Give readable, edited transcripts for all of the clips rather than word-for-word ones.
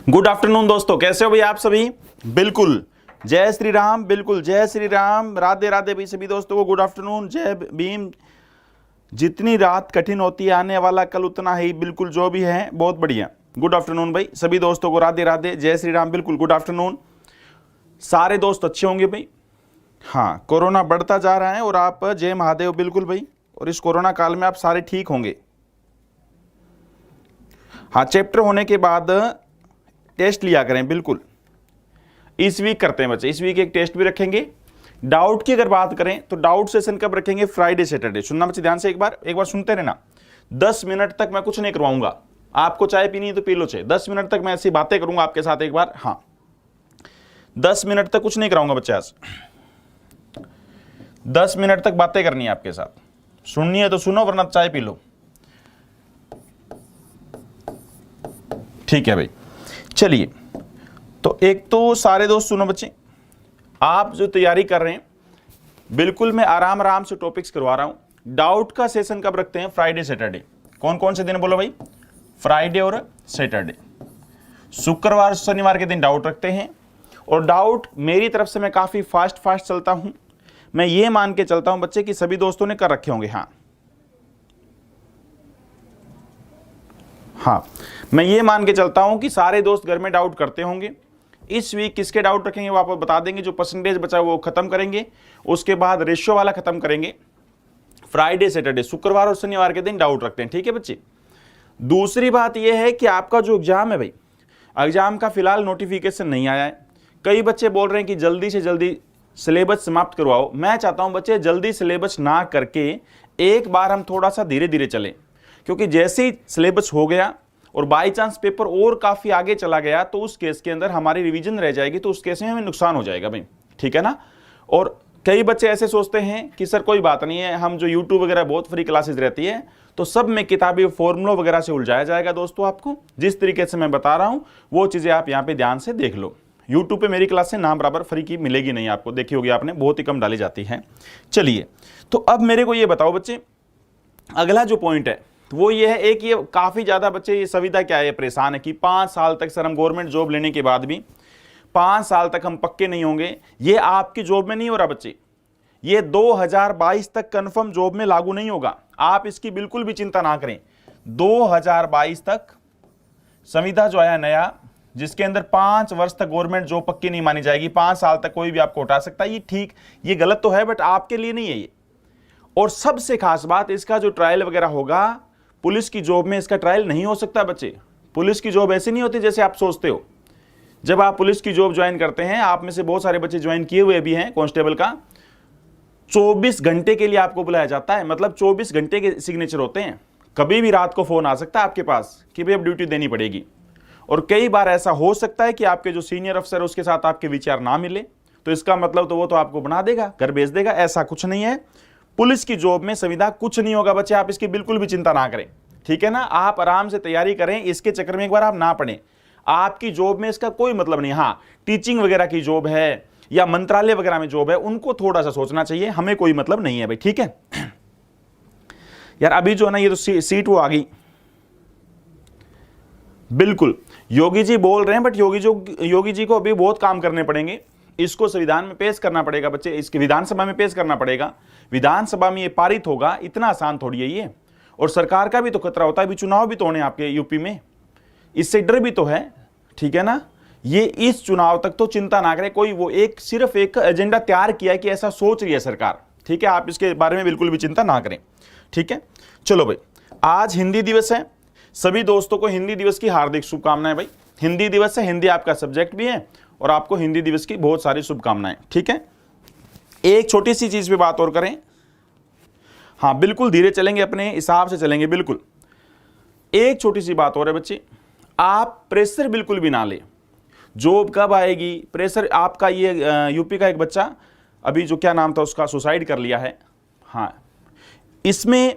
Good afternoon दोस्तों, कैसे हो भाई आप सभी। बिल्कुल जय श्री राम, बिल्कुल जय श्री राम, राधे राधे भाई सभी दोस्तों को गुड आफ्टरनून, जय भीम। जितनी रात कठिन होती है आने वाला कल उतना ही, बिल्कुल जो भी है बहुत बढ़िया। गुड आफ्टरनून भाई सभी दोस्तों को, राधे राधे, जय श्री राम, बिल्कुल गुड आफ्टरनून। सारे दोस्त अच्छे होंगे भाई। हाँ, कोरोना बढ़ता जा रहा है और आप जय महादेव, बिल्कुल भाई। और इस कोरोना काल में आप सारे ठीक होंगे। हाँ, चैप्टर होने के बाद टेस्ट लिया करें, बिल्कुल। इस वीक करते हैं बच्चे, इस वीक एक टेस्ट भी रखेंगे। डाउट की अगर बात करें तो डाउट सेशन कब रखेंगे? Friday Saturday. सुनना बच्चे ध्यान से, एक बार सुनते रहना। 10 मिनट तक मैं कुछ नहीं करवाऊंगा आपको, चाय पीनी है तो पी लो चाय। 10 मिनट तक मैं ऐसी बातें करूंगा आपके साथ एक बार। हाँ, 10 मिनट तक कुछ नहीं कराऊंगा बच्चे आज। 10 मिनट तक बातें करनी है आपके साथ। सुननी है तो सुनो, वरना चाय पी लो। ठीक है भाई, चलिए। तो एक तो सारे दोस्त सुनो बच्चे, आप जो तैयारी कर रहे हैं, बिल्कुल मैं आराम आराम से टॉपिक्स करवा रहा हूं। डाउट का सेशन कब रखते हैं? Friday Saturday. कौन कौन से दिन बोलो भाई? फ्राइडे और सैटरडे। शुक्रवार शनिवार के दिन डाउट रखते हैं। और डाउट मेरी तरफ से मैं काफी फास्ट चलता हूं। मैं ये मान के चलता हूं बच्चे कि सभी दोस्तों ने कर रखे होंगे। हाँ, मैं ये मान के चलता हूं कि सारे दोस्त घर में डाउट करते होंगे। इस वीक किसके डाउट रखेंगे वो आपको बता देंगे। जो परसेंटेज बचा वो खत्म करेंगे, उसके बाद रेशियो वाला खत्म करेंगे। फ्राइडे सैटरडे, शुक्रवार और शनिवार के दिन डाउट रखते हैं। ठीक है बच्चे। दूसरी बात यह है कि आपका जो एग्जाम है भाई, एग्जाम का फिलहाल नोटिफिकेशन नहीं आया है। कई बच्चे बोल रहे हैं कि जल्दी से जल्दी सिलेबस समाप्त करवाओ। मैं चाहता हूं बच्चे जल्दी सिलेबस ना करके एक बार हम थोड़ा सा धीरे धीरे चलें, क्योंकि जैसे ही सिलेबस हो गया और बाई चांस पेपर और काफी आगे चला गया तो उस केस के अंदर हमारी रिवीजन रह जाएगी, तो उस केस में हमें नुकसान हो जाएगा भाई। ठीक है ना। और कई बच्चे ऐसे सोचते हैं कि सर कोई बात नहीं है, हम जो यूट्यूब वगैरह बहुत फ्री क्लासेस रहती है तो सब में किताबी फॉर्मूला वगैरह से उलझाया जाएगा। दोस्तों, आपको जिस तरीके से मैं बता रहा हूं वो चीजें आप यहाँ पे ध्यान से देख लो। यूट्यूब पे मेरी क्लासें नाम बराबर फ्री की मिलेगी नहीं आपको, देखी होगी आपने, बहुत ही कम डाली जाती है। चलिए, तो अब मेरे को ये बताओ बच्चे, अगला जो पॉइंट है वो ये है, एक ये काफी ज्यादा बच्चे ये सुविधा क्या है, परेशान है कि 5 साल तक सर हम गवर्नमेंट जॉब लेने के बाद भी 5 साल तक हम पक्के नहीं होंगे। ये आपकी जॉब में नहीं हो रहा बच्चे, ये 2022 तक कंफर्म जॉब में लागू नहीं होगा। आप इसकी बिल्कुल भी चिंता ना करें। 2022 तक संविधा जो आया नया, जिसके अंदर 5 वर्ष तक गवर्नमेंट जॉब पक्की नहीं मानी जाएगी, 5 साल तक कोई भी आपको उठा सकता है। ये ठीक, ये गलत तो है बट आपके लिए नहीं है ये। और सबसे खास बात, इसका जो ट्रायल वगैरह होगा, पुलिस की जॉब में इसका ट्रायल नहीं हो सकता बच्चे। पुलिस की जॉब ऐसी नहीं होती जैसे आप सोचते हो। जब आप पुलिस की जॉब ज्वाइन करते हैं, आप में से बहुत सारे बच्चे ज्वाइन किए हुए भी हैं कांस्टेबल का, 24 घंटे के लिए आपको बुलाया जाता है। मतलब 24 घंटे के सिग्नेचर होते हैं। कभी भी रात को फोन आ सकता है आपके पास कि भाई अब ड्यूटी देनी पड़ेगी। और कई बार ऐसा हो सकता है कि आपके जो सीनियर अफसर है उसके साथ आपके विचार ना मिले, तो इसका मतलब तो वो तो आपको बना देगा, घर भेज देगा। ऐसा कुछ नहीं है। पुलिस की जॉब में सुविधा कुछ नहीं होगा बच्चे, आप इसकी बिल्कुल भी चिंता ना करें। ठीक है ना। आप आराम से तैयारी करें, इसके चक्कर में एक बार आप ना पड़ें। आपकी जॉब में इसका कोई मतलब नहीं। हाँ, टीचिंग वगैरह की जॉब है या मंत्रालय वगैरह में जॉब है, उनको थोड़ा सा सोचना चाहिए, हमें कोई मतलब नहीं है भाई। ठीक है यार। अभी जो है ना, ये तो सीट वो आ गई, बिल्कुल योगी जी बोल रहे हैं, बट योगी जी को अभी बहुत काम करने पड़ेंगे। इसको संविधान में पेश करना पड़ेगा बच्चे, इसके विधानसभा में पेश करना पड़ेगा। विधानसभा में ये पारित होगा, इतना आसान थोड़ी है ये। और सरकार का भी तो खतरा होता है, अभी चुनाव भी तो होने आपके यूपी में, इससे डर भी तो है। ठीक है ना। ये इस चुनाव तक तो चिंता ना करें कोई, वो सिर्फ एक एजेंडा तैयार किया है कि ऐसा सोच रही है सरकार। ठीक है, आप इसके बारे में बिल्कुल भी चिंता ना करें। ठीक है, चलो भाई, आज हिंदी दिवस है। सभी दोस्तों को हिंदी दिवस की हार्दिक शुभकामनाएं भाई। हिंदी दिवस है, हिंदी आपका सब्जेक्ट भी है और आपको हिंदी दिवस की बहुत सारी शुभकामनाएं। ठीक है, एक छोटी सी चीज पे बात और करें। हाँ, बिल्कुल धीरे चलेंगे, अपने हिसाब से चलेंगे। बिल्कुल एक छोटी सी बात और है बच्चे, आप प्रेशर बिल्कुल भी ना ले। जॉब कब आएगी, प्रेशर आपका। ये यूपी का एक बच्चा अभी, जो क्या नाम था उसका, सुसाइड कर लिया है। हाँ, इसमें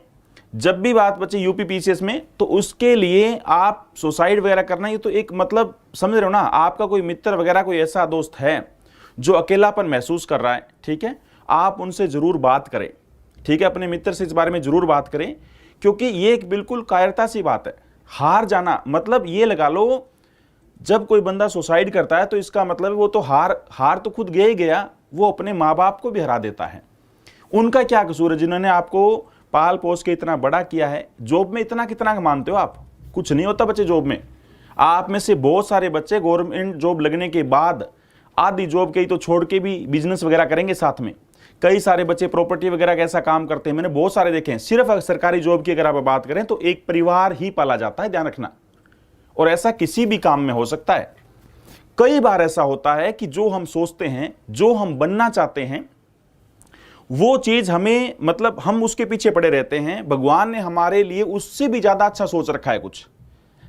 जब भी बात बच्चे यूपी पीसीएस में, तो उसके लिए आप सुसाइड वगैरह करना, ये तो एक मतलब समझ रहे हो ना। आपका कोई मित्र वगैरह, कोई ऐसा दोस्त है जो अकेलापन महसूस कर रहा है, ठीक है, आप उनसे जरूर बात करें। ठीक है, अपने मित्र से इस बारे में जरूर बात करें, क्योंकि ये एक बिल्कुल कायरता सी बात है। हार जाना मतलब ये लगा लो जब कोई बंदा सुसाइड करता है तो इसका मतलब वो तो हार तो खुद गया ही गया, वो अपने माँ बाप को भी हरा देता है। उनका क्या कसूर है जिन्होंने आपको पाल पोस के इतना बड़ा किया है। जॉब में इतना कितना मानते हो आप? कुछ नहीं होता बच्चे जॉब में। आप में से बहुत सारे बच्चे गवर्नमेंट जॉब लगने के बाद आधी जॉब के ही तो छोड़ के भी बिजनेस वगैरह करेंगे साथ में। कई सारे बच्चे प्रॉपर्टी वगैरह का ऐसा काम करते हैं, मैंने बहुत सारे देखे हैं। सिर्फ सरकारी जॉब की अगर आप बात करें तो एक परिवार ही पाला जाता है, ध्यान रखना। और ऐसा किसी भी काम में हो सकता है। कई बार ऐसा होता है कि जो हम सोचते हैं, जो हम बनना चाहते हैं, वो चीज हमें मतलब हम उसके पीछे पड़े रहते हैं। भगवान ने हमारे लिए उससे भी ज्यादा अच्छा सोच रखा है कुछ।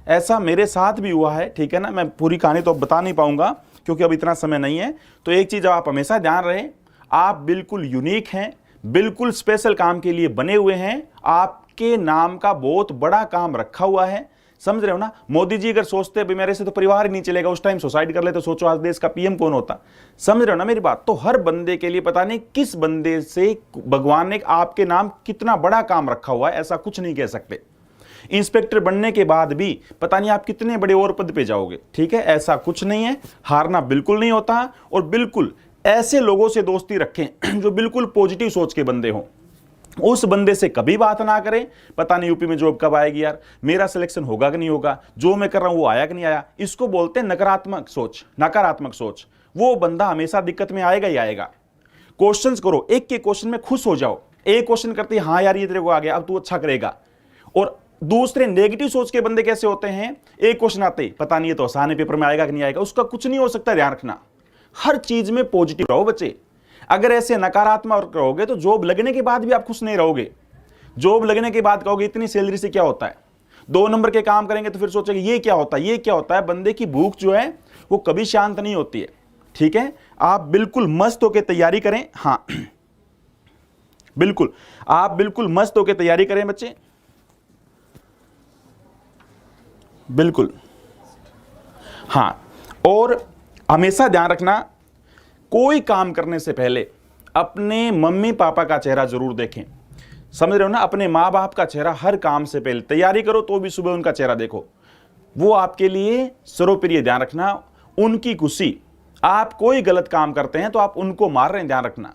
ऐसा मेरे साथ भी हुआ है, ठीक है ना। मैं पूरी कहानी तो अब बता नहीं पाऊंगा क्योंकि अब इतना समय नहीं है। तो एक चीज आप हमेशा ध्यान रहे, आप बिल्कुल यूनिक हैं, बिल्कुल स्पेशल काम के लिए बने हुए हैं। आपके नाम का बहुत बड़ा काम रखा हुआ है, समझ रहे हो ना। मोदी जी अगर सोचते भाई मेरे से तो परिवार ही नहीं चलेगा, उस टाइम सुसाइड कर ले, तो सोचो आज देश का पीएम कौन होता। समझ रहे हो ना मेरी बात। तो हर बंदे के लिए पता नहीं किस बंदे से भगवान ने आपके नाम कितना बड़ा काम रखा हुआ है, ऐसा कुछ नहीं कह सकते। इंस्पेक्टर बनने के बाद भी पता नहीं आप कितने बड़े और पद पे जाओगे, ठीक है। ऐसा कुछ नहीं है, हारना बिल्कुल नहीं होता। और बिल्कुल ऐसे लोगों से दोस्ती रखें जो बिल्कुल पॉजिटिव सोच के बंदे हों। उस बंदे से कभी बात ना करें, पता नहीं यूपी में जॉब कब आएगी यार, मेरा सिलेक्शन होगा कि नहीं होगा, जो मैं कर रहा हूं वो आया कि नहीं आया। इसको बोलते हैं नकारात्मक सोच, नकारात्मक सोच। वो बंदा हमेशा दिक्कत में आएगा ही आएगा। क्वेश्चंस करो, एक के क्वेश्चन में खुश हो जाओ। एक क्वेश्चन करते हाँ यार ये तेरे को आ गया, अब तू अच्छा करेगा। और दूसरे नेगेटिव सोच के बंदे कैसे होते हैं, एक क्वेश्चन आते पता नहीं ये तो आसान है, पेपर में आएगा कि नहीं आएगा, उसका कुछ नहीं हो सकता। ध्यान रखना, हर चीज में पॉजिटिव रहो बच्चे। अगर ऐसे नकारात्मक रहोगे तो जॉब लगने के बाद भी आप खुश नहीं रहोगे। जॉब लगने के बाद कहोगे इतनी सैलरी से क्या होता है, 2 नंबर के काम करेंगे तो फिर सोचेंगे ये क्या होता है, ये क्या होता है। बंदे की भूख जो है वो कभी शांत नहीं होती है, ठीक है। आप बिल्कुल मस्त होकर तैयारी करें। हाँ बिल्कुल, आप बिल्कुल मस्त होकर तैयारी करें बच्चे, बिल्कुल। हाँ, और हमेशा ध्यान रखना, कोई काम करने से पहले अपने मम्मी पापा का चेहरा जरूर देखें। समझ रहे हो ना, अपने माँ बाप का चेहरा हर काम से पहले। तैयारी करो तो भी सुबह उनका चेहरा देखो, वो आपके लिए सर्वप्रिय। ध्यान रखना, उनकी खुशी। आप कोई गलत काम करते हैं तो आप उनको मार रहे हैं, ध्यान रखना।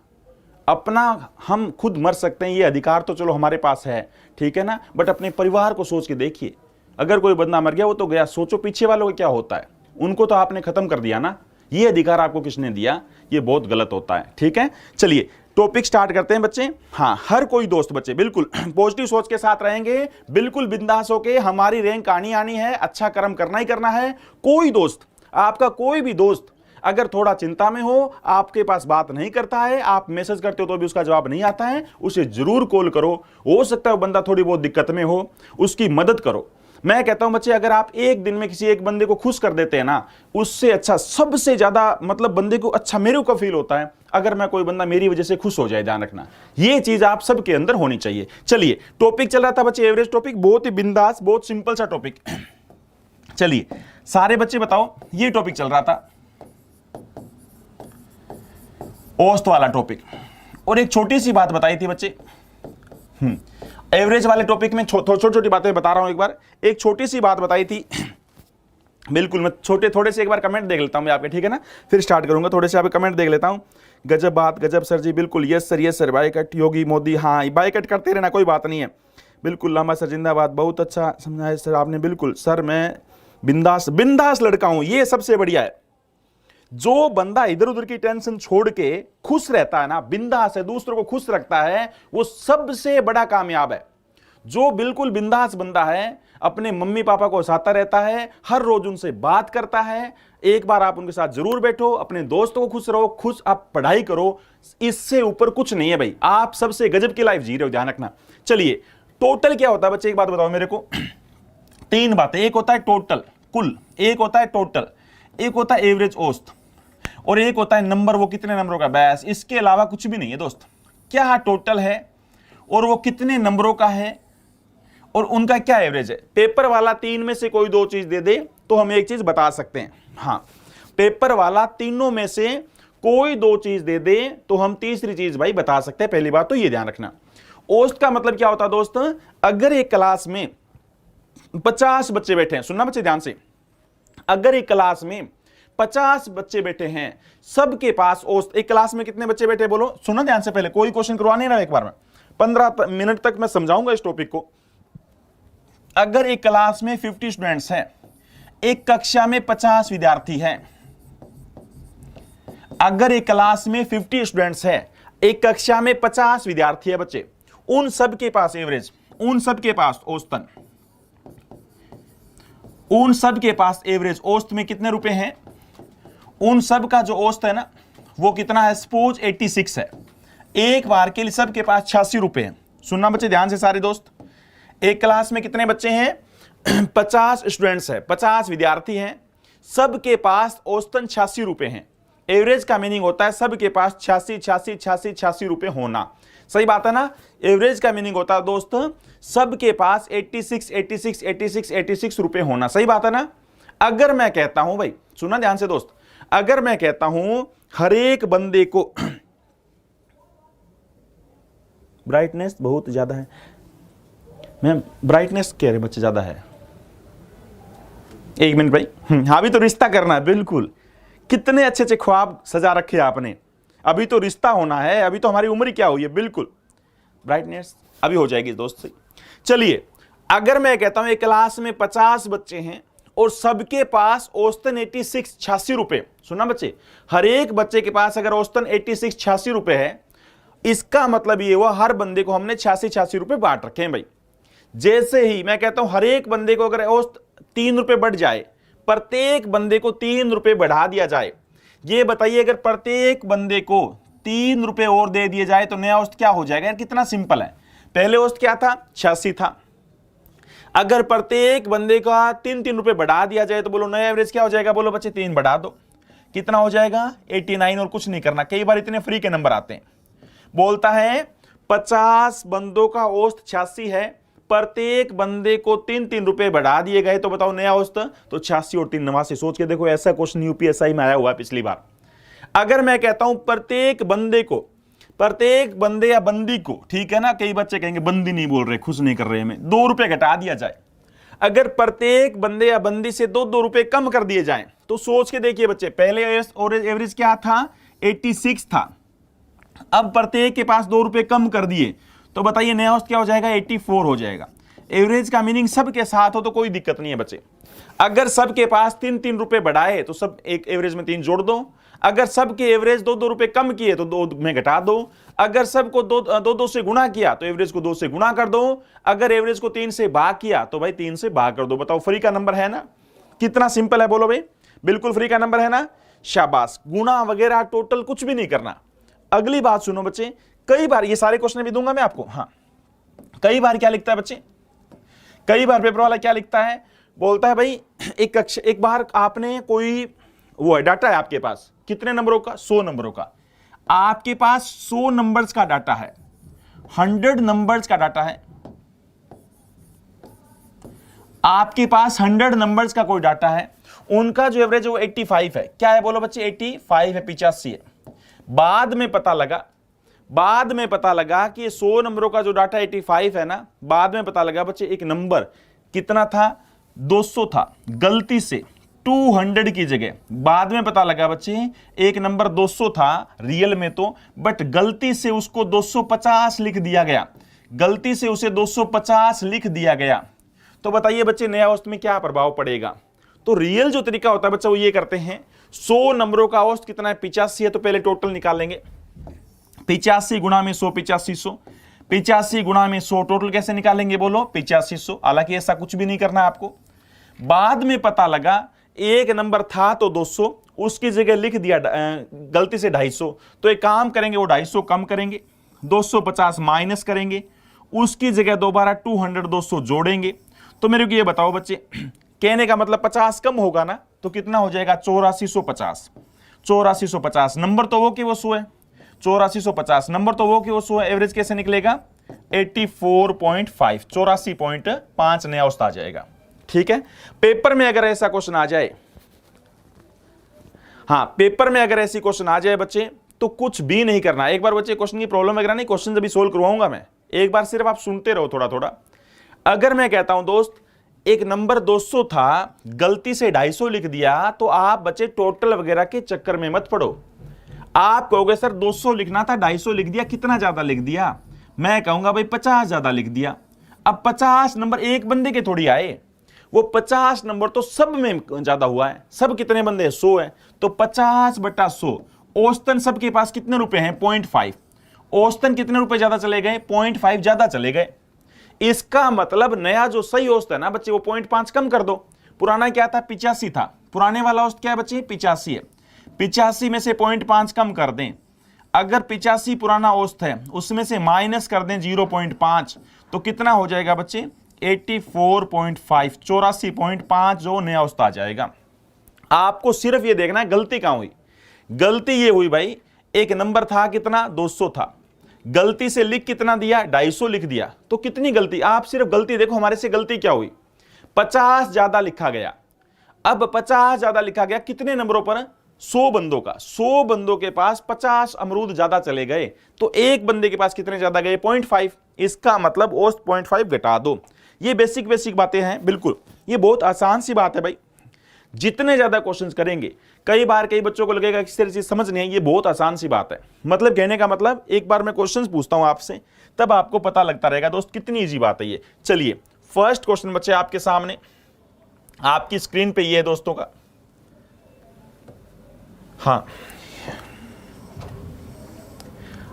अपना हम खुद मर सकते हैं, ये अधिकार तो चलो हमारे पास है, ठीक है ना। बट अपने परिवार को सोच के देखिए, अगर कोई बंदा मर गया वो तो गया, सोचो पीछे वालों को क्या होता है। उनको तो आपने खत्म कर दिया ना, ये अधिकार आपको किसने दिया, ये बहुत गलत होता है, ठीक है। चलिए टॉपिक स्टार्ट करते हैं बच्चे। हाँ, हर कोई दोस्त बच्चे बिल्कुल पॉजिटिव सोच के साथ रहेंगे, बिल्कुल बिंदास होके। हमारी रैंक आनी है, अच्छा कर्म करना ही करना है। कोई दोस्त, आपका कोई भी दोस्त अगर थोड़ा चिंता में हो, आपके पास बात नहीं करता है, आप मैसेज करते हो तो भी उसका जवाब नहीं आता है, उसे जरूर कॉल करो। हो सकता है वो बंदा थोड़ी बहुत दिक्कत में हो, उसकी मदद करो। मैं कहता हूं बच्चे, अगर आप एक दिन में किसी एक बंदे को खुश कर देते हैं ना, उससे अच्छा, सबसे ज्यादा मतलब बंदे को अच्छा मेरे को फील होता है अगर मैं कोई बंदा मेरी वजह से खुश हो जाए। ध्यान रखना, ये चीज आप सबके अंदर होनी चाहिए। चलिए टॉपिक चल रहा था बच्चे एवरेज टॉपिक, बहुत ही बिंदास, बहुत सिंपल सा टॉपिक। चलिए सारे बच्चे बताओ, ये टॉपिक चल रहा था औसत वाला टॉपिक। और एक छोटी सी बात बताई थी बच्चे, एवरेज वाले टॉपिक में छोटी छोटी बातें बता रहा हूं। एक बार एक छोटी सी बात बताई थी, बिल्कुल। मैं थोड़े से एक बार कमेंट देख लेता हूं मैं आपके, ठीक है ना, फिर स्टार्ट करूंगा। थोड़े से आप कमेंट देख लेता हूं। गजब बात, गजब सर जी, बिल्कुल। यस सर, बाइकट योगी मोदी। हाँ, बाइकट करते रहना, कोई बात नहीं है, बिल्कुल। लामा सर जिंदाबाद, बहुत अच्छा समझाया सर आपने, बिल्कुल सर। मैं बिंदास लड़का हूं, ये सबसे बढ़िया है। जो बंदा इधर उधर की टेंशन छोड़ के खुश रहता है ना, बिंदास है, दूसरों को खुश रखता है, वो सबसे बड़ा कामयाब है। जो बिल्कुल बिंदास बंदा है, अपने मम्मी पापा को हंसाता रहता है, हर रोज उनसे बात करता है। एक बार आप उनके साथ जरूर बैठो, अपने दोस्तों को खुश रहो, खुश आप पढ़ाई करो, इससे ऊपर कुछ नहीं है भाई। आप सबसे गजब की लाइफ जी रहे हो, ध्यान रखना। चलिए टोटल क्या होता है बच्चे, एक बात बताओ मेरे को। 3 बातें, एक होता है टोटल कुल, एक होता है टोटल, एक होता है एवरेज औसत, और एक होता है नंबर, वो कितने नंबरों का, बस। इसके अलावा कुछ भी नहीं है दोस्त। क्या टोटल है और वो कितने नंबरों का है और उनका क्या एवरेज है। पेपर वाला 3 में से कोई 2 चीज दे दे तो हम एक चीज बता सकते हैं। हाँ, पेपर वाला तीनों में से कोई 2 चीज दे दे तो हम तीसरी चीज भाई बता सकते हैं। पहली बात तो ये ध्यान रखना। औसत का मतलब क्या होता है दोस्त, अगर एक क्लास में 50 बच्चे बैठे हैं, सुनना बच्चे ध्यान से, अगर एक क्लास में 50 बच्चे बैठे हैं, सबके पास औसत, एक क्लास में कितने बच्चे बैठे बोलो, सुनो ध्यान से, पहले कोई क्वेश्चन करवाने ना, एक बार में 15 मिनट तक मैं समझाऊंगा इस टॉपिक को। अगर एक क्लास में 50 स्टूडेंट्स हैं, एक कक्षा में 50 विद्यार्थी हैं, अगर एक क्लास में 50 स्टूडेंट्स हैं, एक कक्षा में 50 विद्यार्थी है बच्चे, उन सब के पास एवरेज, उन सब के पास औसतन, उन सब के पास एवरेज औसत में कितने रुपए हैं, उन सब का जो औसत है ना वो कितना है, सपोज 86 है, एक बार के लिए सब के पास 86 रुपए हैं। सुनना बच्चे ध्यान से सारे दोस्त, एक क्लास में कितने बच्चे हैं 50 स्टूडेंट्स है, 50 विद्यार्थी हैं, सबके पास औसतन 86 रुपए हैं। एवरेज का मीनिंग होता है सबके पास 86 रुपए होना, सही बात है ना। एवरेज का मीनिंग होता है दोस्त सबके पास 86 रुपए होना, सही बात है ना। अगर मैं कहता हूं भाई, सुना ध्यान से दोस्त, अगर मैं कहता हूं हर एक बंदे को ब्राइटनेस बहुत ज्यादा है, मैं ब्राइटनेस कह रहे बच्चे ज्यादा है, एक मिनट भाई, हाँ, अभी तो रिश्ता करना है, बिल्कुल, कितने अच्छे अच्छे ख्वाब सजा रखे आपने, अभी तो रिश्ता होना है, अभी तो हमारी उम्र क्या हुई है, बिल्कुल ब्राइटनेस अभी हो जाएगी दोस्त से। चलिए, अगर मैं कहता हूं एक क्लास में 50 बच्चे हैं और सबके पास औसतन 86 रुपए, सुना बच्चे, हर एक बच्चे के पास अगर औसतन 86 रुपए है, इसका मतलब ये हुआ हर बंदे को हमने 86 रुपए बांट रखे हैं भाई। जैसे ही मैं कहता हूं हर एक बंदे को अगर औसत 3 रुपए बढ़ जाए, प्रत्येक बंदे को 3 रुपए बढ़ा दिया जाए, ये बताइए अगर प्रत्येक बंदे को 3 रुपए और दे दिए जाए तो नया औसत क्या हो जाएगा यार, कितना सिंपल है। पहले औसत क्या था, 86 था, अगर प्रत्येक बंदे का 3 रुपए बढ़ा दिया जाए तो बोलो नया एवरेज क्या हो जाएगा, बोलो बच्चे 3 बढ़ा दो, कितना हो जाएगा 89, और कुछ नहीं करना। कई बार इतने फ्री के नंबर आते हैं, बोलता है 50 बंदों का औसत 86 है, प्रत्येक बंदे को 3 रुपए बढ़ा दिए गए, तो बताओ नया औसत, तो 86 और 3 89, सोच के देखो, ऐसा क्वेश्चन यूपीएससी में आया हुआ है पिछली बार। अगर मैं कहता हूं प्रत्येक बंदे को, प्रत्येक बंदे या बंदी को, ठीक है ना, कई बच्चे कहेंगे बंदी नहीं बोल रहे, खुश नहीं कर रहे हमें, 2 रुपए घटा दिया जाए, अगर प्रत्येक बंदे या बंदी से 2 रुपए कम कर दिए जाएं, तो सोच के देखिए बच्चे, पहले एवरेज क्या था 86 था, अब प्रत्येक के पास 2 रुपए कम कर दिए, तो बताइए नया औसत क्या हो जाएगा 84 हो जाएगा। एवरेज का मीनिंग सबके साथ हो तो कोई दिक्कत नहीं है बच्चे। अगर सबके पास 3 रुपए बढ़ाए तो सब एक एवरेज में 3 जोड़ दो, अगर सबके एवरेज 2 रुपए कम किए तो 2 में घटा दो, अगर सबको 2 से गुणा किया तो एवरेज को 2 से गुणा कर दो, अगर एवरेज को 3 से भाग किया तो भाई 3 से भाग कर दो। बताओ फ्री का नंबर है ना, कितना सिंपल है, बोलो भाई, बिल्कुल फ्री का नंबर है ना, शाबाश। गुणा वगैरह टोटल कुछ भी नहीं करना। अगली बात सुनो बच्चे, कई बार ये सारे क्वेश्चन भी दूंगा मैं आपको, हाँ, कई बार क्या लिखता है बच्चे, कई बार पेपर वाला क्या लिखता है, बोलता है भाई एक बार आपने कोई वो है डाटा है आपके पास, कितने नंबरों का, 100 नंबरों का, आपके पास 100 नंबर्स का डाटा है, 100 नंबर्स का डाटा है, आपके पास 100 नंबर्स का कोई डाटा है, उनका जो एवरेज है वो 85 है, क्या है बोलो बच्चे 85 है, 85 है। बाद में पता लगा कि 100 नंबरों का जो डाटा 85 है ना, बाद में पता लगा बच्चे एक नंबर कितना था 200 था, गलती से 200 की जगह, बाद में पता लगा बच्चे एक नंबर 200 था रियल में तो, बट गलती से उसको 250 लिख दिया गया, गलती से उसे 250 लिख दिया गया, तो बताइए बच्चे नया औसत में क्या प्रभाव पड़ेगा। तो रियल जो तरीका होता है बच्चा वो ये करते हैं, 100 नंबरों का औसत कितना है 85 है, तो पहले टोटल निकालेंगे, 85 गुणा में 100 8500, 85 गुणा में 100, टोटल कैसे निकालेंगे बोलो 8500। हालांकि ऐसा कुछ भी नहीं करना आपको। बाद में पता लगा एक नंबर था तो 200, उसकी जगह लिख दिया गलती से 250, तो एक काम करेंगे वो 250 कम करेंगे, 250 माइनस करेंगे, उसकी जगह दोबारा 200 200 जोड़ेंगे। तो मेरे को ये बताओ बच्चे, कहने का मतलब 50 कम होगा ना, तो कितना हो जाएगा 8450, 8450 नंबर तो वो कि वो 100 है, 8450 नंबर तो वो कि वो 100 है, एवरेज कैसे निकलेगा 84.5, 84.5 नया औसत आ जाएगा। ठीक है, पेपर में अगर ऐसा क्वेश्चन आ जाए, हाँ पेपर में अगर ऐसी क्वेश्चन आ जाए बच्चे, तो कुछ भी नहीं करना। एक बार बच्चे क्वेश्चन की प्रॉब्लम वगैरह नहीं, क्वेश्चन अभी सोल्व करवाऊंगा मैं, एक बार सिर्फ आप सुनते रहो थोड़ा थोड़ा। अगर मैं कहता हूं दोस्त एक नंबर 200 था, गलती से 250 लिख दिया, तो आप बच्चे टोटल वगैरह के चक्कर में मत पड़ो। आप कहोगे सर 200 लिखना था 250 लिख दिया, कितना ज्यादा लिख दिया? मैं कहूंगा भाई 50 ज्यादा लिख दिया। अब 50 नंबर एक बंदे के थोड़ी आए, वो 50 नंबर तो सब में ज्यादा हुआ है। सब कितने बंदे हैं? 100 है, तो 50/100। औसतन सबके पास कितने रुपए हैं? 0.5। औसतन कितने रुपए ज्यादा चले गए? 0.5 ज्यादा चले गए। इसका मतलब नया जो सही औसत है ना बच्चे, वो 0.5 कम कर दो। पुराना क्या था? 85 था। पुराने वाला औसत क्या है बच्चे? 85 है। 85 में से 0.5 कम कर दें। अगर 85 पुराना औसत है, उसमें से माइनस कर दें 0.5, तो कितना हो जाएगा बच्चे? 84.5, 84.5 जो नया औसत आ जाएगा। आपको सिर्फ ये देखना है गलती कहां हुई। गलती ये हुई भाई, एक नंबर था कितना? 200 था, गलती से लिख कितना दिया? 250 लिख दिया। तो कितनी गलती? आप सिर्फ गलती देखो, हमारे से गलती क्या हुई? 50 ज्यादा लिखा गया। अब 50 ज्यादा लिखा गया कितने नंबरों पर? 100 बंदों का। 100 बंदों के पास 50 अमरूद ज्यादा चले गए, तो एक बंदे के पास कितने ज्यादा गए? 0.5। इसका मतलब औसत 0.5 घटा दो। ये बेसिक बातें हैं, बिल्कुल ये बहुत आसान सी बात है भाई। जितने ज्यादा क्वेश्चंस करेंगे, कई बार कई बच्चों को लगेगा किस तरह चीज समझ नहीं है, ये बहुत आसान सी बात है। मतलब कहने का मतलब, एक बार मैं क्वेश्चंस पूछता हूं आपसे, तब आपको पता लगता रहेगा दोस्त कितनी इजी बात है ये। चलिए फर्स्ट क्वेश्चन बच्चे आपके सामने, आपकी स्क्रीन पे ये है दोस्तों का। हाँ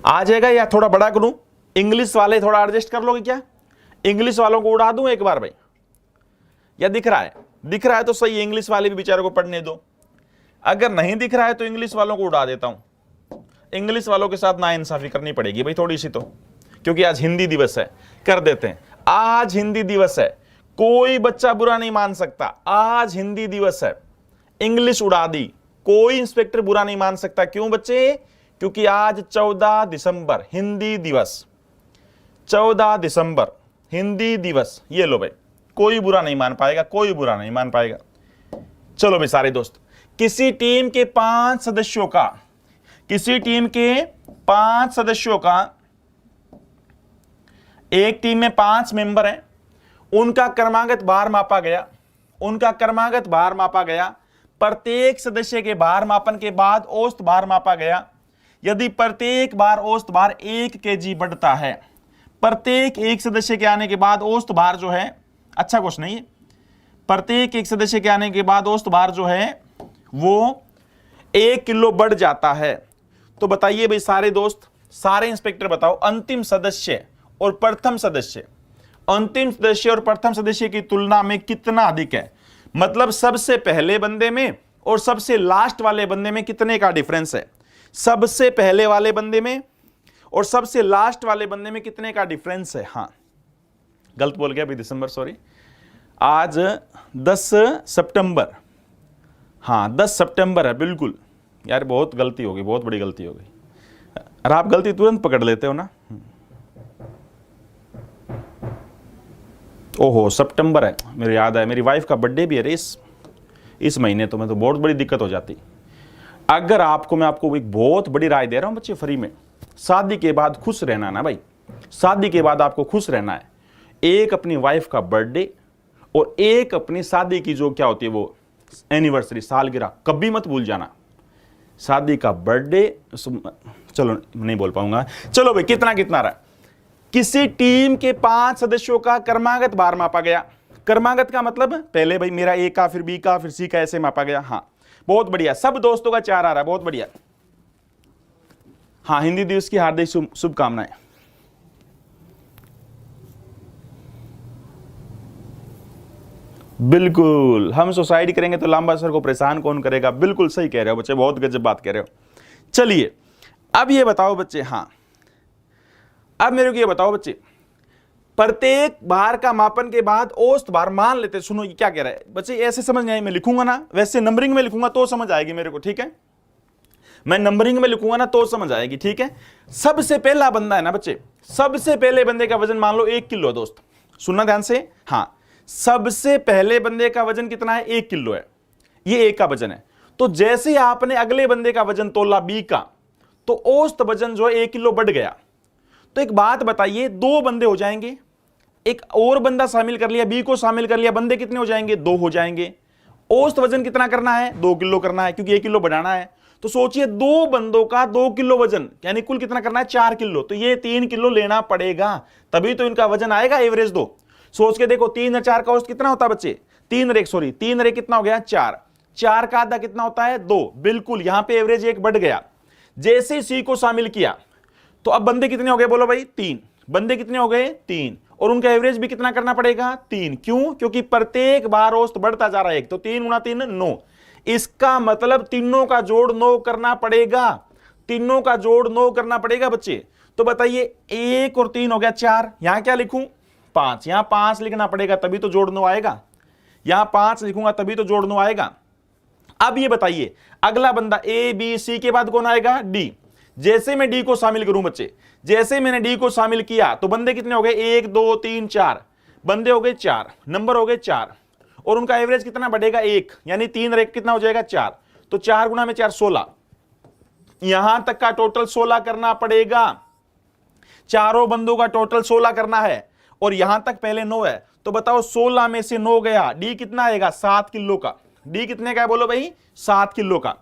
आ जाएगा या थोड़ा बड़ा करूं? इंग्लिश वाले थोड़ा एडजस्ट कर लोगे क्या? इंग्लिश वालों को उड़ा दूं एक बार भाई, या दिख रहा है? दिख रहा है तो सही है, इंग्लिश वाले भी बेचारों को पढ़ने दो। अगर नहीं दिख रहा है तो इंग्लिश वालों को उड़ा देता हूं। इंग्लिश वालों के साथ नाइंसाफी करनी पड़ेगी भाई थोड़ी सी तो, क्योंकि आज हिंदी दिवस है। कर देते हैं, आज हिंदी दिवस है, कोई बच्चा बुरा नहीं मान सकता। आज हिंदी दिवस है, इंग्लिश उड़ा दी, कोई इंस्पेक्टर बुरा नहीं मान सकता। क्यों बच्चे? क्योंकि आज 14 दिसंबर हिंदी दिवस, 14 दिसंबर हिंदी दिवस। ये लो भाई, कोई बुरा नहीं मान पाएगा, कोई बुरा नहीं मान पाएगा। चलो भाई सारे दोस्त, किसी टीम के 5 सदस्यों का, किसी टीम के 5 सदस्यों का, एक टीम में 5 मेंबर हैं, उनका क्रमागत भार मापा गया। उनका क्रमागत भार मापा गया। प्रत्येक सदस्य के भार मापन के बाद औसत भार मापा गया। यदि प्रत्येक बार औसत भार 1 kg बढ़ता है, प्रत्येक एक सदस्य के आने के बाद औसत भार जो है, अच्छा क्वेश्चन नहीं है, प्रत्येक एक सदस्य के आने के बाद औसत भार जो है वो 1 किलो बढ़ जाता है। तो बताइए भाई सारे दोस्त, सारे इंस्पेक्टर बताओ, अंतिम सदस्य और प्रथम सदस्य, अंतिम सदस्य और प्रथम सदस्य की तुलना में कितना अधिक है? मतलब सबसे पहले बंदे में और सबसे लास्ट वाले बंदे में कितने का डिफरेंस है? सबसे पहले वाले बंदे में और सबसे लास्ट वाले बंदे में कितने का डिफरेंस है? हाँ गलत बोल गया भाई, दिसंबर सॉरी, आज 10 सितंबर, हाँ 10 सितंबर है, बिल्कुल यार बहुत गलती हो गई, बहुत बड़ी गलती हो गई। अरे आप गलती तुरंत पकड़ लेते हो ना। ओहो सितंबर है, मेरे याद है, मेरी वाइफ का बर्थडे भी है इस महीने, तो मैं तो बहुत बड़ी दिक्कत हो जाती। अगर आपको, मैं आपको एक बहुत बड़ी राय दे रहा हूं बच्चे फ्री में, शादी के बाद खुश रहना ना भाई, शादी के बाद आपको खुश रहना है। एक अपनी वाइफ का बर्थडे और एक अपनी शादी की जो क्या होती है वो एनिवर्सरी, सालगिरह, कभी मत भूल जाना। शादी का बर्थडे, चलो नहीं बोल पाऊंगा, चलो भाई कितना कितना रहा। किसी टीम के 5 सदस्यों का क्रमागत भार मापा गया। क्रमागत का मतलब पहले भाई मेरा ए का, फिर बी का, फिर सी का, ऐसे मापा गया। हाँ बहुत बढ़िया, सब दोस्तों का 4 आ रहा है, बहुत बढ़िया। हाँ हिंदी दिवस की हार्दिक शुभकामनाएं। बिल्कुल, हम सुसाइड करेंगे तो लांबा सर को परेशान कौन करेगा? बिल्कुल सही कह रहे हो बच्चे, बहुत गजब बात कह रहे हो। चलिए अब ये बताओ बच्चे, हाँ अब मेरे को ये बताओ बच्चे, प्रत्येक भार का मापन के बाद औसत भार मान लेते। सुनो ये क्या कह रहा है बच्चे, ऐसे समझ नहीं आई, मैं लिखूंगा ना, वैसे नंबरिंग में लिखूंगा तो समझ आएगी मेरे को, ठीक है? मैं नंबरिंग में लिखूंगा ना तो समझ आएगी, ठीक है? सबसे पहला बंदा है ना बच्चे, सबसे पहले बंदे का वजन मान लो 1 किलो। दोस्त सुनना ध्यान से, हाँ सबसे पहले बंदे का वजन कितना है? 1 किलो है, ये एक का वजन है। तो जैसे आपने अगले बंदे का वजन तोला बी का, तो औसत वजन जो है 1 किलो बढ़ गया। तो एक बात बताइए, 2 बंदे हो जाएंगे, एक और बंदा शामिल कर लिया, बी को शामिल कर लिया, बंदे कितने हो जाएंगे? 2 हो जाएंगे। औसत वजन कितना करना है? 2 किलो करना है, क्योंकि 1 किलो बढ़ाना है। तो सोचिए 2 बंदों का 2 किलो वजन, यानी कुल कितना करना है? 4 किलो। तो ये 3 किलो लेना पड़ेगा, तभी तो इनका वजन आएगा एवरेज 2। सोच के देखो 3 और 4 का औसत कितना होता है बच्चे? 3 और 1 कितना हो गया? 4। 4 का आधा कितना होता है? 2। बिल्कुल, यहां पे एवरेज 1 बढ़ गया। जैसे सी को शामिल किया तो अब बंदे कितने हो गए? बोलो भाई 3। बंदे कितने हो गए? 3। और उनका एवरेज भी कितना करना पड़ेगा? 3। क्यों? क्योंकि प्रत्येक बार औसत बढ़ता जा रहा है। तो 3 गुना 3 9। इसका मतलब तीनों का जोड़ 9 करना पड़ेगा। तीनों का जोड़ 9 करना पड़ेगा बच्चे। तो बताइए 1 और 3 हो गया 4। यहां क्या लिखूं? 5। यहां 5 लिखना पड़ेगा, तभी तो जोड़ 9 आएगा। यहां 5 लिखूंगा तभी तो जोड़ 9 आएगा। अब ये बताइए अगला बंदा ए बी सी के बाद कौन आएगा? डी। जैसे मैं डी को शामिल करूं बच्चे, जैसे मैंने डी को शामिल किया तो बंदे कितने हो गए? 1 2 3 4 बंदे हो गए 4, नंबर हो गए 4। और उनका एवरेज कितना बढ़ेगा? 1, यानी 3 और 1 कितना हो जाएगा? 4। तो 4 गुना में 4 16। यहां तक का टोटल 16 करना पड़ेगा। चारों बंदों का टोटल 16 करना है, और यहां तक पहले 9 है। तो बताओ 16 में से 9 गया, डी कितना आएगा? 7 किलो का। डी कितने का है? बोलो भाई 7 किलो का।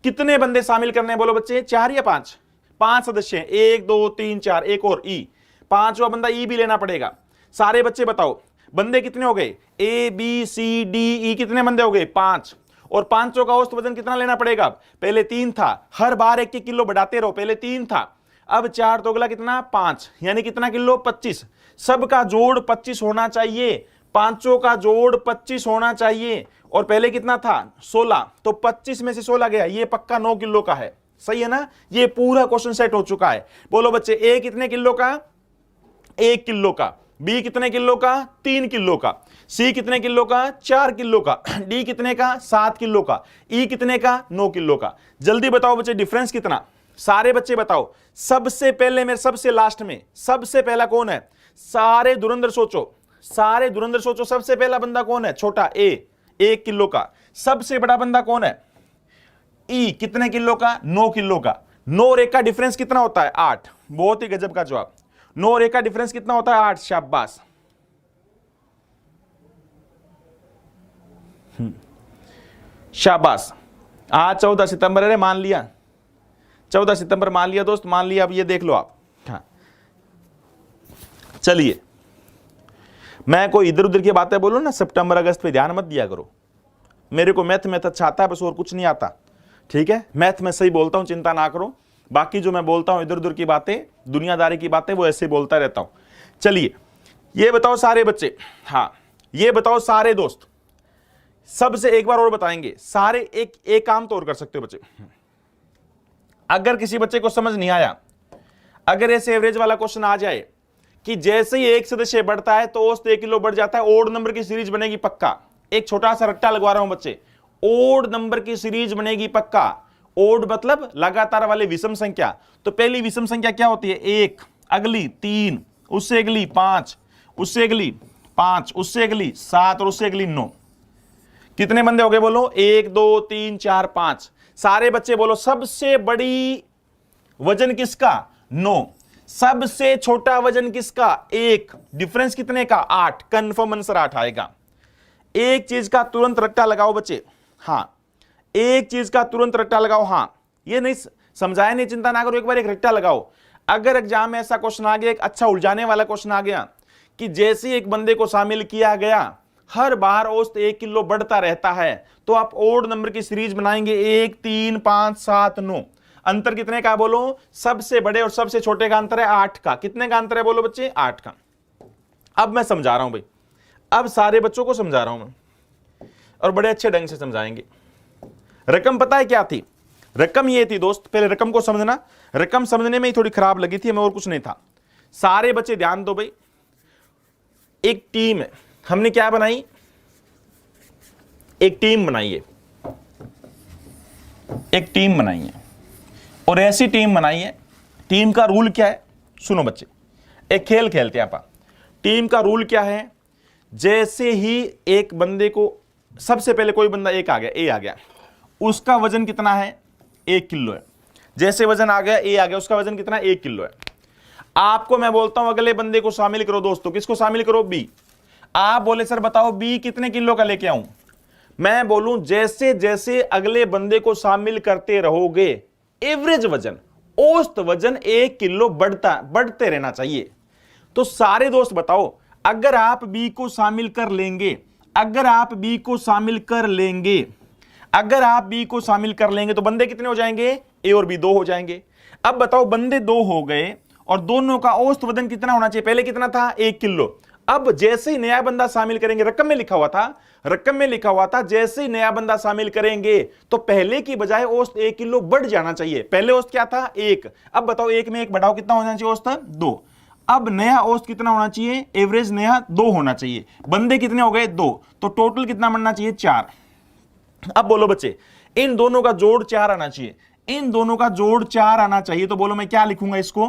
कितने बंदे शामिल करने हैं? बोलो बच्चे 4 या 5? 5 सदस्य हैं, 1 2 3 4, एक और ई, 5वां बंदा ई भी लेना पड़ेगा। सारे बच्चे बताओ बंदे कितने हो गए? ए बी सी डी ई कितने बंदे हो गए? 5। और 5 का औसत वजन कितना लेना पड़ेगा? पहले 3 था, हर बार 1 किलो बढ़ाते रहो। पहले 3 था, अब 4 तो अगला कितना? 5, यानी कितना किलो? 25। सबका जोड़ 25 होना चाहिए। 5 का जोड़ 25 होना चाहिए। और पहले कितना था? 16। तो 25 में से 16 गया, ये पक्का 9 किलो का है। सही है ना? ये पूरा क्वेश्चन सेट हो चुका है। बोलो बच्चे ए कितने किलो का? 1 किलो का। बी कितने किलो का? 3 किलो का। सी कितने किलो का? 4 किलो का। डी कितने का? 7 किलो का। ई कितने का? 9 किलो का। जल्दी बताओ बच्चे डिफरेंस कितना? सारे बच्चे बताओ। सबसे पहले मेरे सबसे लास्ट में सबसे पहला कौन है? सारे धुरंधर सोचो, सारे धुरंधर सोचो। सबसे पहला बंदा कौन है? छोटा ए, 1 किलो का। सबसे बड़ा बंदा कौन है? ई, कितने किलो का? 9 किलो का। 9 और 1 का डिफरेंस कितना होता है? 8। बहुत ही गजब का जवाब। 9 और 1 का डिफरेंस कितना होता है? 8। शाबाश। शाबाश। आज 14 सितंबर है, मान लिया 14 सितंबर मान लिया दोस्त, मान लिया। अब ये देख लो आप। हाँ चलिए, मैं कोई इधर उधर की बातें बोलूं ना सितंबर अगस्त पे ध्यान मत दिया करो। मेरे को मैथ अच्छा आता है, बस और कुछ नहीं आता। ठीक है, मैथ में सही बोलता हूं, चिंता ना करो। बाकी जो मैं बोलता हूं इधर उधर की बातें, दुनियादारी की बातें, वो ऐसे बोलता रहता हूं। चलिए ये बताओ सारे बच्चे, हाँ ये बताओ सारे दोस्त, सबसे एक बार और बताएंगे सारे। एक काम तो और कर सकते हो बच्चे। अगर किसी बच्चे को समझ नहीं आया, अगर ऐसे एवरेज वाला क्वेश्चन आ जाए कि जैसे ही एक सदस्य बढ़ता है तो औसत 1 किलो बढ़ जाता है, ओड नंबर की सीरीज बनेगी पक्का। एक छोटा सा रट्टा लगवा रहा हूं बच्चे, ओड नंबर की सीरीज बनेगी पक्का। ओड मतलब लगातार वाले विषम संख्या। तो पहली विषम संख्या क्या होती है? 1, अगली 3, उससे अगली 5, उससे अगली 5, उससे अगली 7 और उससे अगली 9। कितने बंदे हो गए? बोलो 1 2 3 4 5। सारे बच्चे बोलो सबसे बड़ी वजन किसका? 9। सबसे छोटा वजन किसका? 1। डिफरेंस कितने का? 8। कंफर्म आंसर 8 आएगा। एक चीज का तुरंत रट्टा लगाओ बच्चे, हाँ एक चीज का तुरंत रट्टा लगाओ। हाँ ये नहीं समझाया नहीं, चिंता ना करो, एक बार एक रट्टा लगाओ। अगर एग्जाम में ऐसा क्वेश्चन आ गया, एक अच्छा उलझाने वाला क्वेश्चन आ गया कि जैसे एक बंदे को शामिल किया गया, हर बार औसत 1 किलो बढ़ता रहता है, तो आप ओड नंबर की सीरीज बनाएंगे 1 3 5 7 9। अंतर कितने का? बोलो सबसे बड़े और सबसे छोटे का अंतर है 8 का। कितने का अंतर है? बोलो बच्चे 8 का। अब मैं समझा रहा हूं भाई, अब सारे बच्चों को समझा रहा हूं मैं, और बड़े अच्छे ढंग से समझाएंगे। रकम पता है क्या थी? रकम ये थी दोस्त, पहले रकम को समझना। रकम समझने में ही थोड़ी खराब लगी थी हमें, और कुछ नहीं था। सारे बच्चे ध्यान दो भाई, एक टीम है, हमने क्या बनाई? एक टीम बनाई है, एक टीम बनाई है, और ऐसी टीम बनाई है। टीम का रूल क्या है? सुनो बच्चे, एक खेल खेलते हैं आप। टीम का रूल क्या है? जैसे ही एक बंदे को, सबसे पहले कोई बंदा एक आ गया, ए आ गया, उसका वजन कितना है? 1 किलो है। जैसे वजन आ गया, ए आ गया, उसका वजन कितना? 1 किलो है। आपको मैं बोलता हूं अगले बंदे को शामिल करो दोस्तों, किसको शामिल करो? बी। आप बोले सर बताओ बी कितने किलो का लेके आऊं? मैं बोलूं जैसे जैसे अगले बंदे को शामिल करते रहोगे एवरेज वजन, औसत वजन 1 किलो बढ़ते रहना चाहिए। तो सारे दोस्त बताओ, अगर आप बी को शामिल कर लेंगे, अगर आप बी को शामिल कर लेंगे, अगर आप बी को शामिल कर लेंगे तो बंदे कितने हो जाएंगे? ए और बी 2 हो जाएंगे। अब बताओ बंदे 2 हो गए और दोनों का औसत वजन कितना होना चाहिए? पहले कितना था? 1 किलो। अब जैसे ही नया बंदा शामिल करेंगे, रकम में लिखा हुआ था, रकम में लिखा हुआ था जैसे ही नया बंदा शामिल करेंगे तो पहले की बजाय औसत 1 किलो बढ़ जाना चाहिए। पहले औसत क्या था? 1। अब बताओ 1 में 1 बढ़ाओ, कितना होना चाहिए औसत? 2। अब नया औसत कितना होना चाहिए? एवरेज नया 2 होना चाहिए। बंदे कितने हो गए? 2। तो टोटल कितना बनना चाहिए? 4। अब बोलो बच्चे, इन दोनों का जोड़ 4 आना चाहिए, इन दोनों का जोड़ 4 आना चाहिए। तो बोलो मैं क्या लिखूंगा इसको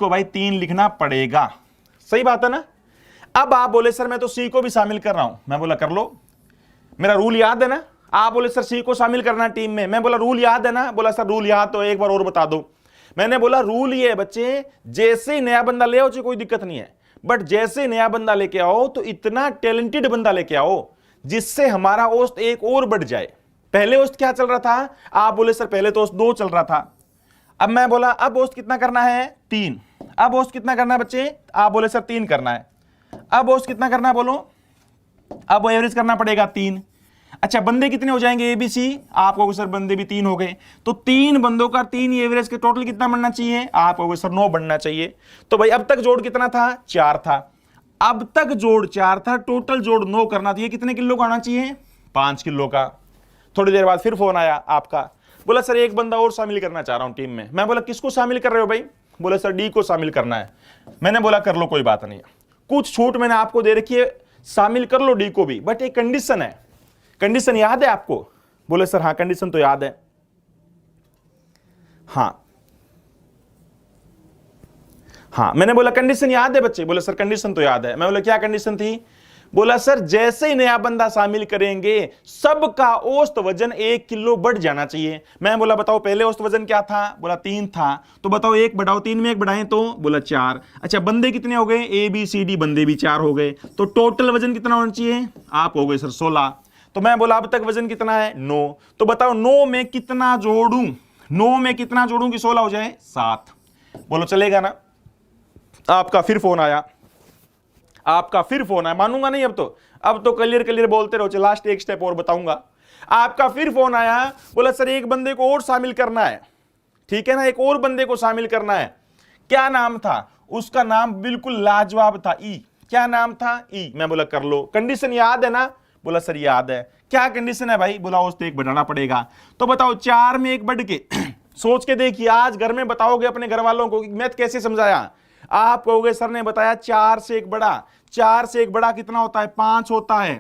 भाई 3 लिखना पड़ेगा। सही बात है ना? अब आप बोले सर मैं तो सी को भी शामिल कर रहा हूं। मैं बोला कर लो, मेरा रूल याद है ना? आप बोले सर सी को शामिल करना टीम में। मैं बोला रूल याद है ना? बोला सर रूल याद तो एक बार और बता दो। मैंने बोला रूल ये है बच्चे, जैसे ही नया बंदा ले आओ कोई दिक्कत नहीं है, बट जैसे ही नया बंदा लेके आओ तो इतना टैलेंटेड बंदा लेके आओ जिससे हमारा औसत 1 और बढ़ जाए। पहले औसत क्या चल रहा था? आप बोले सर पहले तो औसत 2 चल रहा था। अब मैं बोला अब औसत कितना करना है? 3। अब औसत कितना करना है बच्चे? आप बोले सर 3 करना है। अब औसत कितना करना है? बोलो। अब एवरेज करना पड़ेगा 3। अच्छा बंदे कितने हो जाएंगे? A B C. आप कहोगे सर बंदे भी 3 हो गए, तो 3 बंदों का 3 एवरेज के टोटल कितना बनना चाहिए? आप कहोगे सर 9 बनना चाहिए। तो भाई अब तक जोड़ कितना था? 4 था। अब तक जोड़ 4 था, टोटल जोड़ 9 करना था। ये कितने किलो का आना चाहिए? 5 किलो का। थोड़ी देर बाद फिर फोन आया आपका, बोला सर एक बंदा और शामिल करना चाह रहा हूं टीम में। मैं बोला किसको शामिल कर रहे हो भाई? बोला सर डी को शामिल करना है। मैंने बोला कर लो, कोई बात नहीं, कुछ छूट मैंने आपको दे रखी है, शामिल कर लो डी को भी, बट एक कंडीशन है। कंडीशन याद है आपको? बोले सर हाँ कंडीशन तो याद है। हाँ मैंने बोला कंडीशन याद है बच्चे? बोले सर कंडीशन तो याद है। मैं बोला क्या कंडीशन थी? बोला सर जैसे ही नया बंदा शामिल करेंगे सबका औसत वजन 1 किलो बढ़ जाना चाहिए। मैं बोला बताओ पहले औसत वजन क्या था? बोला 3 था। तो बताओ 1 बढ़ाओ, 3 में 1 बढ़ाएं तो? बोला 4। अच्छा बंदे कितने हो गए? ए बी सी डी बंदे भी 4 हो गए, तो टोटल वजन कितना होना चाहिए? आप हो गए सर 16। तो मैं बोला अब तक वजन कितना है? 9। तो बताओ 9 में कितना जोड़ूं? 9 में कितना जोड़ूं कि 16 हो जाए? 7। बोलो चलेगा ना? आपका फिर फोन आया, आपका फिर फोन आया, मानूंगा नहीं अब तो क्लियर बोलते रहो। लास्ट एक स्टेप और बताऊंगा। आपका फिर फोन आया, बोला सर एक बंदे को और शामिल करना है, ठीक है ना, एक और बंदे को शामिल करना है। क्या नाम था उसका? नाम बिल्कुल लाजवाब था, ई। क्या नाम था? ई। मैं बोला कर लो। कंडीशन याद है ना? बोला सर याद है। क्या कंडीशन है भाई? बोला औसत 1 बढ़ाना पड़ेगा। तो बताओ 4 में 1 बढ़ के सोच के देखिए, आज घर में बताओगे अपने घर वालों को मैथ कैसे समझाया? आप कहोगे सर ने बताया 4 से 1 बढ़ा। 4 से 1 बढ़ा कितना होता है? 5 होता है।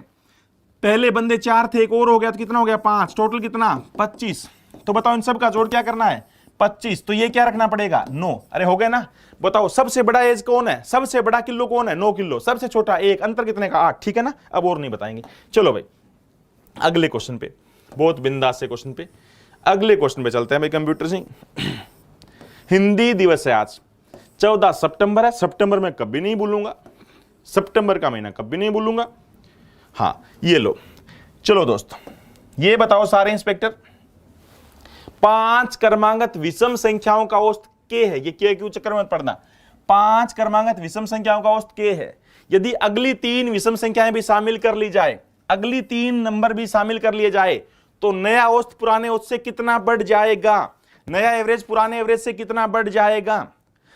पहले बंदे 4 थे, एक और हो गया तो कितना हो गया? 5। टोटल कितना? 25। तो बताओ इन सब का जोड़ क्या करना है? 25। तो ये क्या रखना पड़ेगा? 9। अरे हो गए ना? बताओ सबसे बड़ा एज कौन है? सबसे बड़ा किलो कौन है? 9 किलो। सबसे छोटा 1, अंतर कितने का? 8। ठीक है ना? अब और नहीं बताएंगे। चलो भाई अगले क्वेश्चन पे, बहुत बिंदास से क्वेश्चन पे, अगले क्वेश्चन पे चलते हैं भाई। कंप्यूटर सिंह, हिंदी दिवस है आज, 14 सितंबर है। सितंबर में कभी नहीं भूलूंगा, सितंबर का महीना कभी नहीं भूलूंगा। हाँ ये लो, चलो दोस्त ये बताओ सारे इंस्पेक्टर, 5 क्रमांगत विषम संख्याओं का औसत के है। ये के क्यों चक्कर में पड़ना? 5 क्रमांगत विषम संख्याओं का औसत के है। यदि अगली 3 विषम संख्याएं भी शामिल कर ली जाए, अगली 3 नंबर भी शामिल कर लिए जाए तो नया औसत पुराने औसत से कितना बढ़ जाएगा? नया एवरेज पुराने एवरेज से कितना बढ़ जाएगा?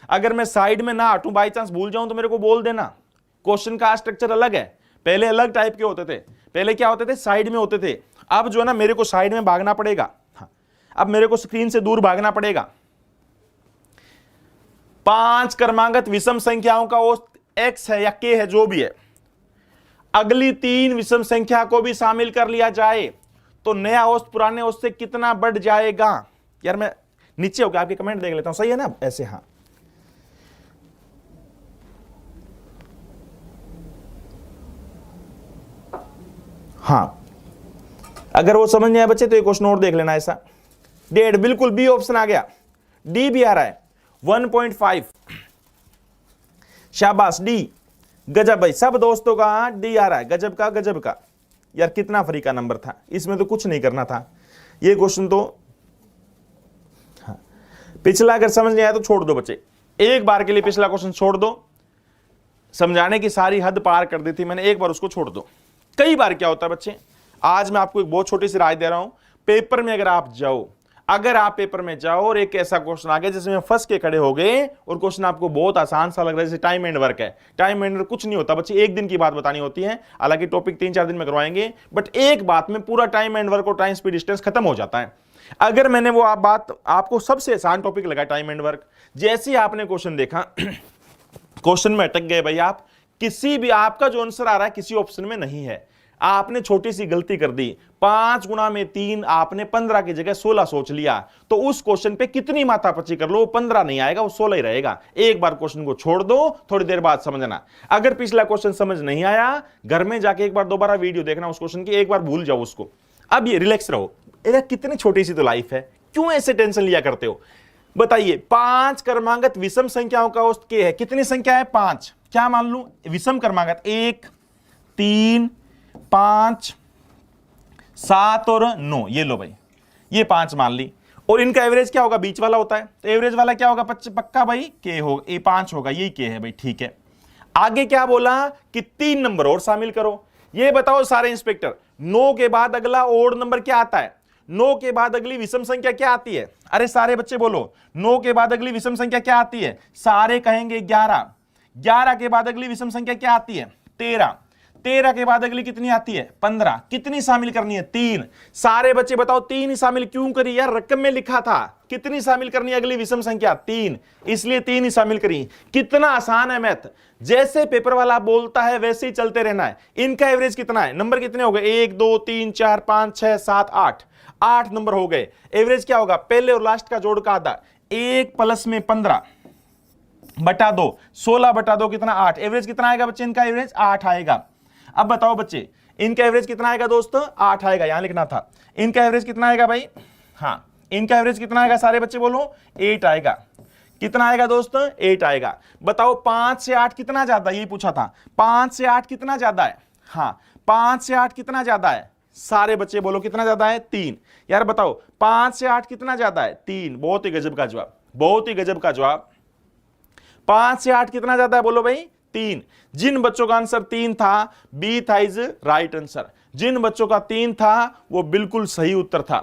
अगर मैं साइड में ना हटूं, बाई चांस भूल जाऊं तो मेरे को बोल देना। क्वेश्चन का स्ट्रक्चर अलग है, पहले अलग टाइप के होते थे। पहले क्या होते थे? साइड में होते थे। अब जो है ना मेरे को साइड में भागना पड़ेगा। हाँ, अब मेरे को स्क्रीन से दूर भागना पड़ेगा। 5 क्रमांगत विषम संख्याओं का औसत x है या k है, जो भी है, अगली 3 विषम संख्या को भी शामिल कर लिया जाए तो नया औसत पुराने औसत से कितना बढ़ जाएगा? यार मैं नीचे होकर आपके कमेंट देख लेता हूं, सही है ना? ऐसे हाँ, हाँ अगर वो समझ नहीं आया बच्चे तो एक क्वेश्चन और देख लेना ऐसा। डेढ़, बिल्कुल बी ऑप्शन आ गया, डी भी आ रहा है 1.5। शाबाश, डी। गजब भाई, सब दोस्तों का डी आ रहा है, गजब का गजब का। यार कितना फ्री का नंबर था, इसमें तो कुछ नहीं करना था ये क्वेश्चन तो। हाँ, पिछला अगर समझ नहीं आया तो छोड़ दो बच्चे, एक बार के लिए पिछला क्वेश्चन छोड़ दो, समझाने की सारी हद पार कर दी थी मैंने, एक बार उसको छोड़ दो। कई बार क्या होता है बच्चे, आज मैं आपको एक बहुत छोटी सी राय दे रहा हूं, पेपर में अगर आप पेपर में जाओ और एक ऐसा क्वेश्चन आ गया जिसमें फंस के खड़े हो गए और क्वेश्चन आपको बहुत आसान सा लग रहा है, जैसे टाइम एंड वर्क है। टाइम एंड वर्क कुछ नहीं होता बच्चे, एक दिन की बात बतानी होती है, हालांकि टॉपिक 3-4 दिन में करवाएंगे, बट एक बात में पूरा टाइम एंड वर्क और टाइम स्पीड डिस्टेंस खत्म हो जाता है। अगर मैंने वो बात आपको सबसे आसान टॉपिक लगा टाइम एंड वर्क, जैसे ही आपने क्वेश्चन देखा क्वेश्चन में अटक गए भाई आप, किसी भी आपका जो आंसर आ रहा है किसी ऑप्शन में नहीं है, आपने छोटी सी गलती कर दी, 5 गुणा में 3 आपने 15 की जगह 16 सोच लिया, तो उस क्वेश्चन पे कितनी माथापच्ची कर लो, 15 नहीं आएगा, वो 16 ही रहेगा। एक बार क्वेश्चन को छोड़ दो, थोड़ी देर बाद समझना। अगर पिछला क्वेश्चन समझ नहीं आया, घर में जाके एक बार दोबारा वीडियो देखना उस क्वेश्चन की, एक बार भूल जाओ उसको। अब ये रिलैक्स रहो, कितनी छोटी सी तो लाइफ है, क्यों ऐसे टेंशन लिया करते हो? बताइए, 5 क्रमांगत विषम संख्याओं का औसत के है, कितनी संख्या है? 5। क्या मान लूं विषम क्रमांगत? 1, 3, 5, 7 और 9, ये लो भाई, ये 5 मान ली, और इनका एवरेज क्या होगा? बीच वाला होता है, तो एवरेज वाला क्या होगा? पक्का भाई के हो, ए 5 होगा, यही के है भाई, ठीक है। आगे क्या बोला कि 3 नंबर और शामिल करो। ये बताओ सारे इंस्पेक्टर, 9 के बाद अगला ओड नंबर क्या आता है? 9 के बाद अगली विषम संख्या क्या आती है? अरे सारे बच्चे बोलो, 9 के बाद अगली विषम संख्या क्या आती है? सारे कहेंगे 11। 11 के बाद अगली विषम संख्या क्या आती है? 13। 13 के बाद अगली कितनी आती है? 15। कितनी शामिल करनी है? 3। सारे बच्चे बताओ 3 ही शामिल क्यों करी? यार रकम में लिखा था कितनी शामिल करनी है अगली विषम संख्या? 3, इसलिए 3 ही शामिल करी। कितना आसान है मैथ, जैसे पेपर वाला बोलता है वैसे ही चलते रहना है। इनका एवरेज कितना है? नंबर कितने हो गए? 1 2 3 4 5 6 7 8, 8 नंबर हो गए। एवरेज क्या होगा? पहले और लास्ट का जोड़ का आधा, 1 प्लस में 15 बटा 2, 16 बटा 2 कितना? 8। एवरेज कितना आएगा बच्चे? इनका एवरेज 8 आएगा। अब बताओ बच्चे, इनका एवरेज कितना आएगा दोस्तों? 8 आएगा, यहां लिखना था। इनका एवरेज कितना आएगा भाई? हाँ, इनका एवरेज कितना आएगा? सारे बच्चे बोलो 8 आएगा। कितना आएगा दोस्तों? 8 आएगा। बताओ 5 से 8 कितना ज्यादा? यही पूछा था, 5 से 8 कितना ज्यादा है? हाँ, 5 से 8 कितना ज्यादा है? सारे बच्चे बोलो कितना ज्यादा है? 3। यार बताओ 5 से 8 कितना ज्यादा है? 3। बहुत ही गजब का जवाब, बहुत ही गजब का जवाब। 5 से 8 कितना ज्यादा है? बोलो भाई 3। जिन बच्चों का आंसर 3 था, बी था इज राइट आंसर। जिन बच्चों का 3 था वो बिल्कुल सही उत्तर था।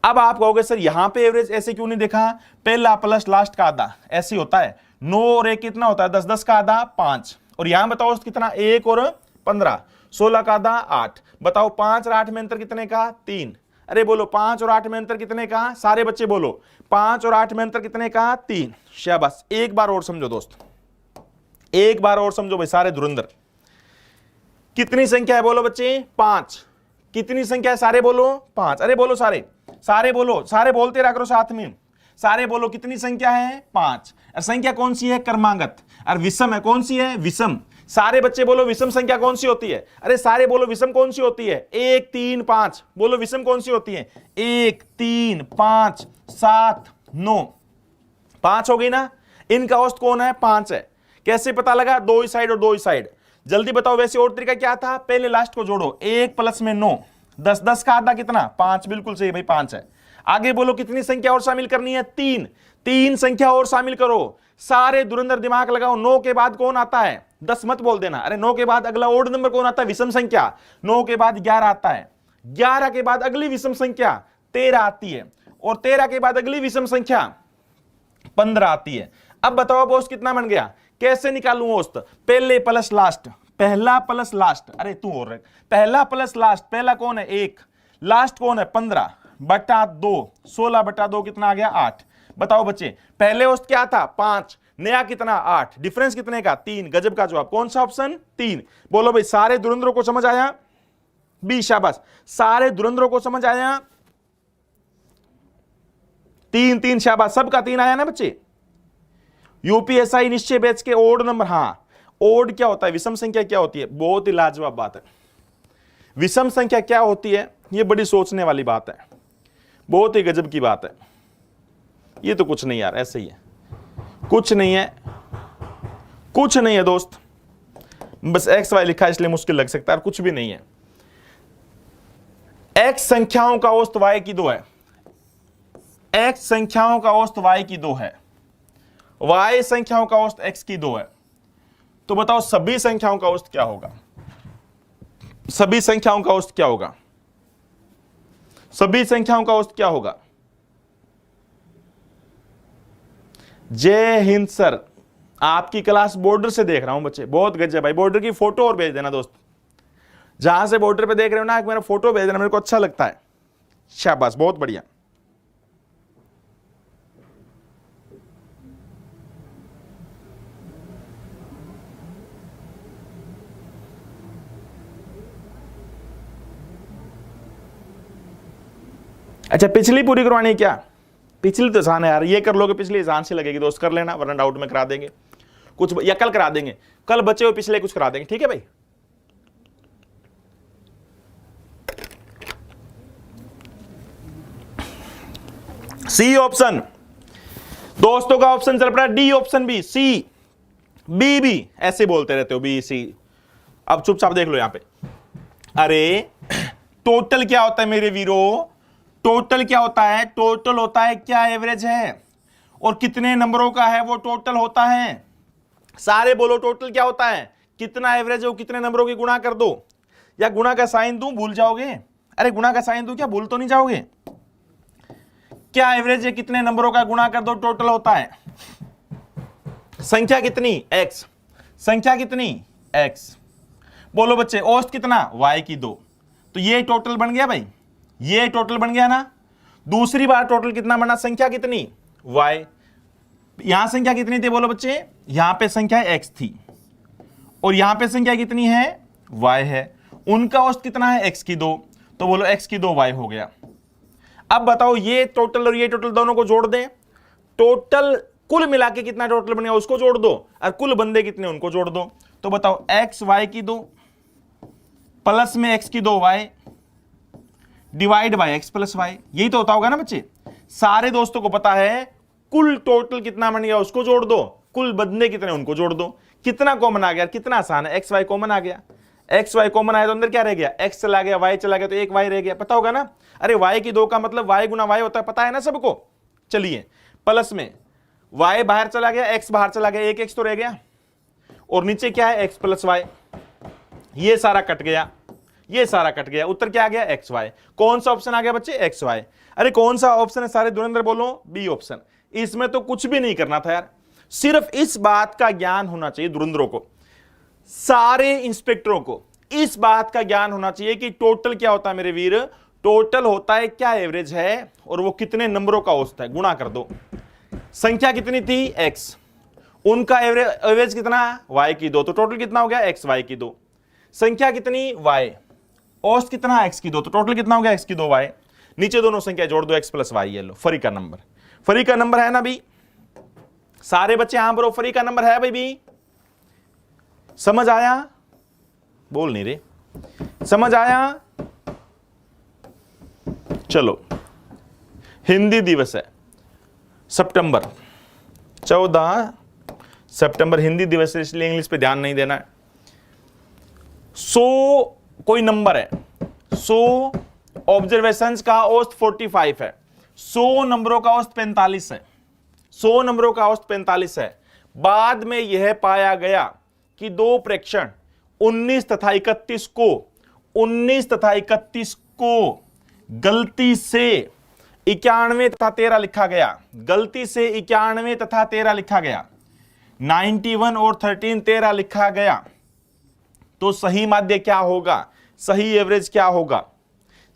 अब आप कहोगे सर यहां पे एवरेज ऐसे क्यों नहीं देखा? पहला प्लस लास्ट का आधा, ऐसे होता है। 9 और 1 कितना होता है? 10, 10 का आधा 5। और यहां बताओ कितना? 1 और 15, 16 का आधा 8। बताओ 5 और 8 में अंतर कितने का? 3। अरे बोलो 5 और 8 में अंतर कितने का? सारे बच्चे बोलो 5 और 8 में अंतर कितने का? 3। शाबाश। एक बार और समझो दोस्त, एक बार और समझो भाई सारे धुरंधर। कितनी संख्या है? बोलो बच्चे 5। कितनी संख्या है? सारे बोलो 5। अरे बोलो सारे, सारे बोलो, सारे बोलते रहा करो साथ में। सारे बोलो कितनी संख्या है? 5। और संख्या कौन सी है? क्रमांगत। और विषम है, कौन सी है? विषम। सारे बच्चे बोलो विषम संख्या कौन सी होती है? अरे सारे बोलो विषम कौन सी होती है? 1 3 5। बोलो विषम कौन सी होती है? 1 3 5 7 9। 5 हो गई ना? इनका औसत कौन है? 5 है। कैसे पता लगा? 2 ही साइड और 2 ही साइड। जल्दी बताओ, वैसे और तरीका क्या था? पहले लास्ट को जोड़ो, 1 प्लस में 9, 10, 10 का आधा कितना? 5। बिल्कुल सही भाई, 5 है। आगे बोलो कितनी संख्या और शामिल करनी है? 3। 3 संख्या और शामिल करो। सारे धुरंधर दिमाग लगाओ, 9 के बाद कौन आता है? 10 मत बोल देना। अरे 9 के बाद अगला ओड नंबर कौन आता है? विषम संख्या। 9 के बाद 11 आता है। 11 के बाद अगली विषम संख्या 13 आती है, और 13 के बाद अगली विषम संख्या 15 आती है। अब बताओ बॉस कितना बन गया? कैसे निकालूं औसत? पहले प्लस लास्ट, पहला प्लस लास्ट। अरे तू और पहला प्लस लास्ट, पहला कौन है? 1, लास्ट कौन है? 15 बटा 2, 16 बटा 2 कितना आ गया? 8। बताओ बच्चे, पहले औसत क्या था? 5, नया कितना? 8। डिफरेंस कितने का? 3। गजब का जवाब। कौन सा ऑप्शन? 3। बोलो भाई सारे धुरंधरों को समझ आया? बी। शाबाश। सारे धुरंधरों को समझ आया? 3 3। शाबाश, सबका 3 आया ना बच्चे? यूपीएसआई निश्चय बैच के ओड नंबर। हाँ, ओड क्या होता है? विषम संख्या क्या होती है? बहुत ही लाजवाब बात है। विषम संख्या क्या होती है? ये बड़ी सोचने वाली बात है, बहुत ही गजब की बात है। ये तो कुछ नहीं यार, ऐसे ही है, कुछ नहीं है, कुछ नहीं है दोस्त, बस एक्स वाई लिखा है इसलिए मुश्किल लग सकता है, कुछ भी नहीं है। एक्स संख्याओं का औसत वाई की 2 है, एक्स संख्याओं का औसत वाई की 2 है, वाई संख्याओं का औसत एक्स की 2 है। तो बताओ सभी संख्याओं का औसत क्या होगा? सभी संख्याओं का औसत क्या होगा? सभी संख्याओं का औसत क्या होगा? जय हिंद सर, आपकी क्लास बॉर्डर से देख रहा हूं बच्चे, बहुत गजब भाई। बॉर्डर की फोटो और भेज देना दोस्त, जहां से बॉर्डर पे देख रहे हो ना, मेरा फोटो भेज देना, मेरे को अच्छा लगता है। शाबाश, बहुत बढ़िया। अच्छा, पिछली पूरी करवानी है क्या? पिछली तो आसान है यार, ये कर लोगे, पिछली आसान से लगेगी दोस्त, कर लेना, वरना डाउट में करा देंगे कुछ, या कल करा देंगे, कल बचे हुए पिछले कुछ करा देंगे, ठीक है भाई। सी ऑप्शन, दोस्तों का ऑप्शन चल पड़ा D option B, C B B ऐसे बोलते रहते हो, बी सी। अब चुपचाप देख लो यहां पे। अरे टोटल क्या होता है मेरे वीरो? टोटल क्या होता है? टोटल होता है क्या एवरेज है, और कितने नंबरों का है वो टोटल होता है। सारे बोलो, टोटल क्या होता है? कितना एवरेज है वो कितने नंबरों की गुणा कर दो, या गुणा का साइन दूं भूल जाओगे? अरे गुणा का साइन दूं क्या, भूल तो नहीं जाओगे? क्या एवरेज है, कितने नंबरों का गुणा कर दो टोटल होता है। संख्या कितनी? एक्स। संख्या कितनी? एक्स। बोलो बच्चे, औसत कितना? y की 2। तो ये टोटल बन गया भाई, ये टोटल बन गया ना। दूसरी बार टोटल कितना बना? संख्या कितनी? y। यहां संख्या कितनी थी बोलो बच्चे? यहां पे संख्या x थी, और यहां पे संख्या कितनी है? y है। उनका औसत कितना है? x की 2। तो बोलो x की 2 y हो गया। अब बताओ ये टोटल और ये टोटल दोनों को जोड़ दें, टोटल कुल मिला के कितना टोटल बनेगा उसको जोड़ दो, और कुल बंदे कितने उनको जोड़ दो। तो बताओ x y की 2 प्लस में x की 2 y divide by x plus y, यही तो होता होगा ना बच्चे। सारे दोस्तों को पता है कुल टोटल कितना बन गया उसको जोड़ दो, कुल बंदे कितने उनको जोड़ दो। कितना कॉमन आ गया? कितना आसान है, एक्स वाई कॉमन आ गया। एक्स वाई कॉमन आया तो अंदर क्या रह गया? एक्स चला गया, वाई चला गया, तो एक वाई रह गया। पता होगा ना? अरे वाई की 2 का मतलब वाई गुना वाई होता है, पता है ना सबको। चलिए, प्लस में वाई बाहर चला गया, एक्स बाहर चला गया, एक एक्स तो रह गया, और नीचे क्या है? X plus Y. ये सारा कट गया, ये सारा कट गया, उत्तर क्या आ गया? X Y. कौन सा ऑप्शन आ गया बच्चे? X Y. अरे कौन सा ऑप्शन है सारे धुरंधर बोलो? B option. इसमें तो कुछ भी नहीं करना था यार, सिर्फ इस बात का ज्ञान होना चाहिए धुरंधरों को, सारे इंस्पेक्टरों को इस बात का ज्ञान होना चाहिए कि टोटल क्या होता है मेरे वीर? टोटल होता है क्या एवरेज है, और वो कितने नंबरों का औसत है, गुणा कर दो। संख्या कितनी थी? एक्स, उनका एवरेज कितना? वाई की 2, तो टोटल कितना हो गया? एक्स वाई की 2। संख्या कितनी? वाई, औसत कितना? एक्स की 2, तो टोटल कितना हो गया? एक्स की 2 वाई। नीचे दोनों संख्या जोड़ दो, एक्स प्लस वाई। ये लो फ्री का नंबर, फ्री का नंबर है ना भी? सारे बच्चे यहां पर फ्री का नंबर है भाई भी? समझ आया? बोल नहीं रे, समझ आया? चलो, हिंदी दिवस है सितंबर 14 सितंबर, हिंदी दिवस है, इसलिए इंग्लिश पे ध्यान नहीं देना है। 100 कोई नंबर है, 100 ऑब्जर्वेशंस का औसत 45 है, 100 नंबरों का औसत 45 है, 100 नंबरों का औसत 45 है। बाद में यह पाया गया कि 2 प्रेक्षण 19 तथा 31 को गलती से 91 तथा 13 लिखा गया, गलती से 91 तथा 13 लिखा गया, 91 और 13 13 लिखा गया। तो सही माध्य क्या होगा? सही एवरेज क्या होगा?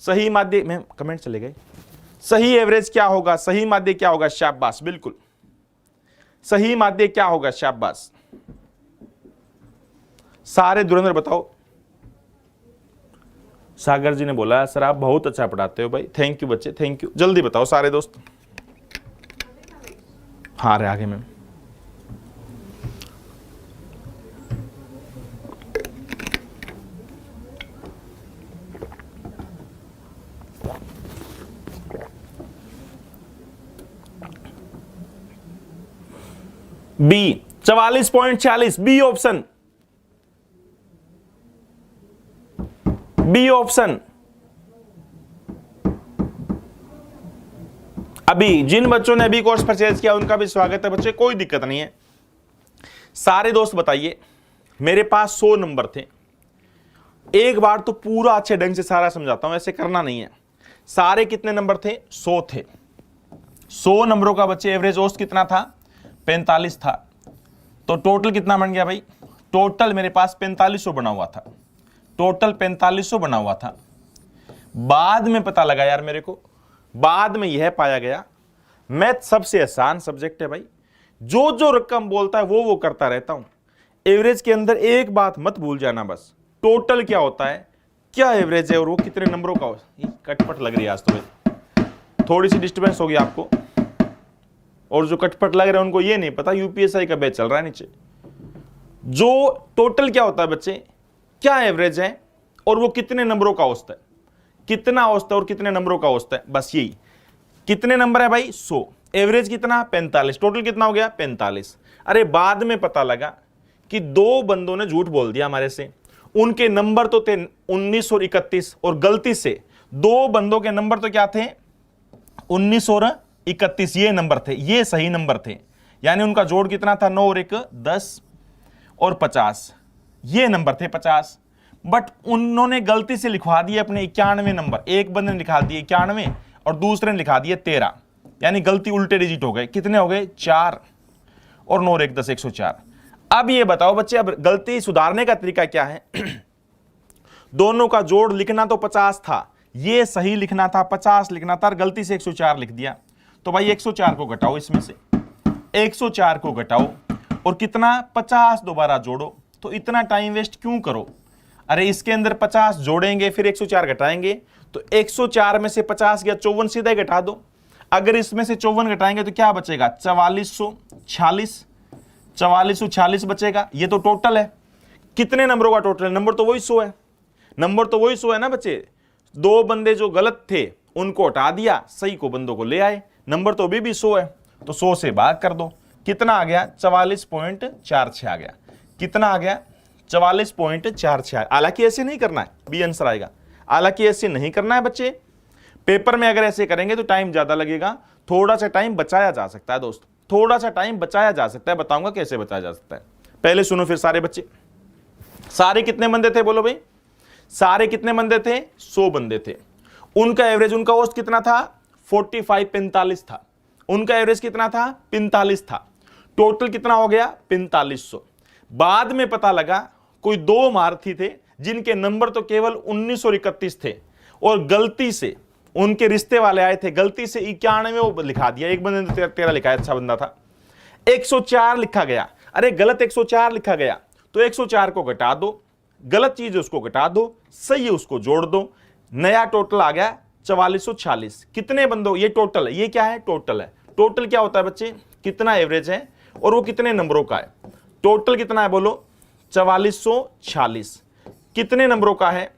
सही माध्य में कमेंट चले गए, सही एवरेज क्या होगा? सही माध्य क्या होगा? शाबाश, बिल्कुल सही माध्य क्या होगा? शाबाश। सारे धुरंधर बताओ। सागर जी ने बोला सर आप बहुत अच्छा पढ़ाते हो भाई, थैंक यू बच्चे, थैंक यू। जल्दी बताओ सारे दोस्त। हाँ रे आगे ma'am. B 44.40 B option, B option. अभी जिन बच्चों ने अभी कोर्स परचेज किया उनका भी स्वागत है बच्चे, कोई दिक्कत नहीं है। सारे दोस्त बताइए, मेरे पास 100 नंबर थे। एक बार तो पूरा अच्छे ढंग से सारा समझाता हूं, ऐसे करना नहीं है। सारे कितने नंबर थे? 100 थे। 100 नंबरों का बच्चे एवरेज औसत कितना था? 45 था। तो टोटल कितना बन गया भाई? टोटल मेरे पास 4500 बना हुआ था। टोटल 4500 बना हुआ था। बाद में पता लगा यार मेरे को, बाद में यह पाया गया, मैथ सबसे आसान सब्जेक्ट है भाई, जो जो रकम बोलता है वो करता रहता हूं। एवरेज के अंदर एक बात मत भूल जाना, बस टोटल क्या होता है, क्या एवरेज है और वो कितने नंबरों का हो। कटपट लग रही है आज तो भाई, थोड़ी सी डिस्टर्बेंस होगी आपको। और जो कटपट लग रहे हैं उनको ये नहीं पता यूपीएससी का बैच चल रहा है नीचे। जो टोटल क्या होता है बच्चे, क्या एवरेज है और वो कितने नंबरों का औसत है, कितना औसत है और कितने नंबरों का औसत है, बस यही। कितने नंबर है भाई? 100। एवरेज कितना? 45। टोटल कितना हो गया? 45। अरे बाद में पता लगा कि दो बंदों ने झूठ बोल दिया हमारे से। उनके नंबर तो थे 19 और 31 और गलती से दो बंदों के नंबर तो क्या थे? 19 और 31 ये नंबर थे, ये सही नंबर थे। यानी उनका जोड़ कितना था? 9 और 1 10 और 50 ये नंबर थे 50। बट उन्होंने गलती से लिखवा दिए अपने 91 नंबर। एक बंदे ने लिखा दिए 91 और दूसरे ने लिखा दिए 13, यानी गलती उल्टे डिजिट हो गए। कितने हो गए? 4 और 9 और 1 10 104। अब ये बताओ बच्चे, अब गलती सुधारने का तरीका क्या है? दोनों का जोड़ लिखना तो 50 था, ये सही लिखना था, 50 लिखना था, गलती से 104 लिख दिया। तो भाई 104 को घटाओ, इसमें से 104 को घटाओ और कितना? 50 दोबारा जोड़ो। तो इतना टाइम वेस्ट क्यों करो? अरे इसके अंदर 50 जोड़ेंगे फिर 104 घटाएंगे, तो 104 में से 50 गया 54, सीधा ही घटा दो। अगर इसमें से 54 घटाएंगे तो क्या बचेगा? 4446, 4446 बचेगा। ये तो टोटल है। कितने नंबरों का टोटल है? नंबर तो वही 100 है, नंबर तो वही 100 है ना बच्चे। दो बंदे जो गलत थे उनको हटा दिया, सही को बंदों को ले आए, नंबर तो अभी भी 100 है। तो 100 से भाग कर दो, कितना आ गया? 44.46 आ गया। कितना आ गया? 44.46। हालांकि ऐसे नहीं करना है, बी आंसर आएगा। हालांकि ऐसे नहीं करना है बच्चे, पेपर में अगर ऐसे करेंगे तो टाइम ज्यादा लगेगा। थोड़ा सा टाइम बचाया जा सकता है दोस्त, थोड़ा सा टाइम बचाया जा सकता है। बताऊंगा कैसे बचाया जा सकता है, पहले सुनो फिर सारे बच्चे। सारे कितने बंदे थे बोलो भाई? सारे कितने बंदे थे? 100 बंदे थे। उनका एवरेज, उनका औसत कितना था? 45 था। उनका एवरेज कितना था? 45 था। टोटल कितना हो गया? 4500। बाद में पता लगा कोई दो मार्थी थे जिनके नंबर तो केवल 19 और 31 थे और गलती से उनके रिश्ते वाले आए थे, गलती से 91 वो लिखा दिया। एक बंदे ने 13 लिखा है, अच्छा बंदा था। 104 लिखा गया। अरे गलत 104 लिखा गया, तो 104 को घटा दो, गलत चीज उसको घटा दो, सही है उसको जोड़ दो, नया टोटल आ गया 4446। कितने बंदों? ये टोटल है, ये क्या है? टोटल है। टोटल क्या होता है बच्चे? कितना एवरेज है और वो कितने नंबरों का है। टोटल कितना है बोलो? 4446। कितने नंबरों का है?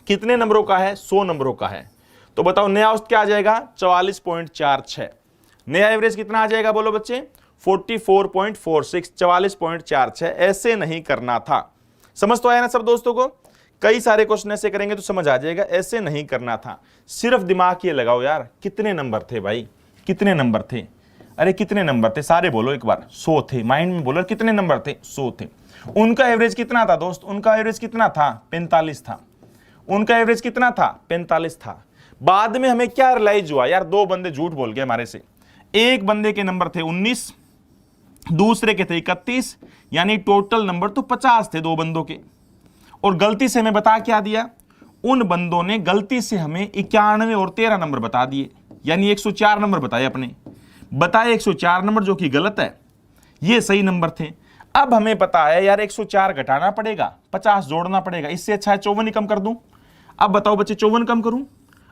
कितने नंबरों का है? 100 नंबरों का है। तो बताओ नया औसत क्या आ जाएगा? 44.46। नया एवरेज कितना आ जाएगा बोलो बच्चे? 44.46। 44.46। ऐसे नहीं करना था। समझ तो आया ना सब दोस्तों को? कई सारे क्वेश्चन ऐसे करेंगे तो समझ आ जाएगा, ऐसे नहीं करना था। सिर्फ दिमाग ये लगाओ यार, कितने नंबर थे भाई? कितने नंबर थे? अरे कितने नंबर थे? सारे बोलो एक बार। 100 थे। माइंड में बोलो कितने नंबर थे? 100 थे। उनका एवरेज कितना था दोस्त? उनका एवरेज कितना था? 45 था। उनका एवरेज कितना था? 45 था। बाद में हमें क्या रियलाइज हुआ यार, दो बंदे झूठ बोल गए हमारे से। एक बंदे के नंबर थे 19, दूसरे के थे 31, यानी टोटल नंबर तो 50 थे दो बंदों के। और गलती से हमें बता क्या दिया? उन बंदों ने गलती से हमें 91 और 13 नंबर बता दिए, यानी 104 नंबर बताए अपने। बताए 104 नंबर, जो कि गलत है, ये सही नंबर थे। अब हमें पता है यार 104 घटाना पड़ेगा, 50 जोड़ना पड़ेगा। इससे अच्छा है 54 ही कम कर दूं। अब बताओ बच्चे 54 कम करूं?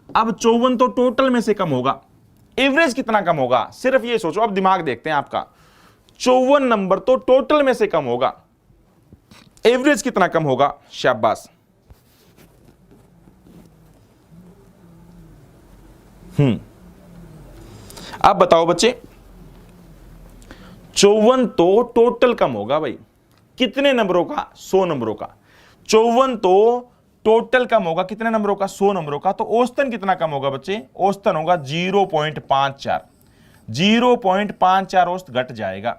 अब 54 तो टोटल में से कम होगा, एवरेज कितना कम होगा? सिर्फ ये सोचो, अब दिमाग देखते हैं आपका। 54 नंबर तो टोटल में से कम होगा, एवरेज कितना कम होगा? शाबाश। अब बताओ बच्चे, 54 तो टोटल कम होगा भाई, कितने नंबरों का? 100 नंबरों का। 54 तो टोटल कम होगा कितने नंबरों का? 100 नंबरों का। तो औसतन कितना कम होगा बच्चे? औसतन होगा 0.54। 0.54 औसत घट जाएगा।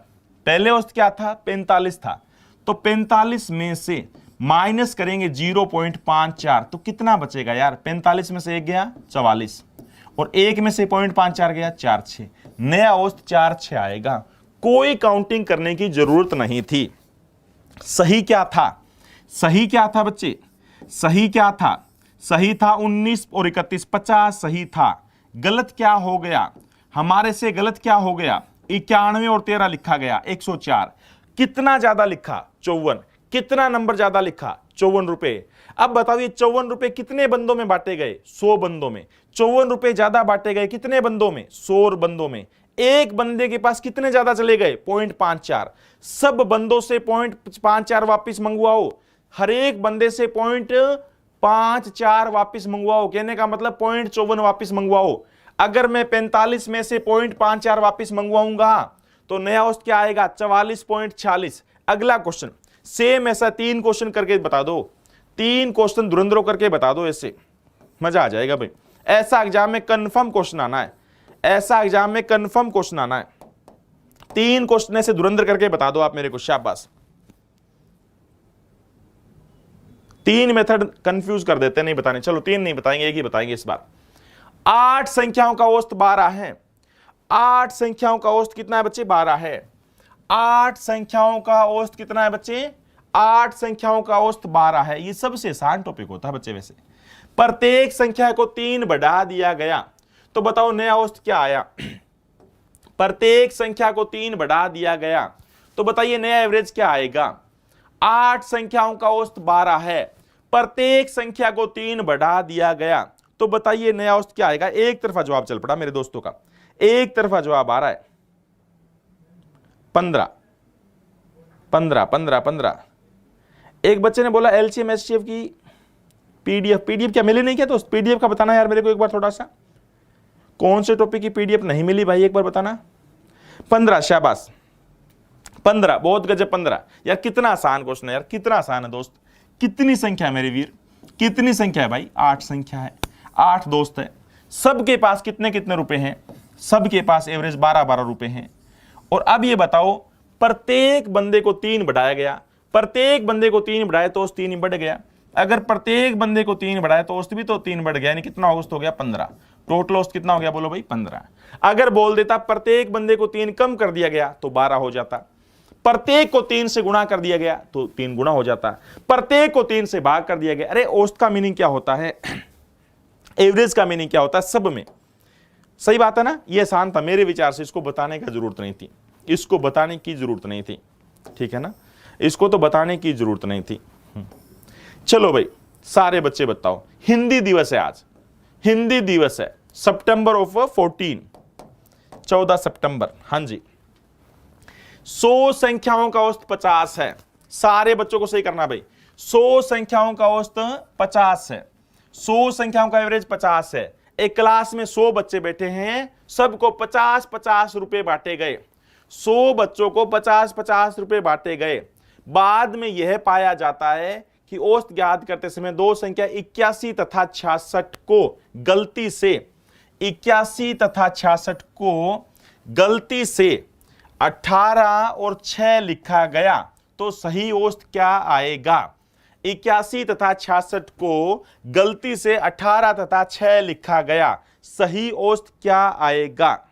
पहले औसत क्या था? 45 था। तो 45 में से माइनस करेंगे 0.54 तो कितना बचेगा यार? 45 में से एक गया 44 और एक में से 0.54 गया 46। नया औसत 46 आएगा। कोई काउंटिंग करने की जरूरत नहीं थी। सही क्या था? सही क्या था बच्चे? सही क्या था? सही था 19 और 31, 50 सही था। गलत क्या हो गया हमारे से? गलत क्या हो गया? 91 और 13 लिखा गया 104। कितना ज्यादा लिखा? 54। कितना नंबर ज्यादा लिखा? 54 रुपए। अब बताओ ये 54 रुपए कितने बंदों में बांटे गए? 100 बंदों में। 54 रुपए ज्यादा बांटे गए कितने बंदों में? 100 बंदों में। एक बंदे के पास कितने ज्यादा चले गए? 0.54। सब बंदों से 0.54 वापिस मंगवाओ। हर एक बंदे से 0.54 वापिस मंगवाओ। कहने का मतलब 0.54 वापिस मंगवाओ। अगर मैं 45 में से 0.54 वापिस मंगवाऊंगा तो नया औसत क्या आएगा? 44.46। अगला क्वेश्चन सेम ऐसा 3 क्वेश्चन करके बता दो। 3 क्वेश्चन धुरंधरों करके बता दो, ऐसे मजा आ जाएगा भाई। ऐसा एग्जाम में कंफर्म क्वेश्चन आना है। ऐसा एग्जाम में कंफर्म क्वेश्चन आना है। 3 क्वेश्चन से धुरंधर करके बता दो आप मेरे को, शाबाश। 3 मेथड कंफ्यूज कर देते हैं, नहीं बताने। चलो 3 नहीं बताएंगे, एक ही बताएंगे इस बार। 8 संख्याओं का औसत 12 है। 8 संख्याओं का औसत कितना है बच्चे? 12 है। 8 संख्याओं का औसत कितना है बच्चे? 8 संख्याओं का औसत 12 है। ये सबसे आसान टॉपिक होता है बच्चे वैसे। प्रत्येक संख्या को 3 बढ़ा दिया गया तो बताओ नया औसत क्या आया? प्रत्येक संख्या को 3 बढ़ा दिया गया तो बताइए नया एवरेज क्या आएगा? 8 संख्याओं का औसत 12 है, प्रत्येक संख्या को 3 बढ़ा दिया गया तो बताइए नया औसत क्या आएगा? एक तरफा जवाब चल पड़ा मेरे दोस्तों का, एक तरफा जवाब आ रहा है 15 15 15 15। एक बच्चे ने बोला एलसीएम एचसीएफ की पीडीएफ क्या मिली नहीं क्या दोस्त? पीडीएफ का बताना यार मेरे को एक बार थोड़ा सा। कौन से टॉपिक की पीडीएफ नहीं मिली भाई, एक बार बताना। 15, शाबाश 15, बहुत गजब 15। यार कितना आसान क्वेश्चन है यार, कितना आसान है दोस्त। कितनी संख्या है मेरे वीर? कितनी संख्या है भाई? 8 संख्या है, 8 दोस्त है। सबके पास कितने कितने रुपए हैं? सबके पास एवरेज 12-12 रुपए हैं। और अब ये बताओ प्रत्येक बंदे को 3 बढ़ाया गया, प्रत्येक बंदे को 3 बढ़ाए तो औसत 3 ही बढ़ गया। अगर प्रत्येक बंदे को 3 बढ़ाए तो औसत भी तो 3 बढ़ गया, यानी कितना औसत हो गया? 15। टोटल औसत कितना हो गया बोलो भाई? 15। अगर बोल देता प्रत्येक बंदे को 3 कम कर दिया गया तो 12 हो जाता। प्रत्येक को 3 से गुणा कर दिया गया तो 3 गुना हो जाता। प्रत्येक को 3 से भाग कर दिया गया। अरे औसत का मीनिंग क्या होता है? एवरेज का मीनिंग क्या होता है? सब में। सही बात है ना? ये आसान था मेरे विचार से, इसको बताने की जरूरत नहीं थी, इसको बताने की जरूरत नहीं थी, ठीक है ना? इसको तो बताने की जरूरत नहीं थी। चलो भाई सारे बच्चे बताओ, हिंदी दिवस है आज, हिंदी दिवस है, सितंबर ऑफ 14, 14 सितंबर। हाँ जी। 100 संख्याओं का औसत 50 है। सारे बच्चों को सही करना भाई। 100 संख्याओं का औसत 50 है। 100 संख्याओं का एवरेज 50 है। एक क्लास में 100 बच्चे बैठे हैं, सबको 50-50 रुपए बांटे गए। 100 बच्चों को 50-50 रुपए बांटे गए। बाद में यह पाया जाता है कि औसत ज्ञात करते समय दो संख्या 81 तथा 66 को गलती से 81 तथा 66 को गलती से 18 और 6 लिखा गया तो सही औसत क्या आएगा? 81 तथा 66 को गलती से 18 तथा 6 लिखा गया, सही औसत क्या आएगा?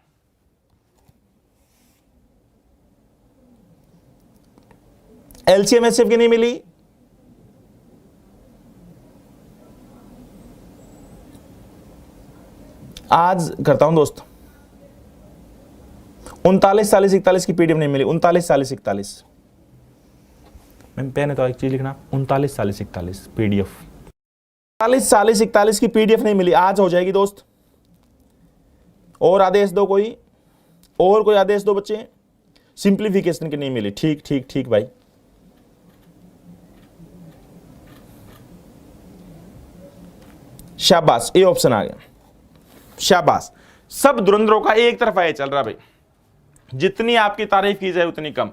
एलसीएम एचसीएफ की नहीं मिली? आज करता हूं दोस्त। 39 40 41 की पीडीएफ नहीं मिली। 39 40 41 मैम पहले तो एक चीज लिखना, 39 40 41 पीडीएफ। 39 40 41 की पीडीएफ नहीं मिली, आज हो जाएगी दोस्त। और आदेश दो कोई, और कोई आदेश दो बच्चे। सिंप्लीफिकेशन की नहीं मिली। ठीक ठीक ठीक भाई। शाबाश, ए ऑप्शन आ गया। शाबाश। सब धुरंधरों का एक तरफा ये चल रहा भाई, जितनी आपकी तारीफ की जाए उतनी कम।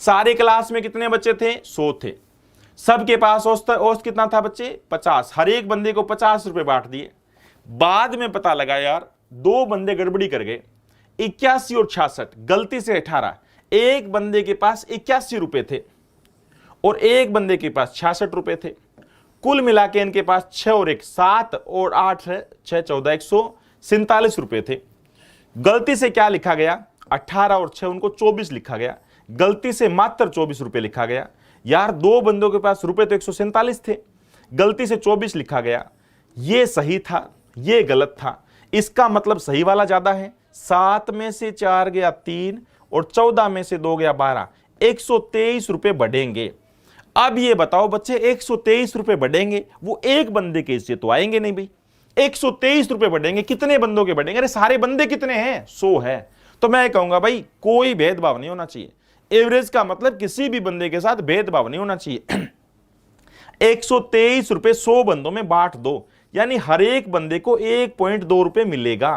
सारे क्लास में कितने बच्चे थे? 100 थे। सबके पास औसत कितना था बच्चे? 50। हर एक बंदे को 50 रुपए बांट दिए। बाद में पता लगा यार 2 बंदे गड़बड़ी कर गए, 81 और 66, गलती से 18। एक बंदे के पास 81 रुपए थे और एक बंदे के पास 66 रुपए थे। कुल मिला के इनके पास 6 और 1 7 और 8 है 6 14 147 रुपए थे। गलती से क्या लिखा गया? 18 और 6 उनको 24 लिखा गया, गलती से मात्र 24 रुपए लिखा गया। यार 2 बंदों के पास रुपए तो 147 थे, गलती से 24 लिखा गया। ये सही था, ये गलत था। इसका मतलब सही वाला ज्यादा है। 7 में से 4 गया 3 और 14 में से 2 गया 12, 123 रुपए बढ़ेंगे। अब ये बताओ बच्चे 123 रुपए बढ़ेंगे, वो एक बंदे के हिस्से तो आएंगे नहीं भाई। 123 रुपए बढ़ेंगे, कितने बंदों के बढ़ेंगे? अरे सारे बंदे कितने हैं? 100 है। तो मैं कहूंगा भाई कोई भेदभाव नहीं होना चाहिए। एवरेज का मतलब किसी भी बंदे के साथ भेदभाव नहीं होना चाहिए। 123 रुपए 100 बंदों में बांट दो, यानी हर एक बंदे को 1.2 रुपए मिलेगा।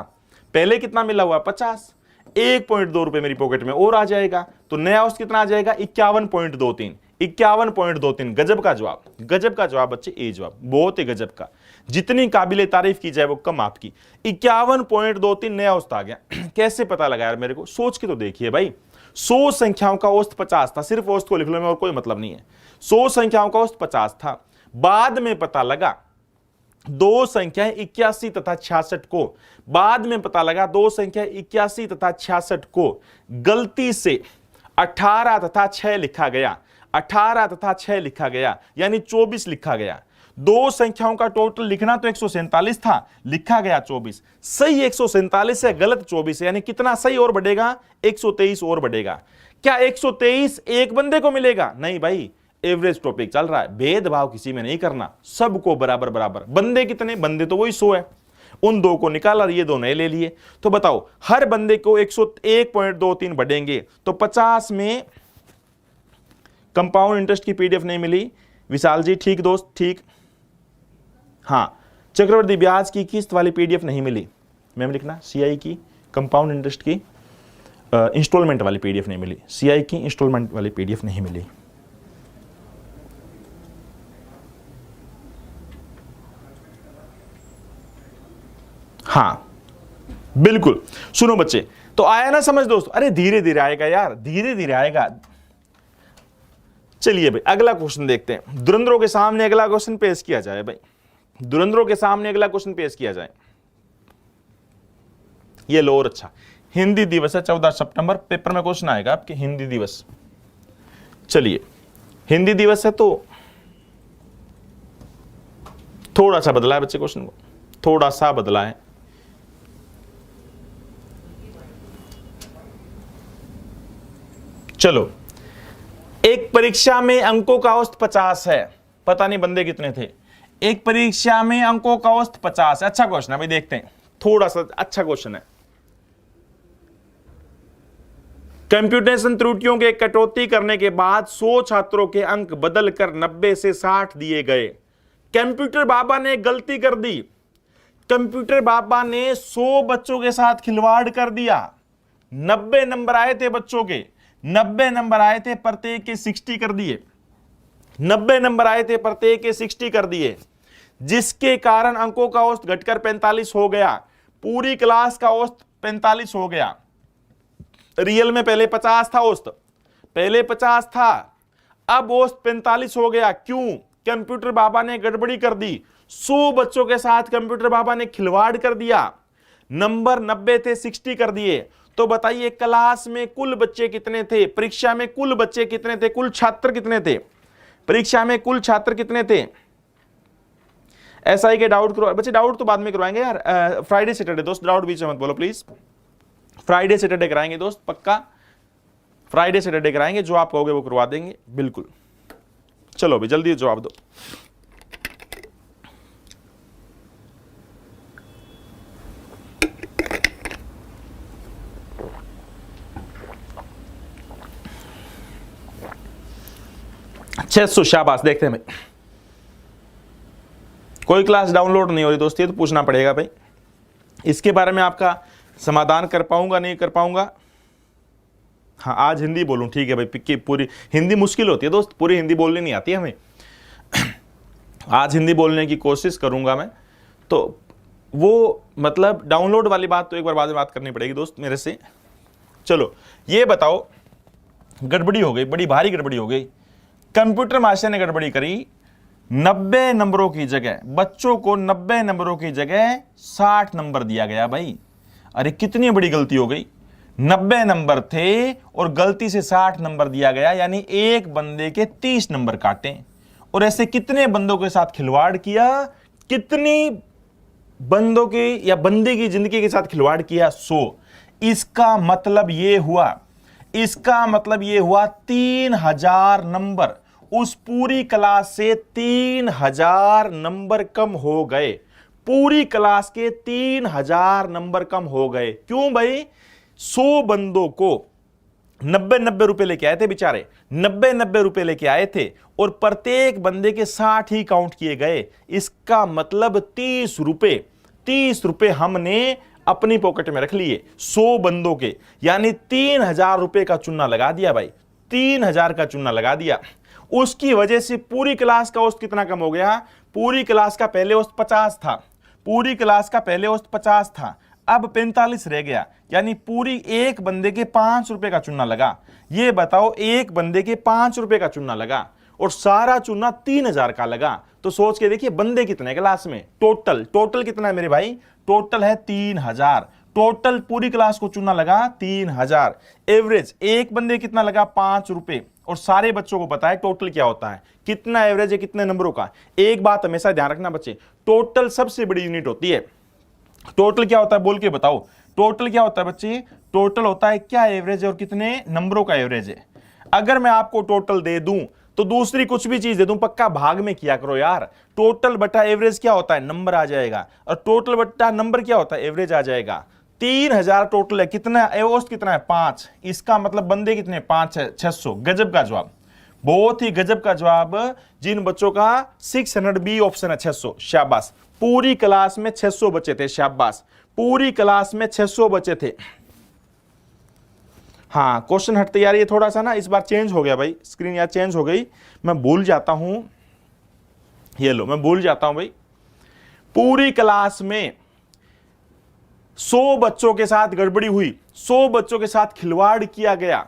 पहले कितना मिला हुआ? 50। 1.2 रुपए मेरी पॉकेट में और आ जाएगा, तो नया औसत कितना आ जाएगा? 51.23। 51.23। गजब का जवाब, गजब का जवाब बच्चे, ए जवाब बहुत ही गजब का। जितनी काबिले तारीफ की जाए वो कम आपकी। 51.23 नया औसत आ गया। कैसे पता लगा यार मेरे को? सोच के तो देखिए भाई। 100 संख्याओं का औसत 50 था, सिर्फ औसत को लिख लो में और कोई मतलब नहीं है। 100 संख्याओं का औसत 50 था, बाद में पता लगा 2 संख्याएं 81 तथा 66 को, बाद में पता लगा 2 संख्या 81 तथा 66 को गलती से 18 तथा 6 लिखा गया। 18 तथा 6 लिखा गया, यानी 24 लिखा गया। 2 संख्याओं का टोटल लिखना तो 147 था, लिखा गया 24। सही 147 है, गलत 24 है, यानी कितना सही और बढ़ेगा? 123 और बढ़ेगा। क्या 123 एक बंदे को मिलेगा? नहीं भाई, एवरेज टॉपिक चल रहा है, भेदभाव किसी में नहीं करना, सबको बराबर बराबर। बंदे कितने? बंदे तो वही 100 है, उन 2 को निकाला, ये 2 नए ले लिए। तो बताओ हर बंदे को 101.23 बढ़ेंगे, तो 50 में कंपाउंड इंटरेस्ट की पीडीएफ नहीं मिली। विशाल जी ठीक दोस्त, ठीक। हाँ, चक्रवृद्धि ब्याज की किस्त वाली पीडीएफ नहीं मिली। मैम लिखना सीआई की कंपाउंड इंटरेस्ट की इंस्टॉलमेंट वाली पीडीएफ नहीं मिली। सीआई की इंस्टॉलमेंट वाली पीडीएफ नहीं मिली। हाँ बिल्कुल। सुनो बच्चे, तो आया ना समझ दोस्तों? अरे धीरे धीरे आएगा यार, धीरे धीरे आएगा। चलिए भाई अगला क्वेश्चन देखते हैं। धुरंधरों के सामने अगला क्वेश्चन पेश किया जाए भाई, धुरंधरों के सामने अगला क्वेश्चन पेश किया जाए। ये लो और अच्छा, हिंदी दिवस है 14 सितंबर, पेपर में क्वेश्चन आएगा आपके हिंदी दिवस। चलिए हिंदी दिवस है तो थोड़ा सा बदला है बच्चे, क्वेश्चन को थोड़ा सा बदला है। चलो, एक परीक्षा में अंकों का औसत 50 है, पता नहीं बंदे कितने थे। एक परीक्षा में अंकों का औसत 50 है। अच्छा क्वेश्चन है भाई, देखते हैं, थोड़ा सा अच्छा क्वेश्चन है। कंप्यूटेशन त्रुटियों के कटौती करने के बाद 100 छात्रों के अंक बदलकर 90 से 60 दिए गए। कंप्यूटर बाबा ने गलती कर दी, कंप्यूटर बाबा ने 100 बच्चों के साथ खिलवाड़ कर दिया। 90 नंबर आए थे बच्चों के, 90 नंबर आए थे, प्रत्येक के 60 कर दिए। 90 नंबर आए थे, प्रत्येक के 60 कर दिए, जिसके कारण अंकों का औसत घटकर 45 हो गया। पूरी क्लास का औसत 45 हो गया। रियल में पहले 50 था औसत, पहले 50 था, अब औसत 45 हो गया। क्यों? कंप्यूटर बाबा ने गड़बड़ी कर दी। 100 बच्चों के साथ कंप्यूटर बाबा ने खिलवाड़ कर दिया। नंबर 90 थे, 60 कर दिए। तो बताइए क्लास में कुल बच्चे कितने थे? परीक्षा में कुल बच्चे कितने थे? कुल छात्र कितने थे? परीक्षा में कुल छात्र कितने थे? एसआई के डाउट करो बच्चे, डाउट तो बाद में करवाएंगे यार, फ्राइडे सैटरडे दोस्त, डाउट बीच में मत बोलो प्लीज। फ्राइडे सैटरडे कराएंगे दोस्त, पक्का फ्राइडे सैटरडे कराएंगे, जो आप कहोगे वो करवा देंगे बिल्कुल। चलो भाई जल्दी जवाब दो। $600, शाबाश। देखते हैं भाई, कोई क्लास डाउनलोड नहीं हो रही दोस्त, ये तो पूछना पड़ेगा भाई, इसके बारे में आपका समाधान कर पाऊंगा नहीं कर पाऊंगा। हाँ आज हिंदी बोलूँ, ठीक है भाई, पिक्की पूरी हिंदी मुश्किल होती है दोस्त, पूरी हिंदी बोलनी नहीं आती हमें। आज हिंदी बोलने की कोशिश करूंगा मैं। तो वो मतलब डाउनलोड वाली बात तो एक बार बाद में बात करनी पड़ेगी दोस्त मेरे से। चलो ये बताओ, गड़बड़ी हो गई, बड़ी भारी गड़बड़ी हो गई। कंप्यूटर मास्टर ने गड़बड़ी करी, 90 नंबरों की जगह बच्चों को 90 नंबरों की जगह 60 नंबर दिया गया भाई। अरे कितनी बड़ी गलती हो गई, 90 नंबर थे और गलती से 60 नंबर दिया गया, यानी एक बंदे के 30 नंबर काटे। और ऐसे कितने बंदों के साथ खिलवाड़ किया, कितनी बंदों की या बंदे की जिंदगी के साथ खिलवाड़ किया। इसका मतलब ये हुआ, इसका मतलब ये हुआ 3000 नंबर, उस पूरी क्लास से 3000 नंबर कम हो गए। पूरी क्लास के 3000 नंबर कम हो गए। क्यों भाई? 100 बंदों को 90 रुपए लेके आए थे बेचारे, 90 रुपए लेके आए थे और प्रत्येक बंदे के 60 ही काउंट किए गए। इसका मतलब 30 रुपए हमने अपनी पॉकेट में रख लिए 100 बंदों के, यानी 3000 रुपए का चुन्ना लगा दिया भाई, 3000 का चुन्ना लगा दिया। उसकी वजह से पूरी क्लास का औसत कितना कम हो गया? पूरी क्लास का पहले औसत 50 था, पूरी क्लास का पहले औसत 50 था, अब 45 रह गया, यानी पूरी एक बंदे के 5 रुपए का चुन्ना लगा। ये बताओ, एक बंदे के 5 रुपए का चुन्ना लगा और सारा चुन्ना 3000 का लगा। तो सोच के देखिए बंदे कितने क्लास में, टोटल कितना है मेरे भाई? टोटल है 3000। टोटल पूरी क्लास को चुन्ना लगा 3000। एवरेज एक बंदे कितना लगा? 5 रुपए। और सारे बच्चों को पता है टोटल क्या होता है, कितना एवरेज है कितने नंबरों का। एक बात हमेशा ध्यान रखना बच्चे, टोटल सबसे बड़ी यूनिट होती है। टोटल क्या होता है बोल के बताओ, टोटल क्या होता है बच्चे? टोटल होता है क्या एवरेज है और कितने नंबरों का एवरेज है। अगर मैं आपको टोटल दे दूं तो दूसरी कुछ भी चीज दे दूं, पक्का भाग में किया करो यार। टोटल बटा एवरेज क्या होता है? नंबर आ जाएगा। और टोटल बटा नंबर क्या होता है? एवरेज आ जाएगा। 3000 टोटल है, कितना औसत कितना है? 5। इसका मतलब बंदे कितने? 5 है, 600। गजब का जवाब, बहुत ही गजब का जवाब। जिन बच्चों का 600 बी ऑप्शन है 600, शाबाश। पूरी क्लास में 600 बच्चे थे, शाबाश, पूरी क्लास में 600 बच्चे थे। हाँ क्वेश्चन हटते यार, ये थोड़ा सा ना इस बार चेंज हो गया भाई, स्क्रीन यार चेंज हो गई, मैं भूल जाता हूं। ये लो, मैं भूल जाता हूं भाई। पूरी क्लास में 100 बच्चों के साथ गड़बड़ी हुई, 100 बच्चों के साथ खिलवाड़ किया गया।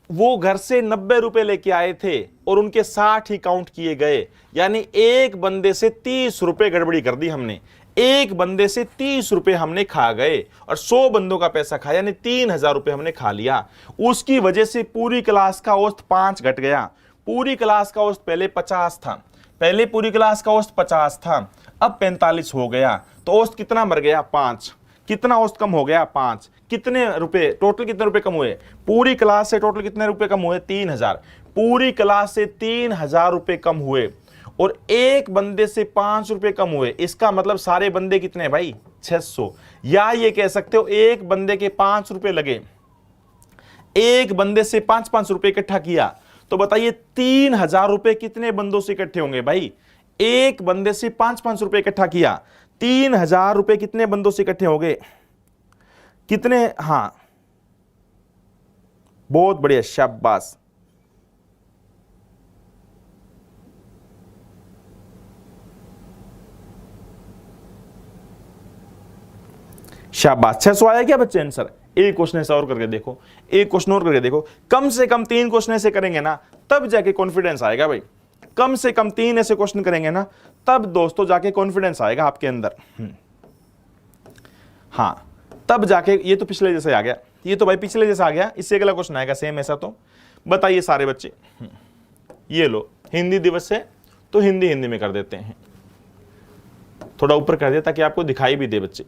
वो घर से 90 रुपए लेके आए थे और उनके 60 ही काउंट किए गए, यानी एक बंदे से 30 रुपए गड़बड़ी कर दी हमने। एक बंदे से 30 रुपए हमने खा गए और 100 बंदों का पैसा खाया, यानी 3000 रुपए हमने खा लिया। उसकी वजह से पूरी क्लास का औसत 5 घट गया। पूरी क्लास का औसत पहले 50 था, पहले पूरी क्लास का औसत 50 था, अब 45 हो गया। तो औसत कितना मर गया? 5। कितना औसत कम हो गया? 5। कितने रुपए? टोटल कितने रुपए कम हुए? पूरी क्लास से टोटल कितने रुपए कम हुए? 3000। पूरी क्लास से 3000 रुपए कम हुए और एक बंदे से 5 रुपए कम हुए। इसका मतलब सारे बंदे कितने भाई? 600। या ये कह सकते हो एक बंदे के 5 रुपए लगे, एक बंदे से 5-5 रुपए इकट्ठा किया, तो बताइए 3000 रुपए कितने बंदों से इकट्ठे होंगे भाई? एक बंदे से 5-5 रुपए इकट्ठा किया, 3000 रुपए कितने बंदों से इकट्ठे हो गए? कितने? हाँ बहुत बढ़िया, शाबाश। शाबाश, 600 आया क्या बच्चे आंसर? एक क्वेश्चन ऐसा और करके देखो, एक क्वेश्चन और करके देखो। कम से कम 3 क्वेश्चन ऐसे करेंगे ना, तब जाके कॉन्फिडेंस आएगा भाई। कम से कम 3 ऐसे क्वेश्चन करेंगे ना, तब दोस्तों जाके कॉन्फिडेंस आएगा आपके अंदर। हाँ तब जाके, ये तो पिछले जैसे आ गया, ये तो भाई पिछले जैसा आ गया, इससे अगला क्वेश्चन आएगा सेम ऐसा। तो बताइए सारे बच्चे, ये लो हिंदी दिवस है तो हिंदी में कर देते हैं, थोड़ा ऊपर कर दिया ताकि आपको दिखाई भी दे बच्चे।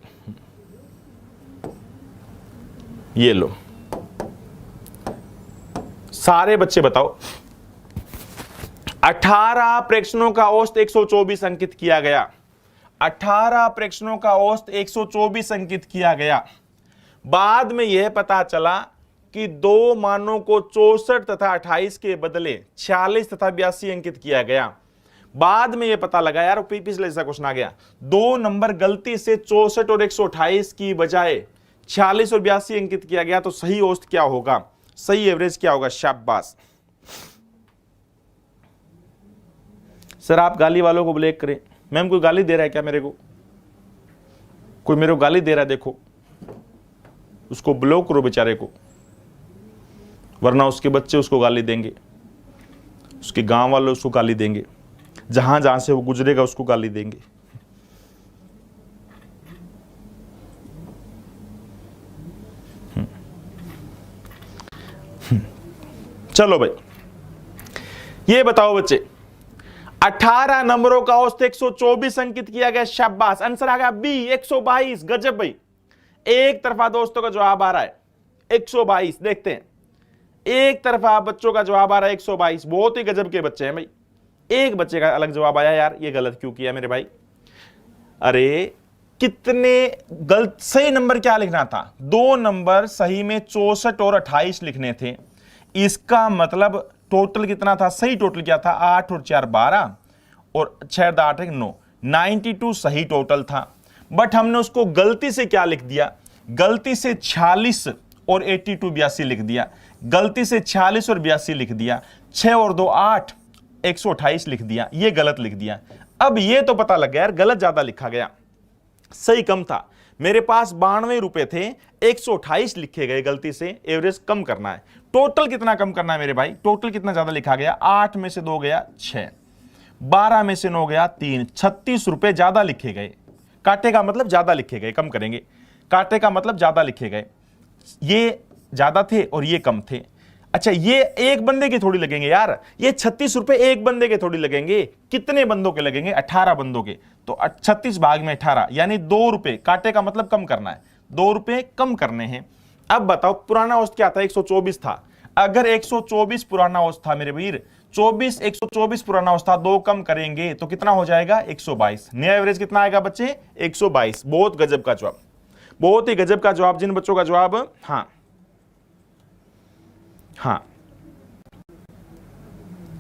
ये लो सारे बच्चे बताओ, 18 प्रेक्षणों का औसत 124 अंकित किया गया। 18 प्रेक्षणों का औसत 124 अंकित किया गया। बाद में यह पता चला कि 2 मानों को 64 तथा 28 के बदले 46 तथा 82 अंकित किया गया। बाद में यह पता लगा यार, पिछले जैसा क्वेश्चन आ गया, 2 नंबर गलती से 64 और 128 की बजाय 46 और 82 अंकित किया गया, तो सही औसत क्या होगा? सही एवरेज क्या होगा? शाबाश। सर आप गाली वालों को ब्लैक करें। मैम कोई गाली दे रहा है क्या मेरे को? कोई मेरे को गाली दे रहा है, देखो उसको ब्लॉक करो बेचारे को, वरना उसके बच्चे उसको गाली देंगे, उसके गांव वाले उसको गाली देंगे, जहां जहां से वो गुजरेगा उसको गाली देंगे। चलो भाई ये बताओ बच्चे, 18 नंबरों का औसत 124 अंकित किया गया। शाबाश, आंसर आ गया बी 122। गजब भाई, एक तरफा दोस्तों का जवाब आ रहा है 122। देखते हैं, एक तरफा बच्चों का जवाब आ रहा है 122। बहुत ही गजब के बच्चे हैं भाई। एक बच्चे का अलग जवाब आया, यार ये गलत क्यों किया मेरे भाई? अरे कितने गलत, सही नंबर क्या लिखना था? 2 नंबर सही में 64 और 28 लिखने थे। इसका मतलब टोटल कितना था? सही टोटल क्या था? 8 और 4 12 और 6 8 9 92 सही टोटल था। बट हमने उसको गलती से क्या लिख दिया? गलती से 46 और 82 82 लिख दिया। गलती से 46 और 82 लिख दिया। 6 और 2 8 128 लिख दिया। ये गलत लिख दिया। अब ये तो पता लग गया यार गलत ज्यादा लिखा गया, सही कम था। मेरे पास 92 रुपए थे, 128 लिखे गए गलती से। एवरेज कम करना है। टोटल कितना कम करना है मेरे भाई? टोटल कितना ज्यादा लिखा गया? 8 में से 2 गया 6, 12 में से 9 गया 3, 36 रुपए ज्यादा लिखे गए। काटे का मतलब ज्यादा लिखे गए, कम करेंगे। काटे का मतलब ज्यादा लिखे गए, ये ज्यादा थे और ये कम थे। अच्छा ये एक बंदे के थोड़ी लगेंगे यार, ये 36 रुपए एक बंदे के थोड़ी लगेंगे। कितने बंदों के लगेंगे? 18 बंदों के। तो 36 भाग में 18 यानी 2 रुपए। काटे का मतलब कम करना है, 2 रुपए कम करने हैं। अब बताओ पुराना औसत क्या था? 124 था। अगर 124 पुराना औसत था मेरे वीर, 124 पुराना औसत था, 2 कम करेंगे तो कितना हो जाएगा? 122। नया एवरेज कितना आएगा बच्चे? 122। बहुत गजब का जवाब, बहुत ही गजब का जवाब। जिन बच्चों का जवाब हाँ हाँ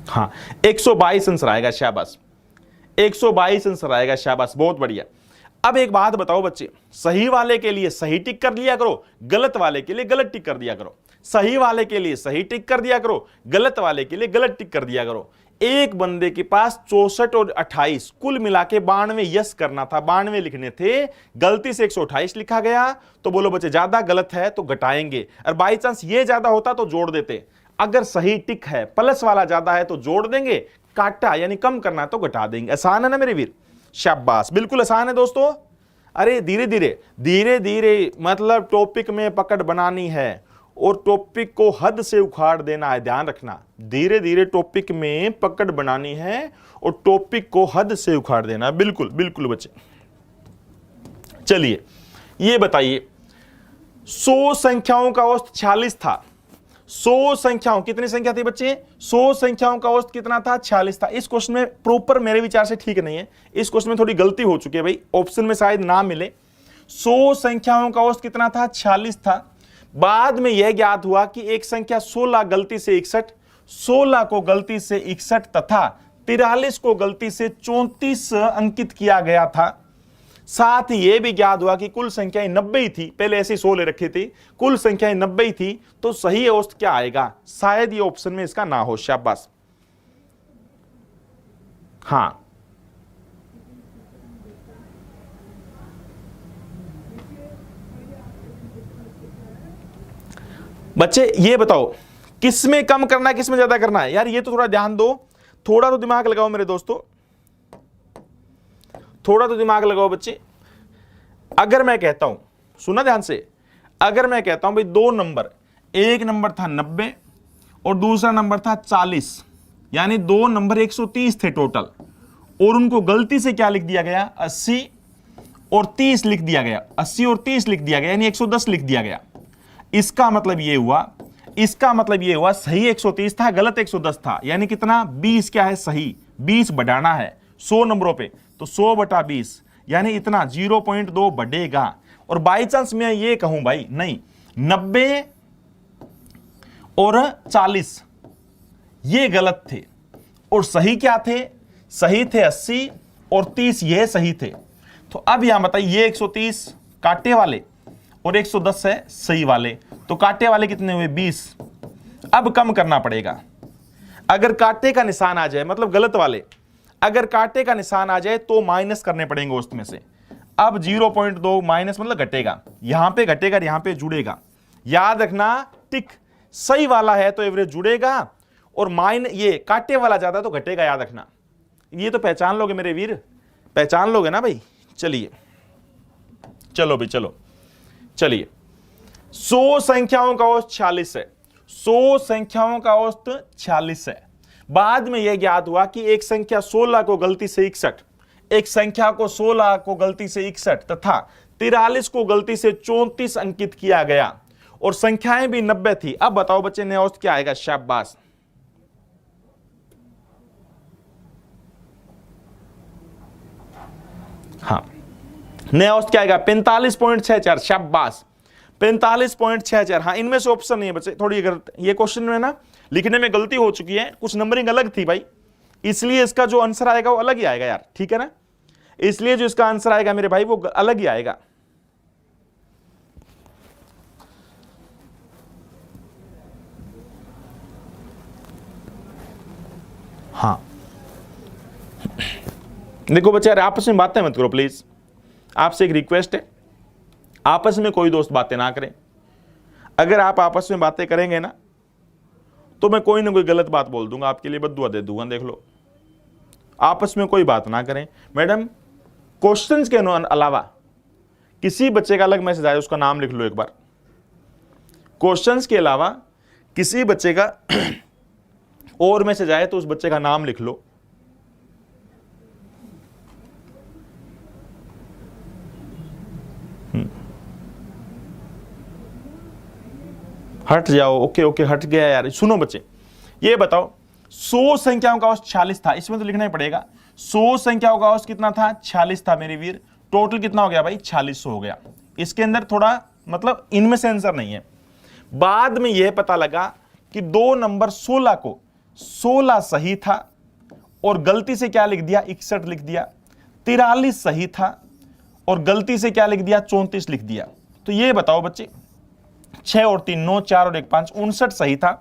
हाँ 122 आंसर आएगा। शाबाश, 122 आंसर आएगा। शाबाश, बहुत बढ़िया। अब एक बात बताओ बच्चे, सही वाले के लिए सही टिक कर दिया करो, गलत वाले के लिए गलत टिक कर दिया करो। सही वाले के लिए सही टिक कर दिया करो, गलत वाले के लिए गलत टिक कर दिया करो। एक बंदे के पास 64 और 28 कुल मिला के 92 यस करना था, 92 लिखने थे। गलती से 128 लिखा गया। तो बोलो बच्चे ज्यादा गलत है तो घटाएंगे, और बाई चांस ये ज्यादा होता तो जोड़ देते। अगर सही टिक है, प्लस वाला ज्यादा है तो जोड़ देंगे, काटा यानी कम करना है तो घटा देंगे। आसान है ना मेरे वीर? शाबाश, बिल्कुल आसान है दोस्तों। अरे धीरे धीरे मतलब टॉपिक में पकड़ बनानी है और टॉपिक को हद से उखाड़ देना है। ध्यान रखना, धीरे धीरे टॉपिक में पकड़ बनानी है और टॉपिक को हद से उखाड़ देना। बिल्कुल बिल्कुल बच्चे। चलिए ये बताइए, 100 संख्याओं का औसत 46 था। 100 संख्याओं, कितनी संख्या थी बच्चे? 100 संख्याओं का औसत कितना था? 46 था। इस क्वेश्चन में प्रॉपर मेरे विचार से ठीक नहीं है, इस क्वेश्चन में थोड़ी गलती हो चुकी है भाई, ऑप्शन में शायद ना मिले। 100 संख्याओं का औसत कितना था? 46 था। बाद में यह ज्ञात हुआ कि एक संख्या 16 गलती से 61, 16 को गलती से 61 तथा 43 को गलती से 34 अंकित किया गया था। साथ ही यह भी ज्ञात हुआ कि कुल संख्याएं 90 ही थी। पहले ऐसी 100 ले रखी थी, कुल संख्याएं 90 ही थी। तो सही औसत क्या आएगा? शायद ये ऑप्शन में इसका ना हो। शाबाश, हाँ बच्चे ये बताओ किसमें कम करना है, किसमें ज्यादा करना है? यार ये तो थोड़ा ध्यान दो, थोड़ा तो दिमाग लगाओ मेरे दोस्तों, थोड़ा तो दिमाग लगाओ बच्चे। अगर मैं कहता हूं, सुना ध्यान से, अगर मैं कहता हूं भाई 2 नंबर, एक नंबर था 90 और दूसरा नंबर था 40, यानी 2 नंबर 130 थे टोटल, और उनको गलती से क्या लिख दिया गया? 80 और 30 लिख दिया गया। 80 और 30 लिख दिया गया, यानी 110 लिख दिया गया। इसका मतलब ये हुआ, इसका मतलब ये हुआ सही 130 था, गलत 110 था। यानी कितना? 20 क्या है सही, 20 बढ़ाना है 100 नंबरों पे, तो 100 बटा 20 यानी इतना 0.2 बढ़ेगा। और बाई चांस मैं ये कहूं भाई नहीं, 90 और 40 ये गलत थे और सही क्या थे? सही थे 80 और 30 ये सही थे। तो अब यहां बताइए, ये 130 काटे वाले और 110 है सही वाले, तो काटे वाले कितने हुए? 20, अब कम करना पड़ेगा। अगर कांटे का निशान आ जाए, मतलब गलत वाले, अगर कांटे का निशान आ जाए तो माइनस करने पड़ेंगे उसमें से। अब 0.2 माइनस मतलब घटेगा, यहां पे घटेगा, यहां पे जुड़ेगा। याद रखना, टिक सही वाला है तो एवरेज जुड़ेगा, और ये कांटे वाला ज्यादा है तो घटेगा, याद रखना। ये तो पहचान लोगे मेरे वीर, पहचान लोगे ना भाई। चलिए चलो भाई, चलो चलिए। 100 संख्याओं का औसत 46 है, 100 संख्याओं का औसत 46 है। बाद में यह ज्ञात हुआ कि एक संख्या 16 को गलती से 61, एक संख्या को 16 को गलती से 61 तथा 43 को गलती से 34 अंकित किया गया, और संख्याएं भी 90 थी। अब बताओ बच्चे, नया औसत क्या आएगा? शाबाश। हाँ, नया औसत क्या आएगा? 45.64। शाबाश, 45.64। हाँ, इनमें से ऑप्शन नहीं है बच्चे, थोड़ी गलत, ये क्वेश्चन में ना लिखने में गलती हो चुकी है, कुछ नंबरिंग अलग थी भाई, इसलिए इसका जो आंसर आएगा वो अलग ही आएगा यार, ठीक है ना। इसलिए जो इसका आंसर आएगा मेरे भाई वो अलग ही आएगा। हाँ देखो बच्चे, यार आपस में बातें मत करो प्लीज, आपसे एक रिक्वेस्ट है, आपस में कोई दोस्त बातें ना करें। अगर आप आपस में बातें करेंगे ना तो मैं कोई ना कोई गलत बात बोल दूंगा, आपके लिए बद्दुआ दे दूंगा, देख लो। आपस में कोई बात ना करें। मैडम, क्वेश्चंस के अलावा किसी बच्चे का अलग मैसेज आया, उसका नाम लिख लो एक बार। क्वेश्चंस के अलावा किसी बच्चे का और मैसेज आए तो उस बच्चे का नाम लिख लो। हट जाओ, ओके ओके, हट गया यार। सुनो बच्चे, ये बताओ, 100 संख्याओं का औसत 46 था, इसमें तो लिखना ही पड़ेगा। 100 संख्याओं का औसत कितना था? 46 था मेरे वीर। टोटल कितना हो गया भाई? 4600 हो गया। इसके अंदर थोड़ा मतलब इनमें से आंसर नहीं है। बाद में यह पता लगा कि दो नंबर 16 को 16 सही था और गलती से क्या लिख दिया? 61 लिख दिया। 43 सही था और गलती से क्या लिख दिया? 34 लिख दिया। तो ये बताओ बच्चे, 6 और 3 9, 4 और 1 5, 59 सही था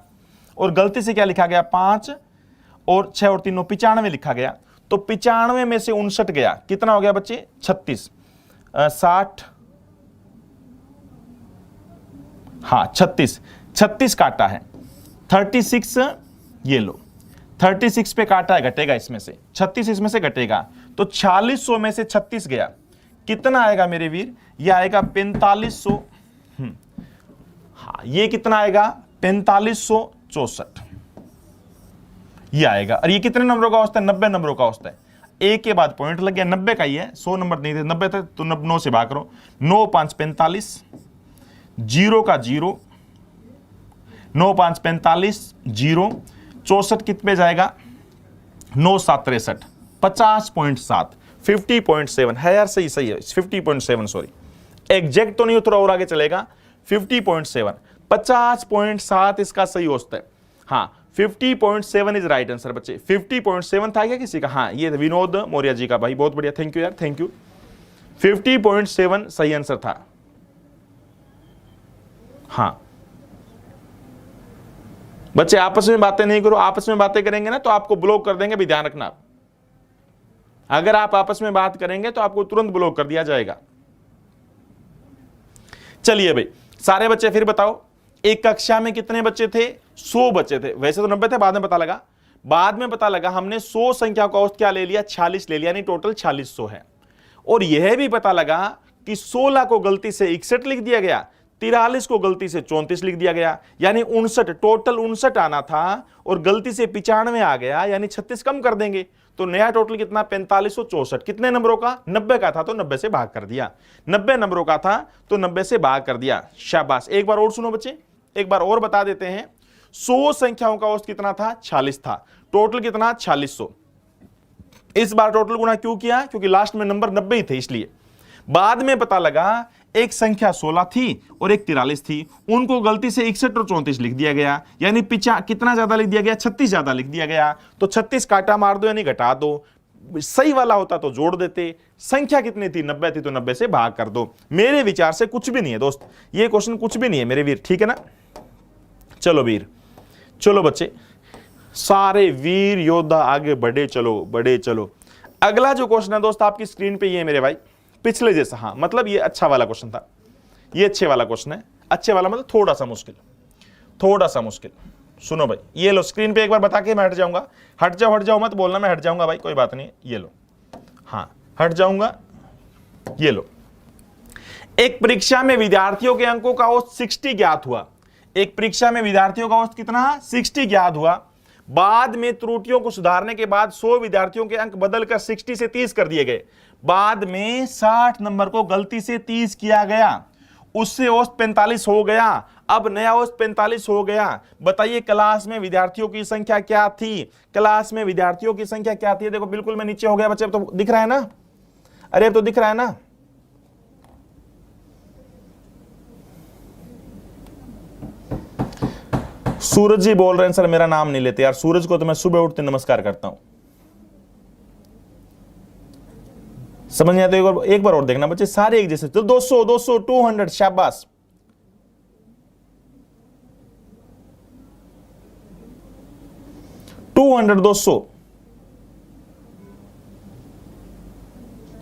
और गलती से क्या लिखा गया? 5, और 6 और 3 9, 95 लिखा गया। तो 95 में से 59 गया, कितना हो गया बच्चे? 36, 60, हाँ 36 काटा है। 36 ये लो, 36 पे काटा है, घटेगा इसमें से, 36 इसमें से घटेगा, तो 4600 में से 36 गया, कितना आएगा मेरे वीर? ये आएगा 4500। हाँ, ये कितना आएगा? 4564 ये आएगा। और ये कितने नंबरों का औसत है? 90 नंबरों का औसत है। एक के बाद पॉइंट लग गया, 90 का ही है, 100 नंबर नहीं थे, 90 थे, तो 9 से भाग करो, 9 5 45, 0 का 0, 9 5 45, 0, 64 कित पे जाएगा? 9 7 63, 50.7, 50.7 है यार, सही सही है, 50.7, सॉरी एग्जैक्ट तो नहीं, थोड़ा और आगे चलेगा, 50.7, 50.7 इसका सही औसत है। हाँ, 50.7 इज राइट आंसर बच्चे। 50.7 था क्या किसी का? हाँ, ये विनोद मौर्य जी का, भाई बहुत बढ़िया, थैंक यू यार, थैंक यू। 50.7 सही आंसर था। हाँ बच्चे, आपस में बातें नहीं करो, आपस में बातें करेंगे ना तो आपको ब्लॉक कर देंगे भी, ध्यान रखना आप। अगर आप आपस में बात करेंगे तो आपको तुरंत ब्लॉक कर दिया जाएगा। चलिए भाई, सारे बच्चे फिर बताओ, एक कक्षा में कितने बच्चे थे? 100 बच्चे थे। वैसे तो 90 थे, बाद में पता लगा हमने 100 संख्या का औसत क्या ले लिया? 46 ले लिया, यानी टोटल 4600 है। और यह भी पता लगा कि 16 को गलती से 61 लिख दिया गया, 43 को गलती से 34 लिख दिया गया, यानी 59, टोटल 59 आना था और गलती से 95 आ गया, यानी 36 कम कर देंगे, तो नया टोटल कितना? 4564। कितने नंबरों का? 90 का था तो 90 से भाग कर दिया, 90 नंबरों का था तो 90 से भाग कर दिया। शाबाश। एक बार और सुनो बच्चे, एक बार और बता देते हैं। 100 संख्याओं का औसत कितना था? 46 था। टोटल कितना? 4600। इस बार टोटल गुणा क्यों किया? क्योंकि लास्ट में नंबर 90 ही थे, इसलिए। बाद में पता लगा एक संख्या 16 थी और एक 43 थी, उनको गलती से 61 और 34 लिख दिया गया, यानी कितना ज्यादा लिख दिया गया? 36 ज्यादा लिख दिया गया। तो 36 काटा मार दो यानी घटा दो, सही वाला होता तो जोड़ देते। संख्या कितनी थी? 90 थी, तो 90 से भाग कर दो। मेरे विचार से कुछ भी नहीं है दोस्त, ये क्वेश्चन कुछ भी नहीं है मेरे वीर, ठीक है ना। चलो वीर, चलो बच्चे, सारे वीर योद्धा आगे बढ़े चलो, बढ़े चलो। अगला जो क्वेश्चन है दोस्त आपकी स्क्रीन पे ये है मेरे भाई, पिछले जैसा। हाँ मतलब ये अच्छा वाला क्वेश्चन था, ये अच्छे वाला क्वेश्चन है। अच्छे वाला मतलब थोड़ा सा मुश्किल, थोड़ा सा मुश्किल। सुनो भाई, ये लो स्क्रीन पे एक बार बता के मैं हट जाऊंगा। हट जाओ मत बोलना मैं हट जाऊंगा भाई, कोई बात नहीं। ये लो, हाँ हट जाऊंगा। ये लो, एक परीक्षा में विद्यार्थियों के अंकों का औसत 60 ज्ञात हुआ। एक परीक्षा में विद्यार्थियों का औसत कितना? 60 ज्ञात हुआ। बाद में त्रुटियों को सुधारने के बाद 100 विद्यार्थियों के अंक बदलकर 60 से 30 कर दिए गए। बाद में 60 नंबर को गलती से 30 किया गया, उससे औसत 45 हो गया। अब नया औसत 45 हो गया। बताइए क्लास में विद्यार्थियों की संख्या क्या थी? क्लास में विद्यार्थियों की संख्या क्या थी? देखो बिल्कुल मैं नीचे हो गया बच्चे, अब तो दिख रहा है ना? अरे अब तो दिख रहा है ना? सूरज जी बोल रहे हैं सर मेरा नाम नहीं लेते यार। सूरज को तो मैं सुबह उठते नमस्कार करता हूं। समझ नहीं आता? एक बार और देखना बच्चे, सारे एक जैसे। तो 200 200 200, शाबाश। दो सौ।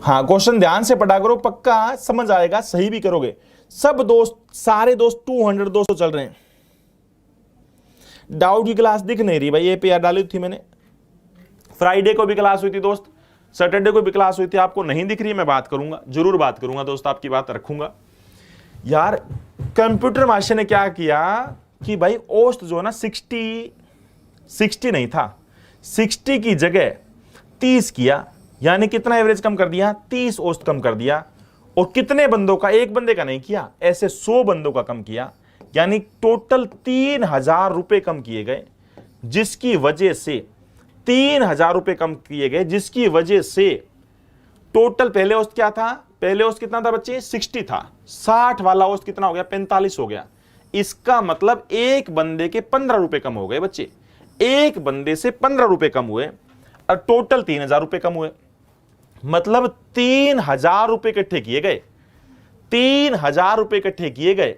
हाँ क्वेश्चन ध्यान से पढ़ा करो, पक्का समझ आएगा, सही भी करोगे। सब दोस्त, सारे दोस्त 200 200 चल रहे हैं। डाउट की क्लास दिख नहीं रही भाई, ये पे डाली थी मैंने। फ्राइडे को भी क्लास हुई थी दोस्त, सैटरडे को भी क्लास हुई थी। आपको नहीं दिख रही है, मैं बात करूंगा, जरूर बात करूंगा दोस्त, आपकी बात रखूंगा। यार कंप्यूटर मास्टर ने क्या किया कि भाई औसत जो है ना 60 नहीं था, 60 की जगह 30 किया। यानी कितना एवरेज कम कर दिया? 30 औसत कम कर दिया। और कितने बंदों का? एक बंदे का नहीं किया, ऐसे 100 बंदों का कम किया। यानी टोटल 3000 रुपए कम किए गए, जिसकी वजह से 3000 रुपए कम किए गए, जिसकी वजह से टोटल पहले औसत क्या था? पहले औसत कितना था बच्चे? 60 था। 60 वाला औसत कितना हो गया? 45 हो गया। इसका मतलब एक बंदे के 15 रुपए कम हो गए बच्चे। एक बंदे से 15 रुपए कम हुए और टोटल 3000 रुपए कम हुए। मतलब 3000 रुपए इकट्ठे किए गए, 3000 रुपए इकट्ठे किए गए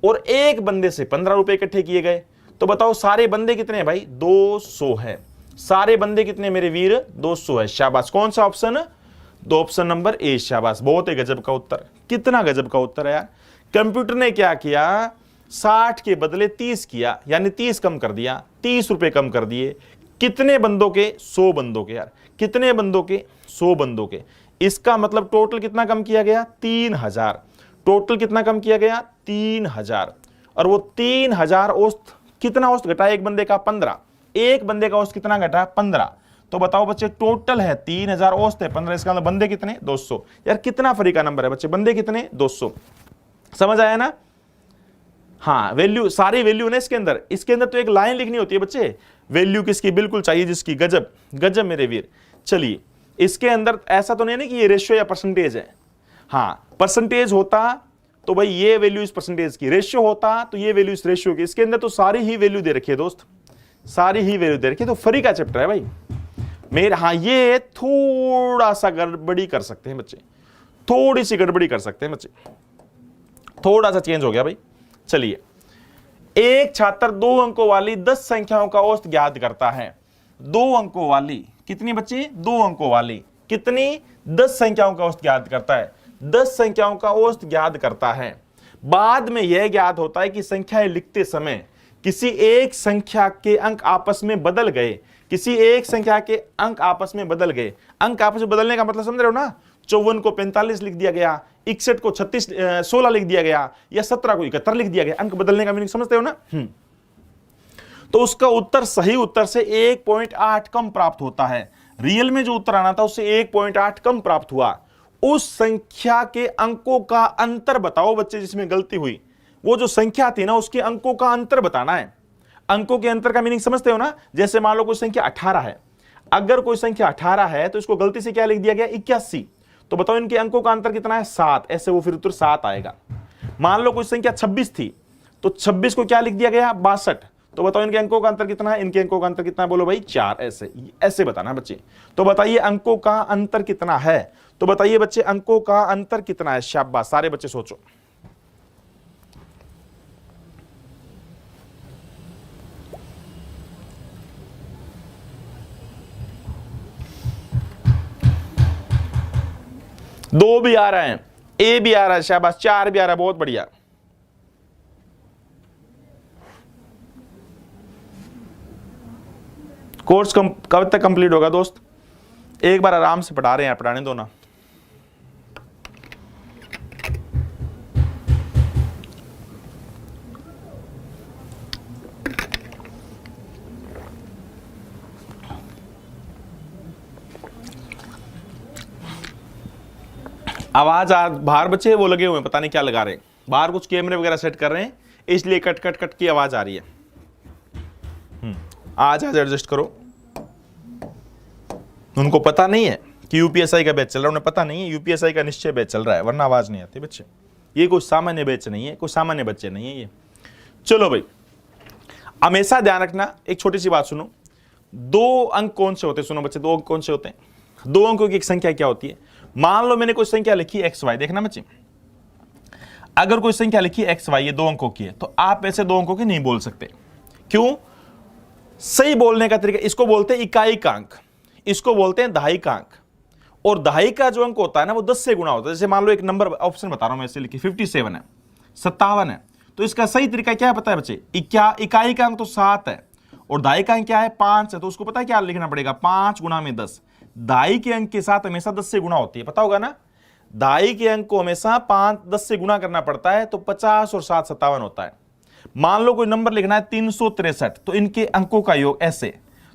और एक बंदे से 15 रुपए इकट्ठे किए गए। तो बताओ सारे बंदे कितने हैं भाई? 200 है। सारे बंदे कितने मेरे वीर? 200 है। शाबाश। कौन सा ऑप्शन? दो, ऑप्शन नंबर ए। शाबाश, बहुत ही गजब का उत्तर। कितना गजब का उत्तर है यार। कंप्यूटर ने क्या किया? 60 के बदले 30 किया, यानी 30 कम कर दिया, 30 रुपए कम कर दिए। कितने बंदों के? 100 बंदों के। यार कितने बंदों के? 100 बंदों के। इसका मतलब टोटल कितना कम किया गया? 3000। टोटल कितना कम किया गया? 3000। और वो 3000 औसत, कितना औसत घटा? एक बंदे का 15। एक बंदे का औसत कितना घटा? 15। तो बताओ बच्चे, टोटल है 3000, औसत है 15, इसका मतलब बंदे कितने? 200। यार कितना फर्क का नंबर है बच्चे? बंदे कितने? 200। समझ आया ना? हाँ, वैल्यू, सारी वैल्यू ना इसके अंदर। इसके अंदर तो एक लाइन लिखनी होती है बच्चे, वैल्यू किसकी बिल्कुल चाहिए, जिसकी। गजब गजब मेरे वीर। चलिए, इसके अंदर ऐसा तो नहीं है कि ये रेशियो या परसेंटेज है। हाँ, परसेंटेज होता तो भाई ये वैल्यू इस परसेंटेज की, रेशियो होता तो ये वैल्यू इस रेशियो की। इसके अंदर तो सारी ही वैल्यू दे रखी है दोस्त, सारी ही वैल्यू दे रखी है। तो फ्री का चैप्टर है भाई मेरे। हाँ, ये थोड़ा सा गड़बड़ी कर सकते हैं बच्चे, थोड़ी सी गड़बड़ी कर सकते हैं बच्चे, थोड़ा सा चेंज हो गया भाई। चलिए, एक छात्र 2 अंकों वाली 10 संख्याओं का औसत ज्ञात करता है। 2 अंकों वाली कितनी बच्चे? 2 अंकों वाली कितनी? 10 संख्याओं का औसत ज्ञात करता है। 10 संख्याओं का औसत ज्ञात करता है। बाद में यह ज्ञात होता है कि संख्याएं लिखते समय किसी एक संख्या के अंक आपस में बदल गए, किसी एक संख्या के अंक आपस में बदल गए। अंक आपस में बदलने का मतलब समझ रहे हो ना? 54 को 45 लिख दिया गया, 61 को 16 लिख दिया गया, या 17 को 71 लिख दिया गया। अंक बदलने का मीनिंग समझते हो ना? तो उसका उत्तर सही उत्तर से 1.8 कम प्राप्त होता है। रियल में जो उत्तर आना था उससे 1.8 कम प्राप्त हुआ। उस संख्या के अंकों का अंतर बताओ बच्चे, जिसमें गलती हुई। वो जो संख्या थी ना, उसके अंकों का अंतर बताना है। अंकों के अंतर का मीनिंग समझते हो ना? जैसे मान लो कोई संख्या 18 है, अगर कोई संख्या 18 है तो इसको गलती से क्या लिख दिया गया? 81। तो बताओ इनके अंकों का अंतर कितना है? 7। ऐसे वो फिर उत्तर 7 आएगा। मान लो कोई संख्या 26 थी, तो 26 को क्या लिख दिया गया? 62। तो बताओ इनके अंकों का अंतर कितना है? इनके अंकों का अंतर कितना है? बोलो भाई 4। ऐसे ऐसे बताना बच्चे। तो बताइए अंकों का अंतर कितना है? तो बताइए बच्चे अंकों का अंतर कितना है? शाबाश, सारे बच्चे सोचो। 2 भी आ रहा है, ए भी आ रहा है, शाबाश, 4 भी आ रहा है, बहुत बढ़िया। कोर्स कब तक कंप्लीट होगा दोस्त? एक बार आराम से पढ़ा रहे हैं, पढ़ाने दो ना। आवाज बाहर बच्चे वो लगे हुए हैं, पता नहीं क्या लगा रहे हैं, बाहर कुछ कैमरे वगैरह सेट कर रहे हैं, इसलिए कट कट कट की आवाज आ रही है। आज एडजस्ट करो। उनको पता नहीं है कि यूपीएसआई का बैच चल रहा है, उन्हें पता नहीं है यूपीएसआई का निश्चय बैच चल रहा है, वरना आवाज नहीं आती बच्चे। ये कोई सामान्य बैच नहीं है, कोई सामान्य बच्चे नहीं है ये। चलो भाई, हमेशा ध्यान रखना, एक छोटी सी बात सुनो। 2 अंक कौन से होते हैं? सुनो बच्चे, 2 अंक कौन से होते हैं? 2 अंकों की एक संख्या क्या होती है? मान लो मैंने कोई संख्या लिखी XY, देखना बच्चे, अगर कोई संख्या लिखी XY, ये 2 अंकों की है, तो आप ऐसे 2 अंकों की नहीं बोल सकते। क्यों? सही बोलने का तरीका, इसको बोलते हैं इकाई का अंक, इसको बोलते हैं दहाई का अंक। और दहाई का जो अंक होता है ना, वो 10 से गुणा होता है। जैसे मान लो एक नंबर ऑप्शन बता रहा हूं मैं, ऐसे लिखी 57 है, 57 है, तो इसका सही तरीका क्या है पता है बच्चे? इकाई का अंक तो 7 है और दहाई का अंक क्या है? 5 है, तो उसको पता है क्या लिखना पड़ेगा? 5 गुणा में 10। दहाई के अंक के साथ हमेशा 10 से गुणा होती है, पता होगा ना? दहाई के अंक को हमेशा 10 से गुणा करना पड़ता है, तो 50 और 7 57 होता है। मान लो कोई नंबर लिखना है 363, तो इनके अंकों का योग ऐसे,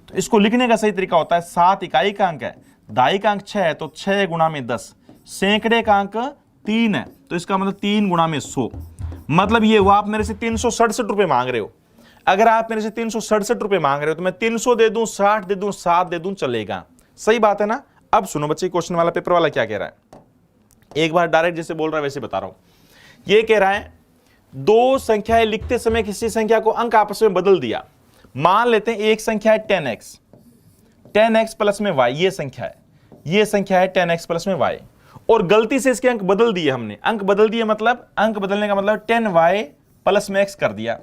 तो इसको लिखने का सही तरीका होता है, 7 इकाई का अंक है, दहाई का अंक 6 है, तो 6 गुणा में 10, सैकड़े का अंक 3 है, तो इसका मतलब 3 गुणा में 100। मतलब ये हुआ, आप मेरे से 367 रुपए मांग रहे हो, अगर आप मेरे से 367 रुपए मांग रहे हो तो मैं 300 दे दूं, 60 दे दूं, 7 दे दूं, चलेगा। सही बात है ना? अब सुनो बच्चे, क्वेश्चन वाला पेपर वाला क्या कह रहा है, एक बार डायरेक्ट जैसे बोल रहा है वैसे बता रहा हूं। ये कह रहा है 2 संख्याएं लिखते समय किसी संख्या को अंक आपस में बदल दिया। मान लेते हैं एक संख्या है 10x प्लस में y, ये संख्या है, ये संख्या है 10x प्लस में y, और गलती से इसके अंक बदल दिए हमने। अंक बदल दिए मतलब, अंक बदलने का मतलब 10y प्लस में x कर दिया,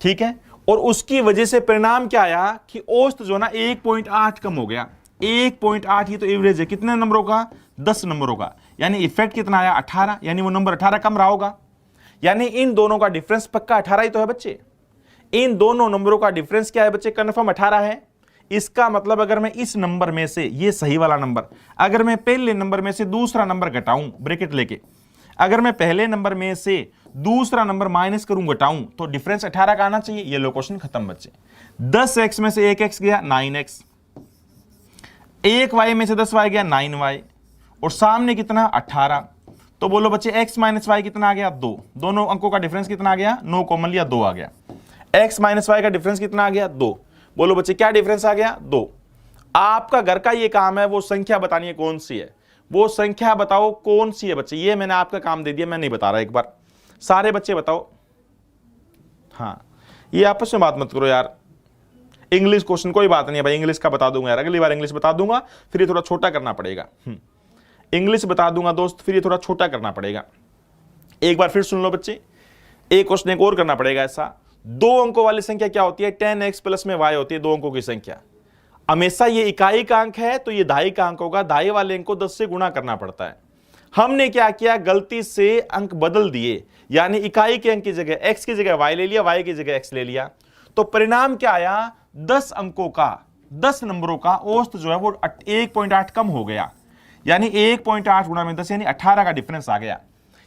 ठीक है। और उसकी वजह से परिणाम क्या आया कि औसत जो ना 1.8 कम हो गया। 1.8 ही तो एवरेज है, कितने नंबरों का? 10 नंबरों का। यानी इफेक्ट कितना आया? 18, यानी वो नंबर 18 कम रहा होगा। यानी इन दोनों का डिफरेंस पक्का 18 ही तो है बच्चे। इन दोनों नंबरों का डिफरेंस क्या है बच्चे? कंफर्म 18 है। इसका मतलब अगर मैं इस नंबर में से, ये सही वाला नंबर, अगर मैं पहले नंबर में से दूसरा नंबर घटाऊं ब्रैकेट लेके, अगर मैं पहले नंबर में से दूसरा नंबर माइनस करूं, घटाऊं, तो डिफरेंस 18 का आना चाहिए। ये लो क्वेश्चन खत्म बच्चे। 10x में से 1x गया 9x, 1y में से 10y गया 9y, और सामने कितना? 18। तो बोलो बच्चे x माइनस वाई कितना आ गया? 2। दोनों अंकों का डिफरेंस कितना आ गया? 9 कॉमन लिया, 2 आ गया। x माइनस वाई का डिफरेंस कितना आ गया? 2। बोलो बच्चे क्या डिफरेंस आ गया? 2। आपका घर का ये काम है, वो संख्या बतानी है कौन सी है, वो संख्या बताओ कौन सी है बच्चे। ये मैंने आपका काम दे दिया, मैं नहीं बता रहा, एक बार सारे बच्चे बताओ। हाँ, ये आपस में बात मत करो यार। इंग्लिश क्वेश्चन कोई बात नहीं है भाई, इंग्लिश का बता दूंगा यार, अगली बार इंग्लिश बता दूंगा, फिर ये थोड़ा छोटा करना पड़ेगा। इंग्लिश बता दूंगा दोस्त, फिर ये थोड़ा छोटा करना पड़ेगा। एक बार फिर सुन लो बच्चे, एक क्वेश्चन एक और करना पड़ेगा ऐसा। 2 अंकों वाली संख्या क्या होती है? 10x प्लस में y होती है, 2 अंकों की संख्या। हमेशा ये इकाई का अंक है, तो ये दहाई का अंक होगा। दहाई वाले अंक को 10 से गुणा करना पड़ता है। हमने क्या किया? गलती से अंक बदल दिए, यानी इकाई के अंक की जगह x की जगह y ले लिया, y की जगह x ले लिया। तो परिणाम क्या आया? 10 अंकों का, 10 नंबरों का औसत जो है वो 1.8 कम हो गया। यानी 1.8 गुणा में 10 यानी 18 का डिफरेंस आ गया।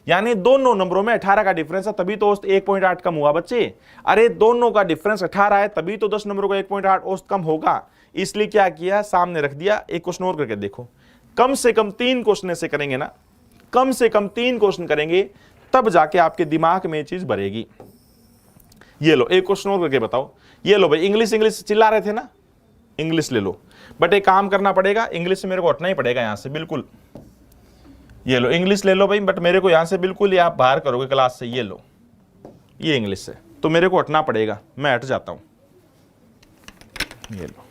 यानी दोनों नंबरों में 18 का डिफरेंस है, तभी तो औसत 1.8 कम हुआ बच्चे। अरे दोनों का डिफरेंस 18 है, तभी तो 10 नंबरों का 1.8 औसत कम होगा। इसलिए क्या किया? सामने रख दिया। एक क्वेश्चन और करके देखो, कम से कम 3 क्वेश्चन ऐसे करेंगे ना, कम से कम 3 क्वेश्चन करेंगे, तब जाके आपके दिमाग में ये चीज भरेगी। ये लो एक क्वेश्चन और करके बताओ। ये लो भाई, इंग्लिश इंग्लिश चिल्ला रहे थे ना, इंग्लिश ले लो। बट एक काम करना पड़ेगा, इंग्लिश से मेरे को हटना ही पड़ेगा यहां से बिल्कुल। ये लो इंग्लिश ले लो भाई, बट मेरे को यहां से बिल्कुल ही आप बाहर करोगे क्लास से। ये लो, ये इंग्लिश है, तो मेरे को हटना पड़ेगा, मैं हट जाता हूं। ये लो,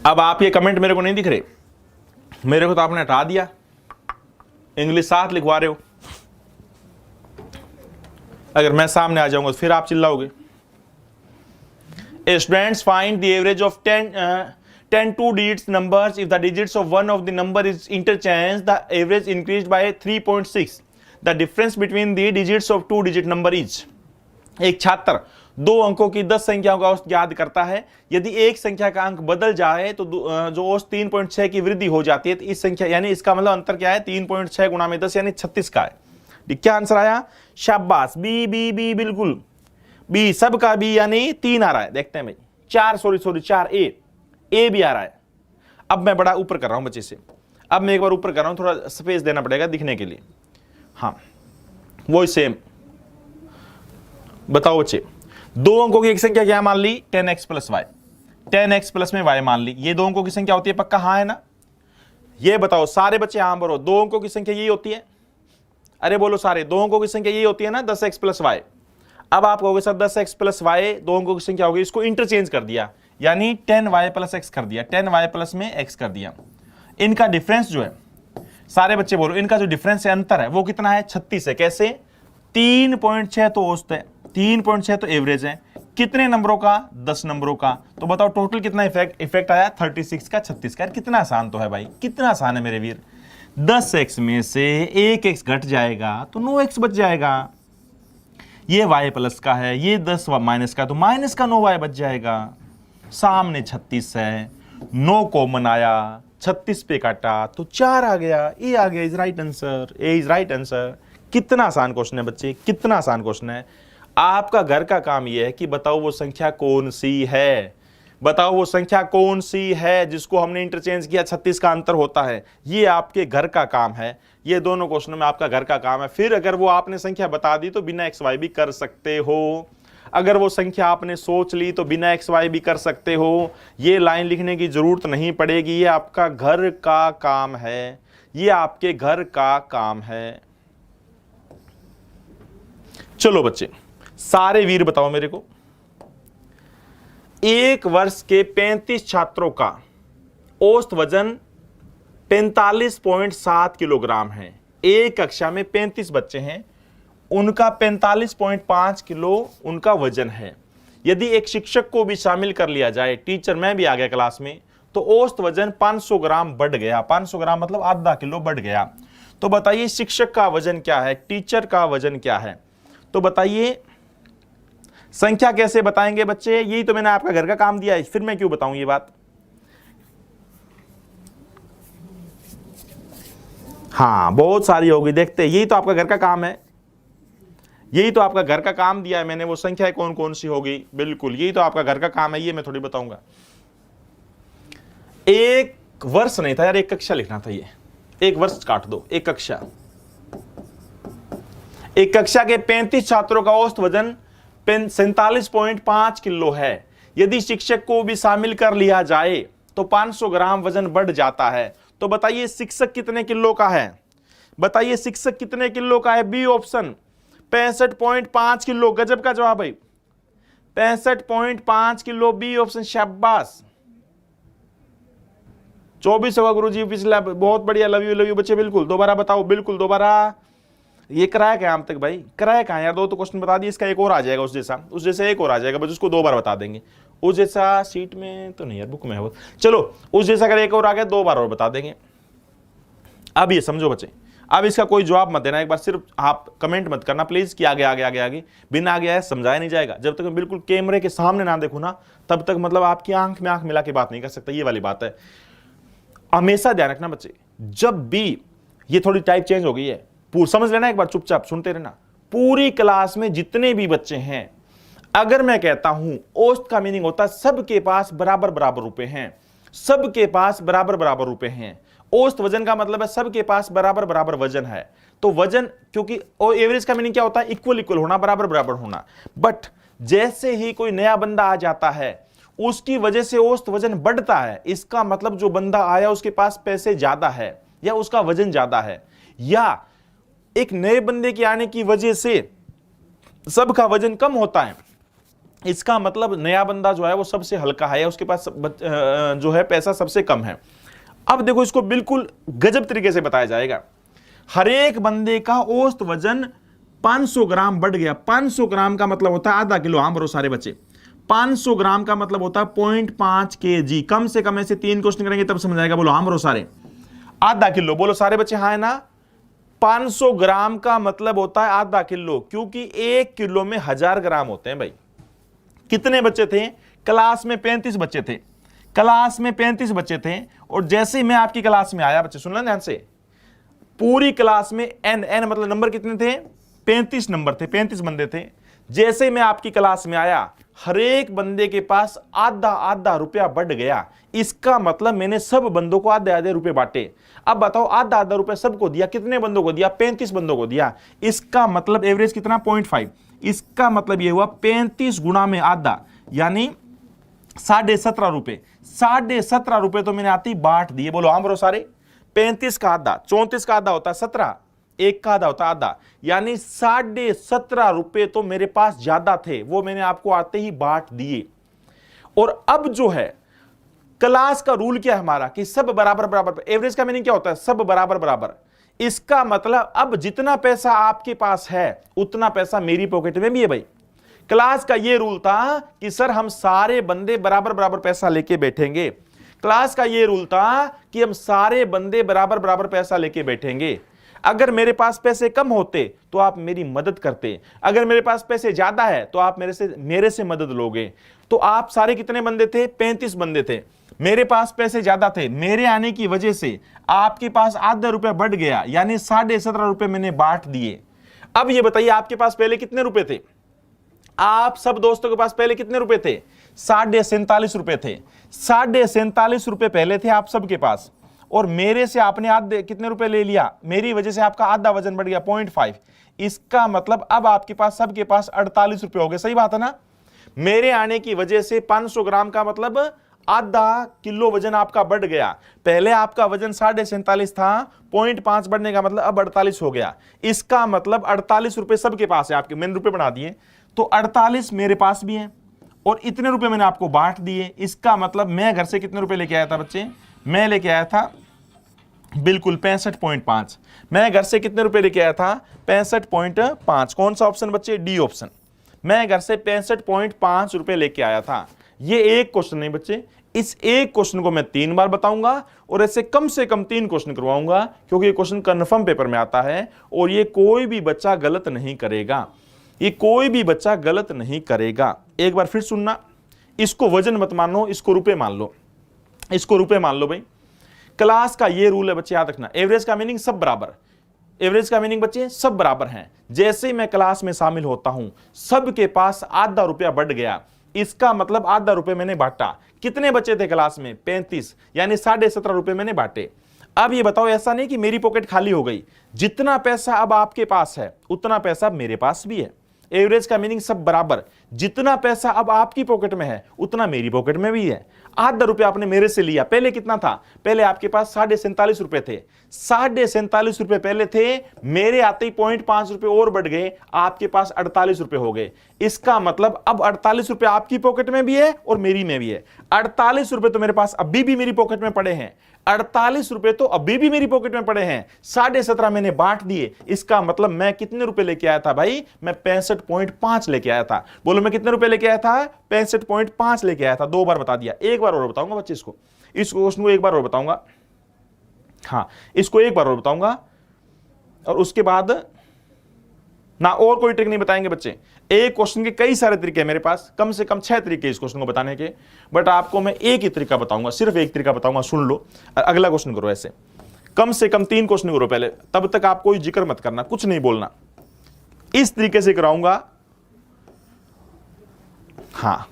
अब आप ये कमेंट मेरे को नहीं दिख रहे, मेरे को तो आपने हटा दिया, इंग्लिश साथ लिखवा रहे हो। अगर मैं सामने आ जाऊंगा तो फिर आप चिल्लाओगे। Students find the average of 10 two digits numbers. If the digits of one of the number is interchanged, the average increased by 3.6. The difference between the digits of two digit number is. एक छात्र दो अंकों की 10 संख्याओं का औसत ज्ञात करता है। यदि एक संख्या का अंक बदल जाए तो जो औसत 3.6 की वृद्धि हो जाती है, तो इस संख्या यानी इसका मतलब अंतर क्या है, 3.6 गुणा में 10 यानी 36 का है। क्या आंसर आया? शाबाश, बी बी बी, बिल्कुल बी, सबका बी यानी 3 आ रहा है। देखते हैं भाई, 4 ए भी आ रहा है। अब मैं बड़ा ऊपर कर रहा हूं बच्चे से, अब मैं एक बार ऊपर कर रहा हूं, थोड़ा स्पेस देना पड़ेगा दिखने के लिए। हाँ वही सेम बताओ बच्चे, दो अंकों की एक संख्या क्या मान ली, 10x plus Y, 10x plus में y मान ली। ये दो अंकों की संख्या होती है, पक्का हाँ है ना? ये बताओ सारे बच्चे, हाँ बोलो, दो अंकों की संख्या यही होती है? अरे बोलो सारे, दो अंकों की संख्या यही होती है ना, 10x प्लस वाई। अब आप कहोगे सर 10x प्लस वाई दो अंकों की संख्या होगी, इसको इंटरचेंज कर दिया यानी 10y प्लस x कर दिया, 10y प्लस में x कर दिया। इनका डिफरेंस जो है, सारे बच्चे बोलो, इनका जो डिफरेंस है, अंतर है, वो कितना है? 36 है। कैसे? 3.6 तो औसत है, 3.6 तो एवरेज है। कितने नंबरों का? 10 नंबरों का। तो बताओ टोटल कितना इफेक्ट आया? 36 का 36 का। कितना आसान तो है भाई, कितना आसान है मेरे वीर। 10x में से 1x घट जाएगा तो 9x बच जाएगा। ये y प्लस का है, ये 10 माइनस का, तो माइनस का 9y बच जाएगा। सामने 36 है, 9 कॉमन आया, 36 पे काटा तो 4 आ गया, ए आ गया, is right answer, A is right answer. कितना आसान क्वेश्चन है बच्चे, कितना आसान क्वेश्चन है। आपका घर का काम यह है कि बताओ वो संख्या कौन सी है, बताओ वो संख्या कौन सी है जिसको हमने इंटरचेंज किया, 36 का अंतर होता है। ये आपके घर का काम है, ये दोनों क्वेश्चनों में आपका घर का काम है। फिर अगर वो आपने संख्या बता दी तो बिना एक्स वाई भी कर सकते हो, अगर वो संख्या आपने सोच ली तो बिना एक्स वाई भी कर सकते हो। ये लाइन लिखने की जरूरत नहीं पड़ेगी, ये आपका घर का काम है, ये आपके घर का काम है। चलो बच्चे, सारे वीर बताओ मेरे को, एक वर्ष के 35 छात्रों का औसत वजन 45.7 किलोग्राम है। एक कक्षा में 35 बच्चे हैं, उनका 45.5 किलो उनका वजन है। यदि एक शिक्षक को भी शामिल कर लिया जाए, टीचर मैं भी आ गया क्लास में, तो औसत वजन 500 ग्राम बढ़ गया। 500 ग्राम मतलब आधा किलो बढ़ गया। तो बताइए शिक्षक का वजन क्या है, टीचर का वजन क्या है? तो बताइए संख्या कैसे बताएंगे बच्चे? यही तो मैंने आपका घर का काम दिया है, फिर मैं क्यों बताऊं ये बात। हाँ बहुत सारी होगी, देखते हैं, यही तो आपका घर का काम है, यही तो आपका घर का काम दिया है मैंने, वो संख्या कौन कौन सी होगी, बिल्कुल यही तो आपका घर का काम है, ये मैं थोड़ी बताऊंगा। एक वर्ष नहीं था यार, एक कक्षा लिखना था, ये एक वर्ष काट दो, एक कक्षा। एक कक्षा के 35 छात्रों का औसत वजन 47.5 किलो है। यदि शिक्षक को भी शामिल कर लिया जाए तो 500 ग्राम वजन बढ़ जाता है। तो बताइए शिक्षक कितने किलो का है, बताइए शिक्षक कितने किलो का है? B option 65.5 kilo. गजब का जवाब भाई, 65.5 किलो, बी ऑप्शन, शाबाश। 24 होगा गुरुजी पिछला, बहुत बढ़िया, लव यू बच्चे। बिल्कुल दोबारा बताओ, बिल्कुल दोबारा। ये कराया क्या हम तक भाई, कराया कहाँ यार? दो तो क्वेश्चन बता दिए, इसका एक और आ जाएगा उस जैसा एक और आ जाएगा, बस उसको 2 बार बता देंगे। उस जैसा सीट में तो नहीं यार, बुक में है वो। चलो उस जैसा अगर एक और आ गया 2 बार और बता देंगे। अब ये समझो बच्चे, अब इसका कोई जवाब मत देना, एक बार सिर्फ आप कमेंट मत करना प्लीज कि आगे आगे आगे आगे, बिना आगे आए समझाया नहीं जाएगा। जब तक मैं बिल्कुल कैमरे के सामने ना देखूं ना, तब तक मतलब आपकी आंख में आंख मिला के बात नहीं कर सकता, ये वाली बात है। हमेशा ध्यान रखना बच्चे, जब भी ये थोड़ी टाइप चेंज हो गई है, समझ लेना, एक बार चुपचाप सुनते रहना। पूरी क्लास में जितने भी बच्चे हैं, अगर मैं कहता हूं औसत का मीनिंग होता है सबके पास बराबर बराबर रुपए हैं, सबके पास बराबर बराबर रुपए हैं। औसत वजन का मतलब है सबके पास बराबर बराबर वजन है। तो वजन, क्योंकि और एवरेज का मीनिंग क्या होता है? इक्वल इक्वल होना, बराबर बराबर होना। बट जैसे ही कोई नया बंदा आ जाता है, उसकी वजह से औसत वजन बढ़ता है। इसका मतलब जो बंदा आया उसके पास पैसे ज्यादा है, या उसका वजन ज्यादा है, या एक नए बंदे के आने की वजह से सबका वजन कम होता है। इसका मतलब नया बंदा जो है वो सबसे हल्का है, उसके पास जो है पैसा सबसे कम है। अब देखो इसको बिल्कुल गजब तरीके से बताया जाएगा। हर एक बंदे का औसत वजन 500 ग्राम बढ़ गया। 500 ग्राम का मतलब होता है आधा किलो। हाँ बरो सारे बच्चे, 500 ग्राम का मतलब होता है 0.5 kg। कम से कम ऐसे 3 क्वेश्चन करेंगे तब समझ आएगा। बोलो हाँ बरो सारे। आधा किलो बोलो सारे बच्चे, हाँ है ना। 500 ग्राम का मतलब होता है आधा किलो, क्योंकि 1 किलो में 1000 ग्राम होते हैं भाई। कितने बच्चे थे क्लास में? 35 बच्चे थे। क्लास में 35 बच्चे थे, और जैसे ही मैं आपकी क्लास में आया, बच्चे सुन लें ध्यान से, पूरी क्लास में एन मतलब नंबर कितने थे? 35 नंबर थे, 35 बंदे थे। जैसे मैं आपकी क्लास में आया, हर एक बंदे के पास आधा आधा रुपया बढ़ गया। इसका मतलब मैंने सब बंदों को आधे आधे रुपए बांटे। अब बताओ आधा आधा रुपया सबको दिया, कितने बंदों को दिया? 35 बंदों को दिया। इसका मतलब एवरेज कितना? 0.5। इसका मतलब यह हुआ 35 गुणा में आधा, यानी 17.5 रुपए। 17.5 रुपए तो मैंने आती बांट दिए। बोलो हाँ बरो सारे। 35 का आधा, 34 का आधा होता है 17, एक का आधा होता आधा, यानी 17.5 रुपए तो मेरे पास ज्यादा थे, वो मैंने आपको आते ही बांट दिए। और अब जो है क्लास का रूल क्या है हमारा, कि सब बराबर बराबर। एवरेज का मीनिंग क्या होता है? सब बराबर बराबर। इसका मतलब अब जितना पैसा आपके पास है उतना पैसा मेरी पॉकेट में भी है भाई। क्लास का ये रूल था कि सर हम सारे बंदे बराबर बराबर पैसा लेके बैठेंगे। क्लास का ये रूल था कि हम सारे बंदे बराबर बराबर पैसा लेके बैठेंगे। अगर मेरे पास पैसे कम होते तो आप मेरी मदद करते, अगर मेरे पास पैसे ज्यादा है तो आप मेरे से मदद लोगे। तो आप सारे कितने बंदे थे? 35 बंदे थे। मेरे पास पैसे ज्यादा थे, मेरे आने की वजह से आपके पास आधा रुपया बढ़ गया, यानी 17.5 रुपए मैंने बांट दिए। अब ये बताइए आपके पास पहले कितने रुपए थे? आप सब दोस्तों के पास पहले कितने रुपए थे? 47.5 रुपए थे। 47.5 रुपए पहले थे आप सबके पास, और मेरे से आपने आधे कितने रुपए ले लिया? मेरी वजह से आपका आधा वजन बढ़ गया 0.5। इसका मतलब अब आपके पास सबके पास 48 रुपए हो गए। सही बात है ना? मेरे आने की वजह से 500 ग्राम का मतलब आधा किलो वजन आपका बढ़ गया। पहले आपका वजन 47.5 था, 0.5 बढ़ने का मतलब अब 48 हो गया। इसका मतलब 48 रुपए सबके पास है आपके, मैंने रुपए बना दिए, तो 48 मेरे पास भी है, और इतने रुपए मैंने आपको बांट दिए। इसका मतलब मैं घर से कितने रुपए लेके आया था बच्चे? मैं लेके आया था बिल्कुल 65.5। मैं घर से कितने रुपए लेके आया था? 65.5। कौन सा ऑप्शन बच्चे? D option. मैं घर से 65.5 रुपए लेके आया था। ये एक क्वेश्चन नहीं बच्चे, इस एक क्वेश्चन को मैं 3 बार बताऊंगा, और ऐसे कम से कम 3 क्वेश्चन करवाऊंगा, क्योंकि ये क्वेश्चन कन्फर्म पेपर में आता है, और ये कोई भी बच्चा गलत नहीं करेगा। ये कोई भी बच्चा गलत नहीं करेगा। एक बार फिर सुनना, इसको वजन मत मानो, इसको रुपए मान लो, इसको रुपए मान लो भाई। क्लास का ये रूल है बच्चे, याद रखना। एवरेज का मीनिंग सब बराबर। एवरेज का मीनिंग बच्चे सब बराबर हैं। जैसे मैं क्लास में शामिल होता हूं, सबके पास आधा रुपया बढ़ गया। इसका मतलब आधा रुपए मैंने बांटा। कितने बच्चे थे क्लास में? 35, यानी 17.5 रुपए मैंने बांटे। अब ये बताओ, ऐसा नहीं कि मेरी पॉकेट खाली हो गई। जितना पैसा अब आपके पास है उतना पैसा मेरे पास भी है। एवरेज का मीनिंग सब बराबर। जितना पैसा अब आपकी पॉकेट में है उतना मेरी पॉकेट में भी है। आधा रुपया आपने मेरे से लिया। पहले कितना था? पहले आपके पास 47.5 रुपए थे। 47.5 रुपए पहले थे, मेरे आते ही 0.5 रुपए और बढ़ गए, आपके पास 48 रुपए हो गए। इसका मतलब अब 48 रुपए आपकी पॉकेट में भी है और मेरी में भी है। 48 रुपए तो मेरे पास अभी भी मेरी पॉकेट में पड़े हैं। 48 रुपए तो अभी भी मेरी पॉकेट में पड़े हैं। 17.5 मैंने बांट दिए। इसका मतलब मैं कितने रुपए लेके आया था भाई? मैं 65.5 लेके आया था। बोलो मैं कितने रुपए लेके आया था? 65.5 लेके आया था। 2 बार बता दिया। एक बार और बताऊंगा बच्चे, इसको क्वेश्चन को एक बार और बताऊंगा। हाँ, इसको एक बार और बताऊंगा, और उसके बाद ना और कोई ट्रिक नहीं बताएंगे बच्चे। एक क्वेश्चन के कई सारे तरीके हैं मेरे पास, कम से कम 6 तरीके इस क्वेश्चन को बताने के, बट आपको मैं एक ही तरीका बताऊंगा, सिर्फ एक तरीका बताऊंगा, सुन लो, अगला क्वेश्चन करो। ऐसे कम से कम 3 क्वेश्चन करो पहले, तब तक आप कोई जिक्र मत करना, कुछ नहीं बोलना। इस तरीके से कराऊंगा। हाँ,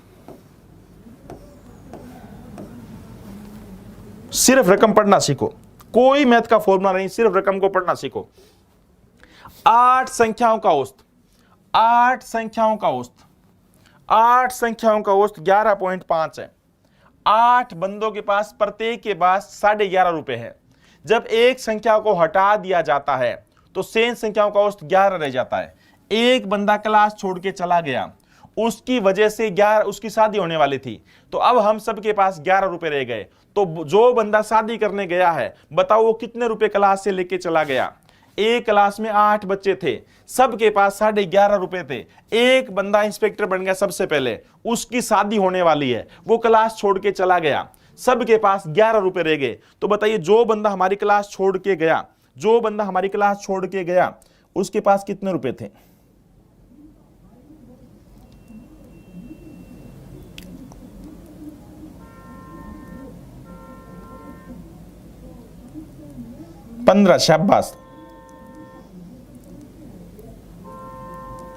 सिर्फ रकम पढ़ना सीखो, कोई मैथ का फॉर्मूला नहीं, सिर्फ रकम को पढ़ना सीखो। 8 संख्याओं का औसत, 8 संख्याओं का औसत, 8 संख्याओं का औसत 11.5 है। 8 बंदों के पास, प्रत्येक के पास 11.5 रुपए है। जब एक संख्या को हटा दिया जाता है तो शेष संख्याओं का औसत 11 रह जाता है। एक बंदा क्लास छोड़ के चला गया उसकी वजह से 11 उसकी शादी होने वाली थी, तो अब हम सबके पास 11 रुपए रह गए। तो जो बंदा शादी करने गया है, बताओ वो कितने रुपए क्लास से लेके चला गया? एक क्लास में 8 बच्चे थे, सबके पास 11.5 रुपए थे। एक बंदा इंस्पेक्टर बन गया सबसे पहले, उसकी शादी होने वाली है, वो क्लास छोड़ के चला गया, सबके पास 11 रुपए रह गए। तो बताइए जो बंदा हमारी क्लास छोड़ के गया, जो बंदा हमारी क्लास छोड़ के गया, उसके पास कितने रुपए थे? पंद्रह। शाबाश,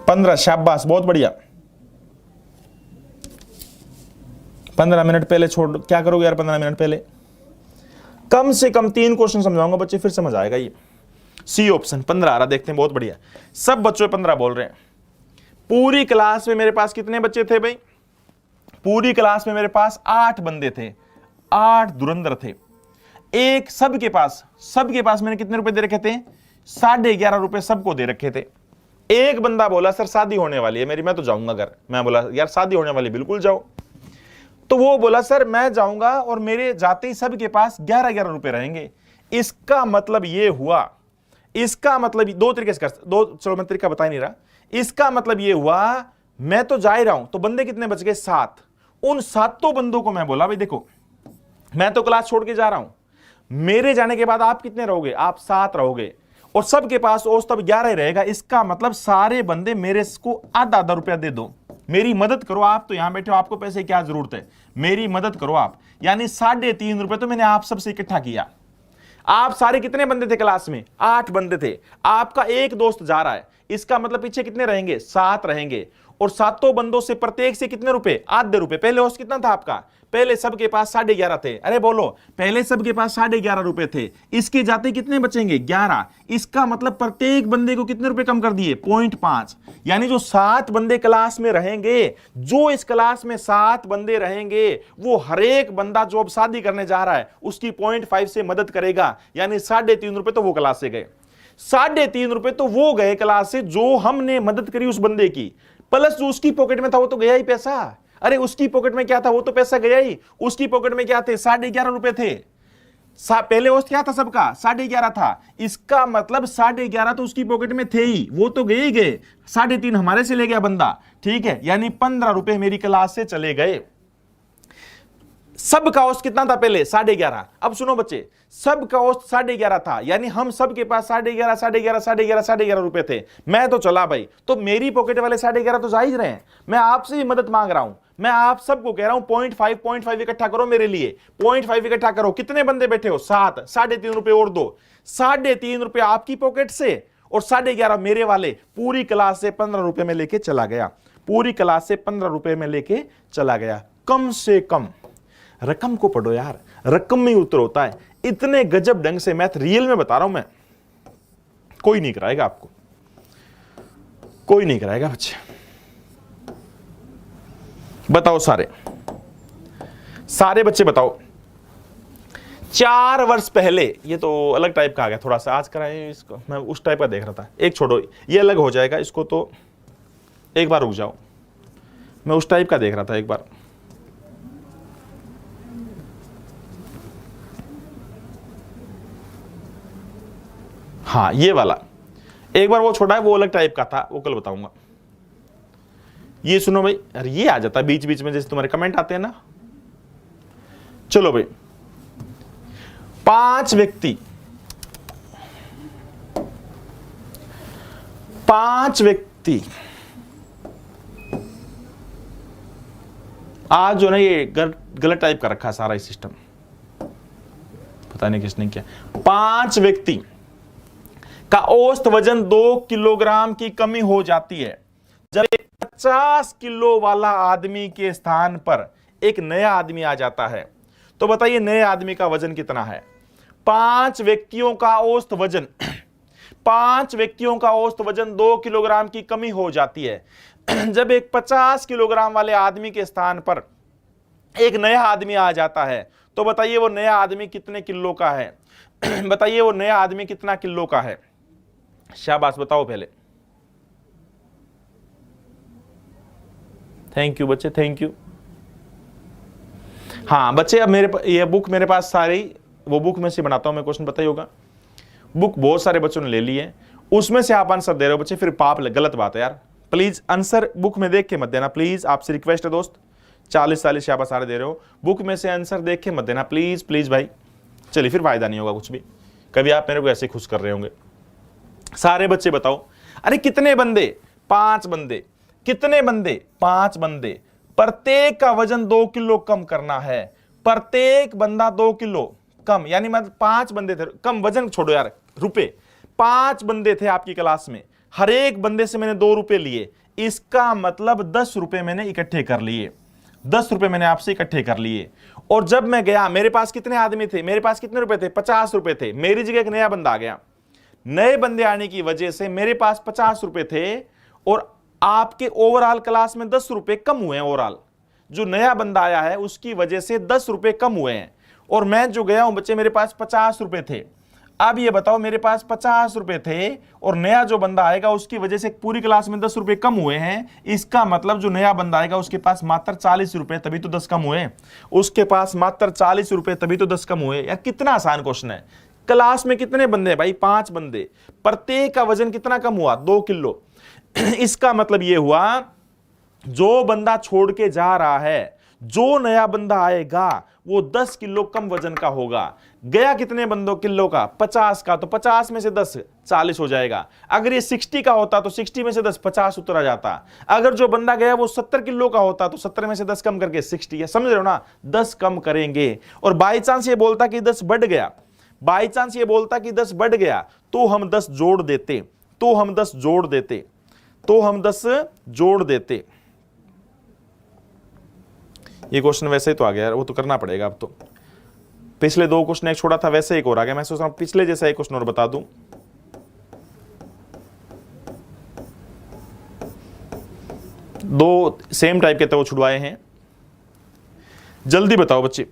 15। शाबाश, बहुत बढ़िया। 15 मिनट पहले छोड़, क्या करोगे यार 15 मिनट पहले? कम से कम 3 क्वेश्चन समझाऊंगा बच्चे, फिर समझ आएगा। ये सी ऑप्शन 15 आ रहा, देखते हैं, बहुत बढ़िया। सब बच्चों 15 बोल रहे हैं। पूरी क्लास में मेरे पास कितने बच्चे थे भाई? पूरी क्लास में मेरे पास 8 बंदे थे, 8 धुरंधर थे। एक सबके पास मैंने कितने रुपए दे रखे थे? 11.5 रुपए सबको दे रखे थे। एक बंदा बोला सर शादी होने वाली है मेरी, मैं तो जाऊंगा घर। मैं बोला यार शादी होने वाली, बिल्कुल जाओ। तो वो बोला सर मैं जाऊंगा और मेरे जाते ही सबके पास 11-11 रुपए रहेंगे। इसका मतलब ये हुआ, इसका मतलब 2 तरीके से कर दो, चलो मैं तरीका बता ही नहीं रहा। इसका मतलब ये हुआ मैं तो जा ही रहा हूं, तो बंदे कितने बच गए? 7। उन 7 बंदों को मैं बोला भाई देखो मैं तो क्लास छोड़ के जा रहा हूं, मेरे जाने के बाद आप कितने रहोगे? आप 7 रहोगे, और सबके पास औसतन 11 ही रहेगा। इसका मतलब सारे बंदे मेरे को आधा रुपया दे दो, मेरी मदद करो। आप तो यहां बैठे हो, आपको पैसे की क्या जरूरत है, मेरी मदद करो आप। यानी 3.5 रुपए तो मैंने आप सबसे इकट्ठा किया। आप सारे कितने बंदे थे क्लास में? 8 बंदे थे। आपका एक दोस्त जा रहा है, इसका मतलब पीछे कितने रहेंगे? 7 रहेंगे। और 7 बंदों से प्रत्येक से कितने रुपए? आधे रुपए। पहले औसत कितना था आपका? पहले सबके पास 11.5 थे। अरे बोलो, पहले सबके पास 11.5 रुपए थे, इसके जाते कितने बचेंगे? 11। इसका मतलब प्रत्येक बंदे को कितने रुपए कम कर दिए? 0.5। यानी जो 7 बंदे क्लास में रहेंगे, जो इस क्लास में 7 बंदे रहेंगे, वो हर एक बंदा जो अब शादी करने जा रहा है उसकी 0.5 से मदद करेगा। यानी 3.5 रुपए तो वो क्लास से गए, 3.5 रुपए तो वो गए क्लास से जो हमने मदद करी उस बंदे की, प्लस जो उसकी पॉकेट में था वो तो गया ही पैसा। अरे उसकी पॉकेट में क्या था? वो तो पैसा गया ही। उसकी पॉकेट में क्या थे? 11.5 रुपए थे। पहले औसत क्या था सबका? 11.5 था। इसका मतलब 11.5 तो उसकी पॉकेट में थे ही, वो तो गए ही गए। 3.5 हमारे से ले गया बंदा, ठीक है। यानी 15 रुपए मेरी क्लास से चले गए। सब का औसत कितना था पहले? 11.5। अब सुनो बच्चे, सब का औसत 11.5 था, यानी हम सब के पास 11.5 रुपए थे। मैं तो चला भाई, तो मेरी पॉकेट वाले 11.5 तो जा ही रहे हैं। मैं आपसे भी मदद मांग रहा हूं, मैं आप सबको कह रहा हूं 0.5 इकट्ठा करो मेरे लिए, 0.5 इकट्ठा करो। कितने बंदे बैठे हो? 7। 3.5 रुपए और दो, 3.5 रुपए आपकी पॉकेट से और 11.5 मेरे वाले। पूरी क्लास से 15 रुपए में लेके चला गया, पूरी क्लास से 15 रुपए में लेके चला गया। कम से कम रकम को पढ़ो यार, रकम में उत्तर होता है। इतने गजब ढंग से मैथ रियल में बता रहा हूं मैं, कोई नहीं कराएगा आपको, कोई नहीं कराएगा बच्चे। बताओ सारे बच्चे बताओ। 4 वर्ष पहले, ये तो अलग टाइप का आ गया थोड़ा सा, आज कराए इसको, मैं उस टाइप का देख रहा था। एक छोड़ो, ये अलग हो जाएगा, इसको तो एक बार रुक जाओ, मैं उस टाइप का देख रहा था एक बार। हाँ ये वाला एक बार, वो छोटा है, वो अलग टाइप का था, वो कल बताऊंगा। ये सुनो भाई, अरे ये आ जाता है बीच बीच में जैसे तुम्हारे कमेंट आते हैं ना। चलो भाई, 5 व्यक्ति आज जो ना ये गलत टाइप का रखा सारा सिस्टम, पता नहीं किसने किया। 5 व्यक्ति का औसत वजन 2 किलोग्राम की कमी हो जाती है जब एक 50 किलो वाला आदमी के स्थान पर एक नया आदमी आ जाता है। तो बताइए नए आदमी का वजन कितना है? 5 व्यक्तियों का औसत वजन 5 व्यक्तियों का औसत वजन 2 किलोग्राम की कमी हो जाती है जब एक 50 किलोग्राम वाले आदमी के स्थान पर एक नया आदमी आ जाता है। तो बताइए वो नया आदमी कितने किलो का है? बताइए वो नया आदमी कितना किलो का है? शाबाश बताओ पहले। थैंक यू बच्चे, थैंक यू। हाँ बच्चे, अब ये बुक मेरे पास सारी, वो बुक में से बनाता हूं मैं क्वेश्चन, पता ही होगा। बुक बहुत सारे बच्चों ने ले ली है, उसमें से आप आंसर दे रहे हो बच्चे, फिर पाप गलत बात है यार। प्लीज आंसर बुक में देख के मत देना, प्लीज आपसे रिक्वेस्ट है दोस्त। 40 आप सारे दे रहे हो, बुक में से आंसर देख के मत देना, प्लीज प्लीज भाई। चलिए फिर फायदा नहीं होगा कुछ भी, कभी आप मेरे को ऐसे खुश कर रहे होंगे। सारे बच्चे बताओ, अरे कितने बंदे? 5 बंदे। कितने बंदे? 5 बंदे। प्रत्येक का वजन 2 किलो कम करना है। प्रत्येक बंदा 2 किलो कम, यानी मतलब 5 बंदे थे, कम वजन छोड़ो यार, रुपए। 5 बंदे थे आपकी क्लास में, हर एक बंदे से मैंने 2 रुपए लिए, इसका मतलब 10 रुपए मैंने इकट्ठे कर लिए। 10 रुपए मैंने आपसे इकट्ठे कर लिए। और जब मैं गया, मेरे पास कितने आदमी थे? मेरे पास कितने रुपए थे? 50 रुपए थे। मेरी जगह एक नया बंदा आ गया, नए बंदे आने की वजह से मेरे पास 50 रुपए थे, और आपके ओवरऑल क्लास में 10 रुपए कम हुए हैं। ओवरऑल जो नया बंदा आया है उसकी वजह से 10 रुपए कम हुए हैं, और मैं जो गया हूं बच्चे, मेरे पास 50 रुपए थे। अब ये बताओ, मेरे पास 50 रुपए थे और नया जो बंदा आएगा उसकी वजह से पूरी क्लास में 10 रुपए कम हुए हैं, इसका मतलब जो नया बंदा आएगा उसके पास मात्र 40 रुपए, तभी तो 10 कम हुए। उसके पास मात्र 40 रुपए, तभी तो 10 कम हुए। यार कितना आसान क्वेश्चन है। क्लास में कितने बंदे हैं भाई? 5 बंदे। प्रत्येक का वजन कितना कम हुआ? 2 किलो। इसका मतलब यह हुआ, जो बंदा छोड़ के जा रहा है, जो नया बंदा आएगा वो 10 किलो कम वजन का होगा। गया कितने बंदों किलो का? 50 का, तो 50 में से 10 40 हो जाएगा। अगर ये 60 का होता तो 60 में से 10 50 उतरा जाता। अगर जो बंदा गया वो 70 किलो का होता तो 70 में से 10 कम करके 60 है। समझ रहे हो ना? 10 कम करेंगे। और बाई चांस ये बोलता कि 10 बढ़ गया, बाई चांस ये बोलता कि 10 बढ़ गया, तो हम 10 जोड़ देते, तो हम 10 जोड़ देते, तो हम 10 जोड़ देते। ये क्वेश्चन वैसे ही तो आ गया यार, वो तो करना पड़ेगा अब तो। पिछले 2 क्वेश्चन एक छोड़ा था, वैसे एक और आ गया। मैं सोच रहा हूं पिछले जैसा एक क्वेश्चन और बता दूं। दो सेम टाइप के तो वो छुड़वाए हैं, जल्दी बताओ बच्चे।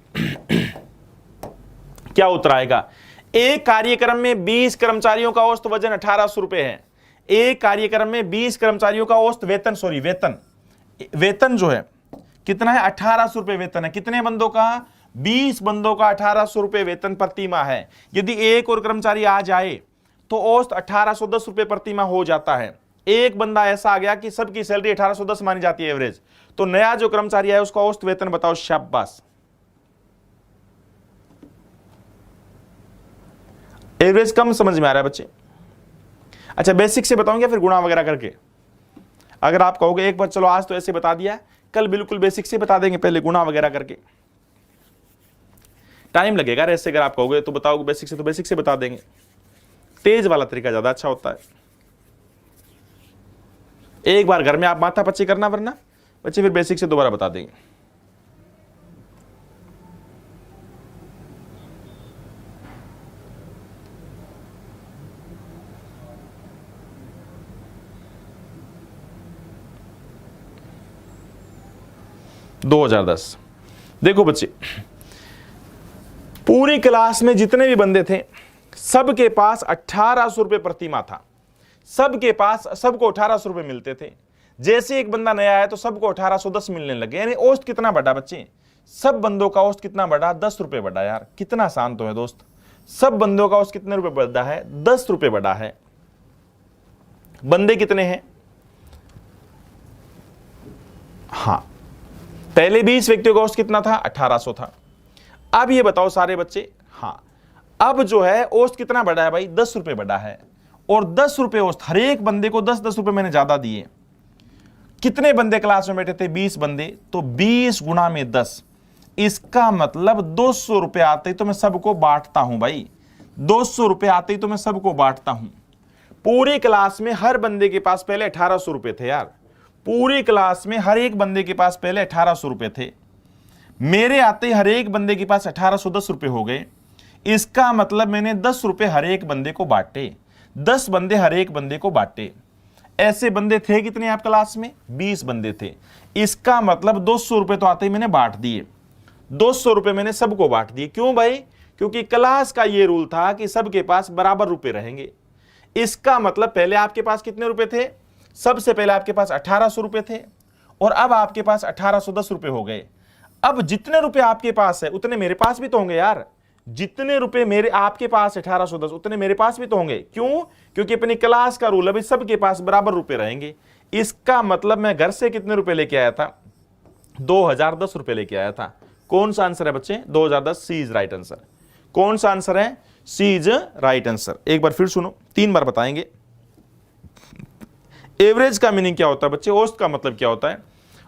क्या उत्तर आएगा? एक कार्यक्रम में 20 कर्मचारियों का औसत वजन 1800 रुपए है। एक कार्यक्रम में 20 कर्मचारियों का औसत वेतन, सॉरी वेतन जो है कितना है? 1800 रुपए वेतन है। कितने बंदों का? 20 बंदों का 1800 रुपए वेतन प्रति माह है। यदि एक और कर्मचारी आ जाए तो औसत 1810 रुपए प्रति माह हो जाता है। एक बंदा ऐसा आ गया कि सबकी सैलरी 1810 मानी जाती है एवरेज, तो नया जो कर्मचारी आया उसका औसत वेतन बताओ। शाबाश, एवरेज कम समझ में आ रहा है बच्चे? अच्छा बेसिक से बताऊंगा फिर गुणा वगैरह करके। अगर आप कहोगे एक बार चलो आज तो ऐसे बता दिया, कल बिल्कुल बेसिक से बता देंगे, पहले गुणा वगैरह करके। टाइम लगेगा ऐसे, अगर आप कहोगे तो बताओगे बेसिक से, तो बेसिक से बता देंगे। तेज वाला तरीका ज्यादा अच्छा होता है। एक बार घर में आप माथा पच्ची करना, वरना बच्चे फिर बेसिक से दोबारा बता देंगे। देखो बच्चे, पूरी क्लास में जितने भी बंदे थे सबके पास 1800 रुपए प्रति माह था। सबके पास, सबको 1800 रुपए मिलते थे। जैसे एक बंदा नया आया तो सबको 1810 मिलने लगे। यानी औसत कितना बढ़ा बच्चे? सब बंदों का औसत कितना बढ़ा? 10 रुपए बढ़ा। यार कितना आसान तो है दोस्त। सब बंदों का औसत कितने रुपए बढ़ा है? 10 रुपए बढ़ा है। बंदे कितने हैं? हाँ, पहले 20 व्यक्तियों का औसत कितना था? 1800 था। अब ये बताओ सारे बच्चे, हाँ अब जो है औसत कितना बढ़ा है भाई? 10 रुपए बढ़ा है। और 10 रुपए औसत, हर एक बंदे को 10-10 रुपए मैंने ज्यादा दिए। कितने बंदे क्लास में बैठे थे? 20 बंदे, तो 20 गुणा में 10, इसका मतलब 200 रुपए आते ही तो मैं सबको बांटता हूं भाई। 200 रुपए आते ही तो मैं सबको बांटता हूं। पूरी क्लास में हर बंदे के पास पहले 1800 रुपए थे यार। पूरी क्लास में हर एक बंदे के पास पहले 1800 रुपए थे। मेरे आते ही हर एक बंदे के पास 1810 रुपए हो गए। इसका मतलब मैंने 10 रुपए हर एक बंदे को बांटे। 10 बंदे हर एक बंदे को बांटे। ऐसे बंदे थे कितने आप क्लास में? 20 बंदे थे। इसका मतलब 200 रुपए तो आते ही मैंने बांट दिए। 200 रुपए मैंने सबको बांट दिए। क्यों भाई? क्योंकि क्लास का यह रूल था कि सबके पास बराबर रुपए रहेंगे। इसका मतलब पहले आपके पास कितने रुपए थे? सबसे पहले आपके पास 1800 रुपए थे, और अब आपके पास 1810 रुपए हो गए। अब जितने रुपए आपके पास है उतने मेरे पास भी तो होंगे यार, जितने रुपए मेरे आपके पास 1810 उतने मेरे पास भी तो होंगे। क्यों? क्योंकि अपनी क्लास का रूल अभी सबके पास बराबर रुपए रहेंगे। इसका मतलब मैं घर से कितने रुपए लेके आया था? 2010 रुपए लेके आया था। कौन सा आंसर है बच्चे? 2010। सी इज राइट आंसर। कौन सा आंसर है? सी इज राइट आंसर। एक बार फिर सुनो, 3 बार बताएंगे। एवरेज का मीनिंग क्या होता है बच्चे? औसत का मतलब क्या होता है?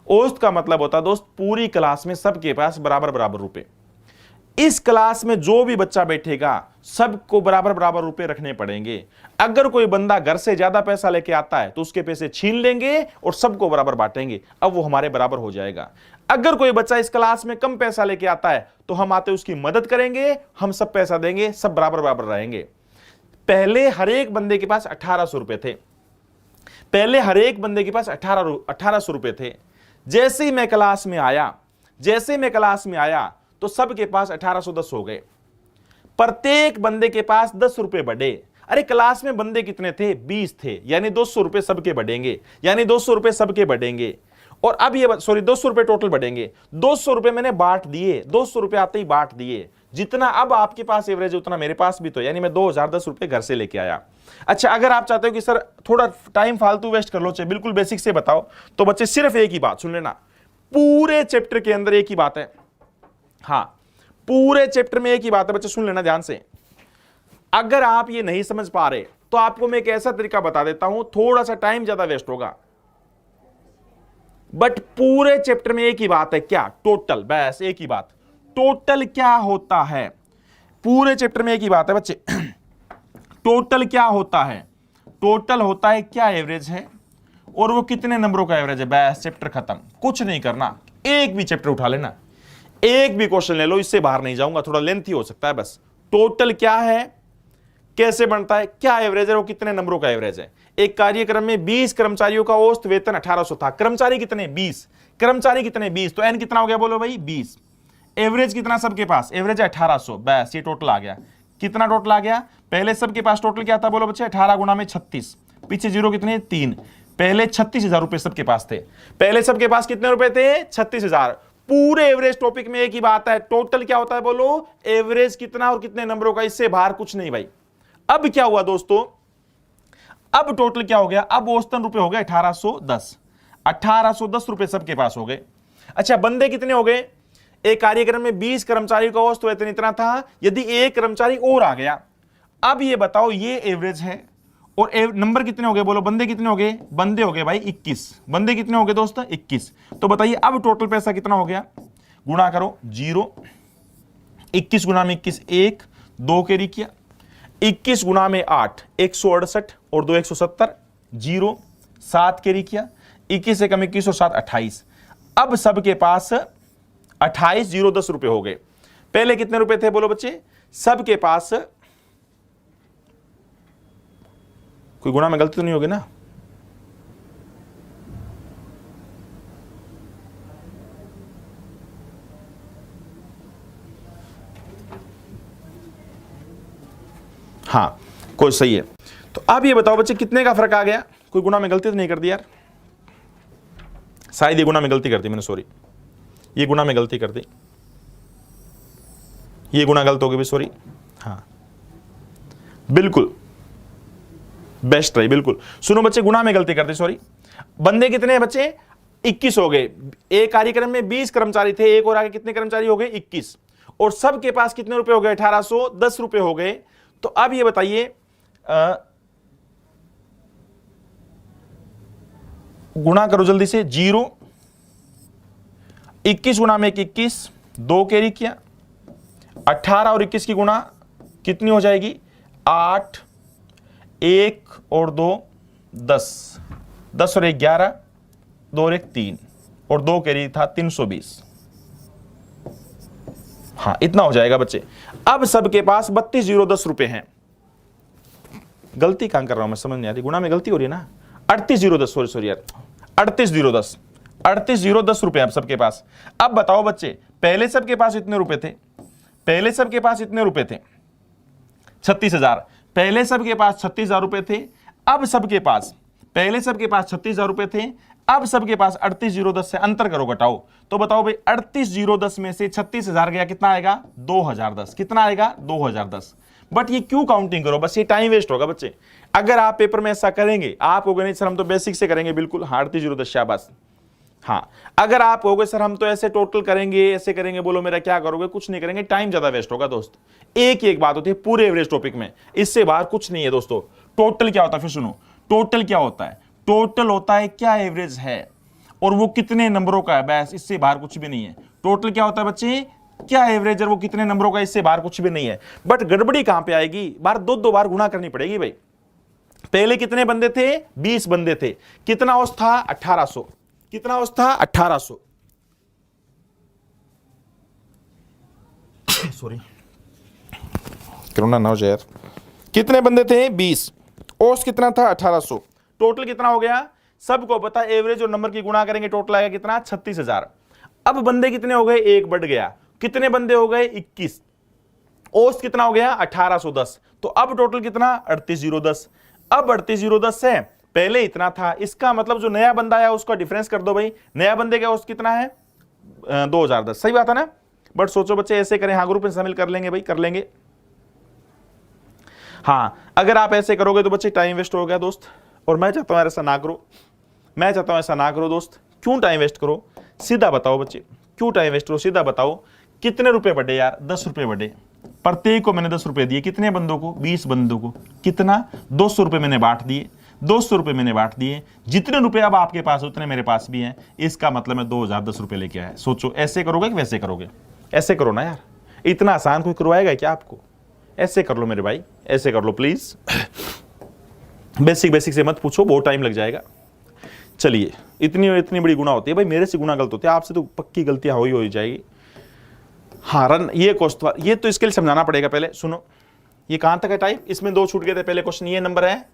औसत का मतलब होता है दोस्त पूरी क्लास में सबके पास बराबर बराबर रुपए। इस क्लास में जो भी बच्चा बैठेगा सबको बराबर बराबर रुपए रखने पड़ेंगे। अगर कोई बंदा घर से ज्यादा पैसा लेके आता है तो उसके पैसे छीन लेंगे और सबको बराबर बांटेंगे, अब वो हमारे बराबर हो जाएगा। अगर कोई बच्चा इस क्लास में कम पैसा लेके आता है तो हम आते उसकी मदद करेंगे, हम सब पैसा देंगे, सब बराबर बराबर रहेंगे। पहले हर एक बंदे के पास 1800 रुपए थे। पहले हर एक बंदे के पास 1800 रुपए थे। जैसे ही मैं क्लास में आया तो सबके पास 1810 हो गए। प्रत्येक बंदे के पास 10 रुपए बढ़े। अरे क्लास में बंदे कितने थे? 20 थे, यानी 200 रुपए सबके बढ़ेंगे, यानी 200 रुपए सबके बढ़ेंगे। और अब ये 200 रुपए टोटल बढ़ेंगे। 200 रुपए मैंने बांट दिए, 200 रुपए आते ही बांट दिए। जितना अब आपके पास एवरेज है उतना मेरे पास भी तो, यानी मैं 2010 रुपए घर से लेके आया। अच्छा, अगर आप चाहते हो कि सर थोड़ा टाइम फालतू वेस्ट कर लो, चाहे बिल्कुल बेसिक से बताओ, तो बच्चे सिर्फ एक ही बात सुन लेना। पूरे चैप्टर के अंदर एक ही बात है। हाँ, पूरे चैप्टर में एक ही बात है बच्चे, सुन लेना ध्यान से। अगर आप ये नहीं समझ पा रहे तो आपको मैं एक ऐसा तरीका बता देता हूं, थोड़ा सा टाइम ज्यादा वेस्ट होगा, बट पूरे चैप्टर में एक ही बात है। क्या? टोटल। बस एक ही बात, टोटल क्या होता है। पूरे चैप्टर में एक ही बात है बच्चे, टोटल क्या होता है? टोटल होता है क्या एवरेज है और वो कितने नंबरों का एवरेज है। बस चैप्टर खत्म, कुछ नहीं करना। एक भी चैप्टर उठा लेना, एक भी क्वेश्चन ले लो, इससे बाहर नहीं जाऊंगा, थोड़ा लेंथी हो सकता है। बस टोटल क्या है, कैसे बनता है, क्या एवरेज है, वो कितने नंबरों का एवरेज है। एक कार्यक्रम में 20 कर्मचारियों का औसत वेतन 1800 था। कर्मचारी कितने? 20। कर्मचारी कितने? 20। तो एन कितना हो गया बोलो भाई? 20। एवरेज कितना सबके पास? एवरेज 1800। बस ये टोटल आ गया। कितना टोटल आ गया? पहले सबके पास टोटल क्या था बोलो बच्चे? 18 गुना में 36, पीछे जीरो कितने? 3। पहले 36,000 रुपए सबके पास थे। पहले सबके पास कितने रुपए थे? 36,000। पूरे एवरेज टॉपिक में एक ही बात है, टोटल क्या होता है बोलो? एवरेज कितना और कितने नंबरों का, इससे बाहर कुछ नहीं भाई। अब क्या हुआ दोस्तों? अब टोटल क्या हो गया? अब औसतन रुपए हो गए 1810। 1810 रुपए सबके पास हो गए। अच्छा, बंदे कितने हो गए? एक कार्यक्रम में 20 कर्मचारियों का औसत वेतन इतना था। यदि एक कर्मचारी और आ गया, अब ये बताओ, ये एवरेज है और नंबर कितने हो गए बोलो? बंदे कितने हो गए? बंदे हो गए भाई 21। बंदे कितने हो गए दोस्त? 21। तो बताइए अब टोटल पैसा कितना हो गया? गुणा करो, 0। 21 गुना में 21, 1 2 कैरी किया। 21 गुना में 8, 168 और 2 170, 0 7 कैरी किया। 21 से कम 21 और 7 28। अब सबके पास 28 0 10 रुपए हो गए। पहले कितने रुपए थे बोलो बच्चे? सबके पास, कोई गुणा में गलती तो नहीं होगी ना? हाँ, कोई सही है। तो अब ये बताओ बच्चे कितने का फर्क आ गया? कोई गुणा में गलती तो नहीं कर दी यार? शायद ये गुणा में गलती कर दी मैंने, सॉरी, ये गुणा में गलती कर दी, ये गुणा गलत हो गई, सॉरी। हाँ बिल्कुल बेस्ट रही, बिल्कुल। सुनो बच्चे, गुणा में गलती कर दी, सॉरी। बंदे कितने हैं बच्चे? 21 हो गए। एक कार्यक्रम में 20 कर्मचारी थे, एक और आगे कितने कर्मचारी हो गए? 21। और सबके पास कितने रुपए हो गए? 1810 रुपए हो गए। तो अब ये बताइए, गुणा करो जल्दी से। 0 21 गुना में 21, 2 कैरी किया। 18 और 21 की गुणा कितनी हो जाएगी? 8, 1 और 2 10, 10 और 1 11, 2 और 1 3 और 2 कैरी था 320। हाँ, इतना हो जाएगा बच्चे। अब सबके पास 32 0 10 रुपए हैं। गलती कहां कर रहा हूं मैं, समझ नहीं आ रही। गुणा में गलती हो रही है ना? 38 0 10, सॉरी यार, 38 0 10, 38 0 10 रुपए अब सबके पास। अब बताओ बच्चे, पहले सबके पास इतने रुपए थे? पहले सबके पास इतने रुपए थे? 36,000। पहले सबके पास 36,000 रुपए थे। अब सबके पास, पहले सबके पास 36,000 रुपए थे, अब सबके पास 38,010 से अंतर करो, घटाओ, तो बताओ भाई 38,010 में से 36,000 गया, कितना आएगा 2,010, कितना आएगा 2,010। बट ये क्यों काउंटिंग करो, बस ये टाइम वेस्ट होगा बच्चे। अगर आप पेपर में ऐसा करेंगे, आप कहोगे नहीं सर हम तो बेसिक से करेंगे, बिल्कुल हाँ 38,010 शाबाश। हाँ अगर आप कहोगे सर हम तो ऐसे टोटल करेंगे, ऐसे करेंगे, बोलो मेरा क्या करोगे, कुछ नहीं करेंगे, टाइम ज्यादा वेस्ट होगा दोस्त। एक ही एक बात होती है पूरे एवरेज टॉपिक में, इससे बाहर कुछ नहीं है दोस्तों। टोटल क्या होता है, फिर सुनो, टोटल क्या होता है, टोटल होता है क्या एवरेज है और वो कितने नंबरों का है, बस इससे बाहर कुछ भी नहीं है। टोटल क्या होता है बच्चे, क्या एवरेज है वो कितने नंबरों का, इससे बाहर कुछ भी नहीं है। बट गड़बड़ी कहां पे आएगी, बार दो बार गुणा करनी पड़ेगी भाई। पहले कितने बंदे थे, 20 बंदे थे, कितना औसत था 1800, कितना औसत था 1800 सॉरी कोरोना ना हो जाए यार। कितने बंदे थे 20, औसत कितना था 1800, टोटल कितना हो गया, सबको पता एवरेज और नंबर की गुणा करेंगे टोटल आएगा कितना 36,000। अब बंदे कितने हो गए, एक बढ़ गया, कितने बंदे हो गए 21, औसत कितना हो गया 1810, तो अब टोटल कितना 38,010। अब 38,010 है, पहले इतना था, इसका मतलब जो नया बंदा आया उसका डिफरेंस कर दो भाई, नया बंदे का औसत कितना है 2,010, सही बात है ना। बट सोचो बच्चे ऐसे करें, हाँ ग्रुप में शामिल कर लेंगे भाई, कर लेंगे। हाँ अगर आप ऐसे करोगे तो बच्चे टाइम वेस्ट हो गया दोस्त, और मैं चाहता हूं ऐसा ना करो, मैं चाहता हूं ऐसा ना करो दोस्त। क्यों टाइम वेस्ट करो, सीधा बताओ बच्चे, क्यों टाइम वेस्ट करो, सीधा बताओ। कितने रुपए बढ़े यार, 10 रुपए बढ़े, प्रत्येक को मैंने 10 रुपए दिए, कितने बंदों को 20 बंदों को, कितना 200 रुपए मैंने बांट दिए, 200 रुपए मैंने बांट दिए, जितने रुपए अब आपके पास उतने मेरे पास भी हैं, इसका मतलब मैं 2,010 रुपए लेके आया। सोचो ऐसे करोगे कि वैसे करोगे, ऐसे करो ना यार, इतना आसान कोई करवाएगा क्या आपको, ऐसे कर लो मेरे भाई, ऐसे कर लो प्लीज। बेसिक से मत पूछो, बहुत टाइम लग जाएगा। चलिए इतनी बड़ी गुना होती है भाई, मेरे से गुना गलत होती है, आपसे तो पक्की गलतियां हो जाएगी। हाँ रन ये क्वेश्चन, ये तो इसके लिए समझाना पड़ेगा। पहले सुनो, ये कहां तक है टाइप, इसमें 2 छूट गए थे। पहले क्वेश्चन ये नंबर है,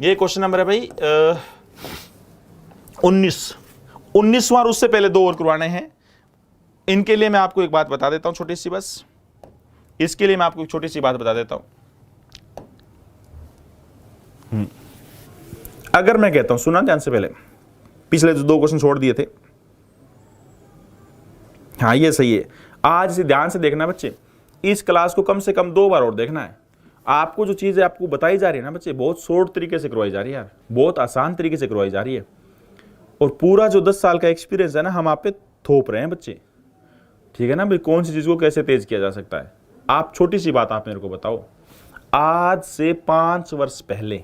ये क्वेश्चन नंबर है भाई 19वां, और उससे पहले 2 और करवाने हैं। इनके लिए मैं आपको एक बात बता देता हूं छोटी सी, बस इसके लिए मैं आपको एक छोटी सी बात बता देता हूं। अगर मैं कहता हूं, सुना ध्यान से, पहले पिछले जो 2 क्वेश्चन छोड़ दिए थे, हाँ ये सही है, आज से ध्यान से देखना बच्चे, इस क्लास को कम से कम 2 बार और देखना है। आपको जो चीज़ है आपको बताई जा रही है ना बच्चे, बहुत शॉर्ट तरीके से करवाई जा रही है यार, बहुत आसान तरीके से करवाई जा रही है, और पूरा जो 10 साल का एक्सपीरियंस है ना हम आप पे थोप रहे हैं बच्चे, ठीक है ना भाई। कौन सी चीज़ को कैसे तेज किया जा सकता है। आप छोटी सी बात आप मेरे को बताओ, आज से 5 वर्ष पहले,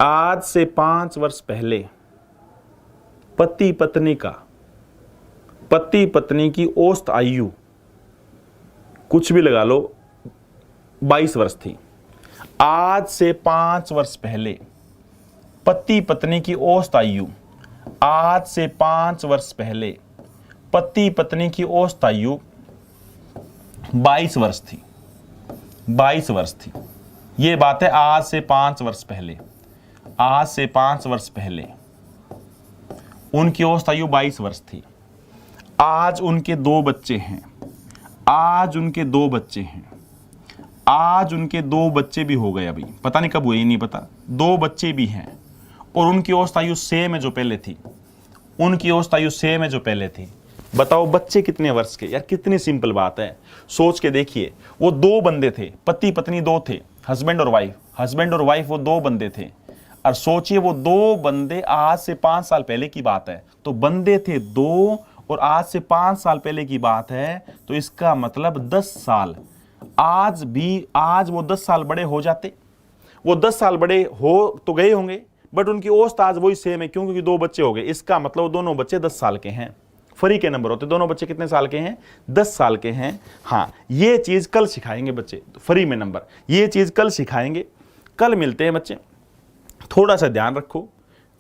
आज से 5 वर्ष पहले पति पत्नी की औसत आयु कुछ भी लगा लो 22 वर्ष थी। आज से 5 वर्ष पहले पति पत्नी की औसत आयु, आज से 5 वर्ष पहले पति पत्नी की औसत आयु 22 वर्ष थी, 22 वर्ष थी। ये बात है आज से 5 वर्ष पहले, आज से 5 वर्ष पहले उनकी औसत आयु 22 वर्ष थी। आज उनके 2 बच्चे हैं, आज उनके 2 बच्चे हैं, आज उनके 2 बच्चे भी हो गए, अभी पता नहीं कब हुए, ये नहीं पता, 2 बच्चे भी हैं, और उनकी औसत आयु सेम है जो पहले थी, उनकी औसत आयु सेम है जो पहले थी। बताओ बच्चे कितने वर्ष के, यार कितनी सिंपल बात है, सोच के देखिए। वो 2 बंदे थे, पति पत्नी 2 थे, हस्बैंड और वाइफ वो 2 बंदे थे। और सोचिए वो 2 बंदे, आज से 5 साल पहले की बात है, तो बंदे थे 2 और आज से 5 साल पहले की बात है, तो इसका मतलब 10 साल। आज वो 10 साल बड़े हो जाते, वो 10 साल बड़े हो तो गए होंगे, बट उनकी औसत आज वही सेम है, क्योंकि 2 बच्चे हो गए। इसका मतलब दोनों बच्चे 10 साल के हैं, फ्री के नंबर होते, दोनों बच्चे कितने साल के हैं 10 साल के हैं। हाँ ये चीज कल सिखाएंगे बच्चे, फ्री में नंबर, ये चीज कल सिखाएंगे, कल मिलते हैं बच्चे। थोड़ा सा ध्यान रखो,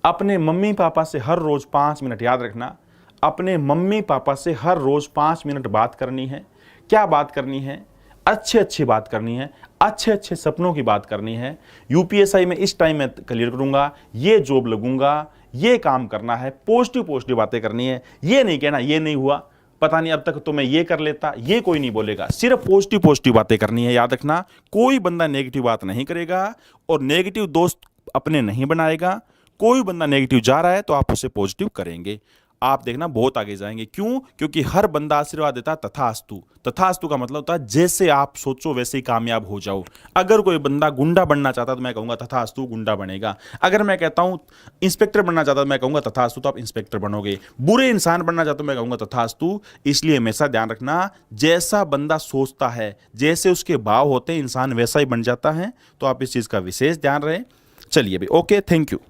अपने मम्मी पापा से हर रोज 5 मिनट, याद रखना, अपने मम्मी पापा से हर रोज 5 मिनट बात करनी है। क्या बात करनी है, अच्छी बात करनी है, अच्छे सपनों की बात करनी है। यूपीएसआई में इस टाइम में क्लियर करूंगा, ये जॉब लगूंगा, ये काम करना है, पॉजिटिव बातें करनी है। ये नहीं कहना ये नहीं हुआ, पता नहीं अब तक तो मैं ये कर लेता, ये कोई नहीं बोलेगा, सिर्फ पॉजिटिव बातें करनी है। याद रखना, कोई बंदा नेगेटिव बात नहीं करेगा, और नेगेटिव दोस्त अपने नहीं बनाएगा। कोई बंदा नेगेटिव जा रहा है तो आप उसे पॉजिटिव करेंगे, आप देखना बहुत आगे जाएंगे। क्यों? क्योंकि हर बंदा आशीर्वाद देता है तथास्तु। तथास्तु का मतलब होता है जैसे आप सोचो वैसे ही कामयाब हो जाओ। अगर कोई बंदा गुंडा बनना चाहता तो मैं कहूंगा तथास्तु गुंडा बनेगा। अगर मैं कहता हूं इंस्पेक्टर बनना चाहता तो मैं कहूंगा तथास्तु तो आप इंस्पेक्टर बनोगे। बुरे इंसान बनना चाहता तो मैं कहूंगा तथास्तु। इसलिए हमेशा ध्यान रखना, जैसा बंदा सोचता है, जैसे उसके भाव होते हैं, इंसान वैसा ही बन जाता है। तो आप इस चीज का विशेष ध्यान रहे। चलिए भाई, ओके, थैंक यू।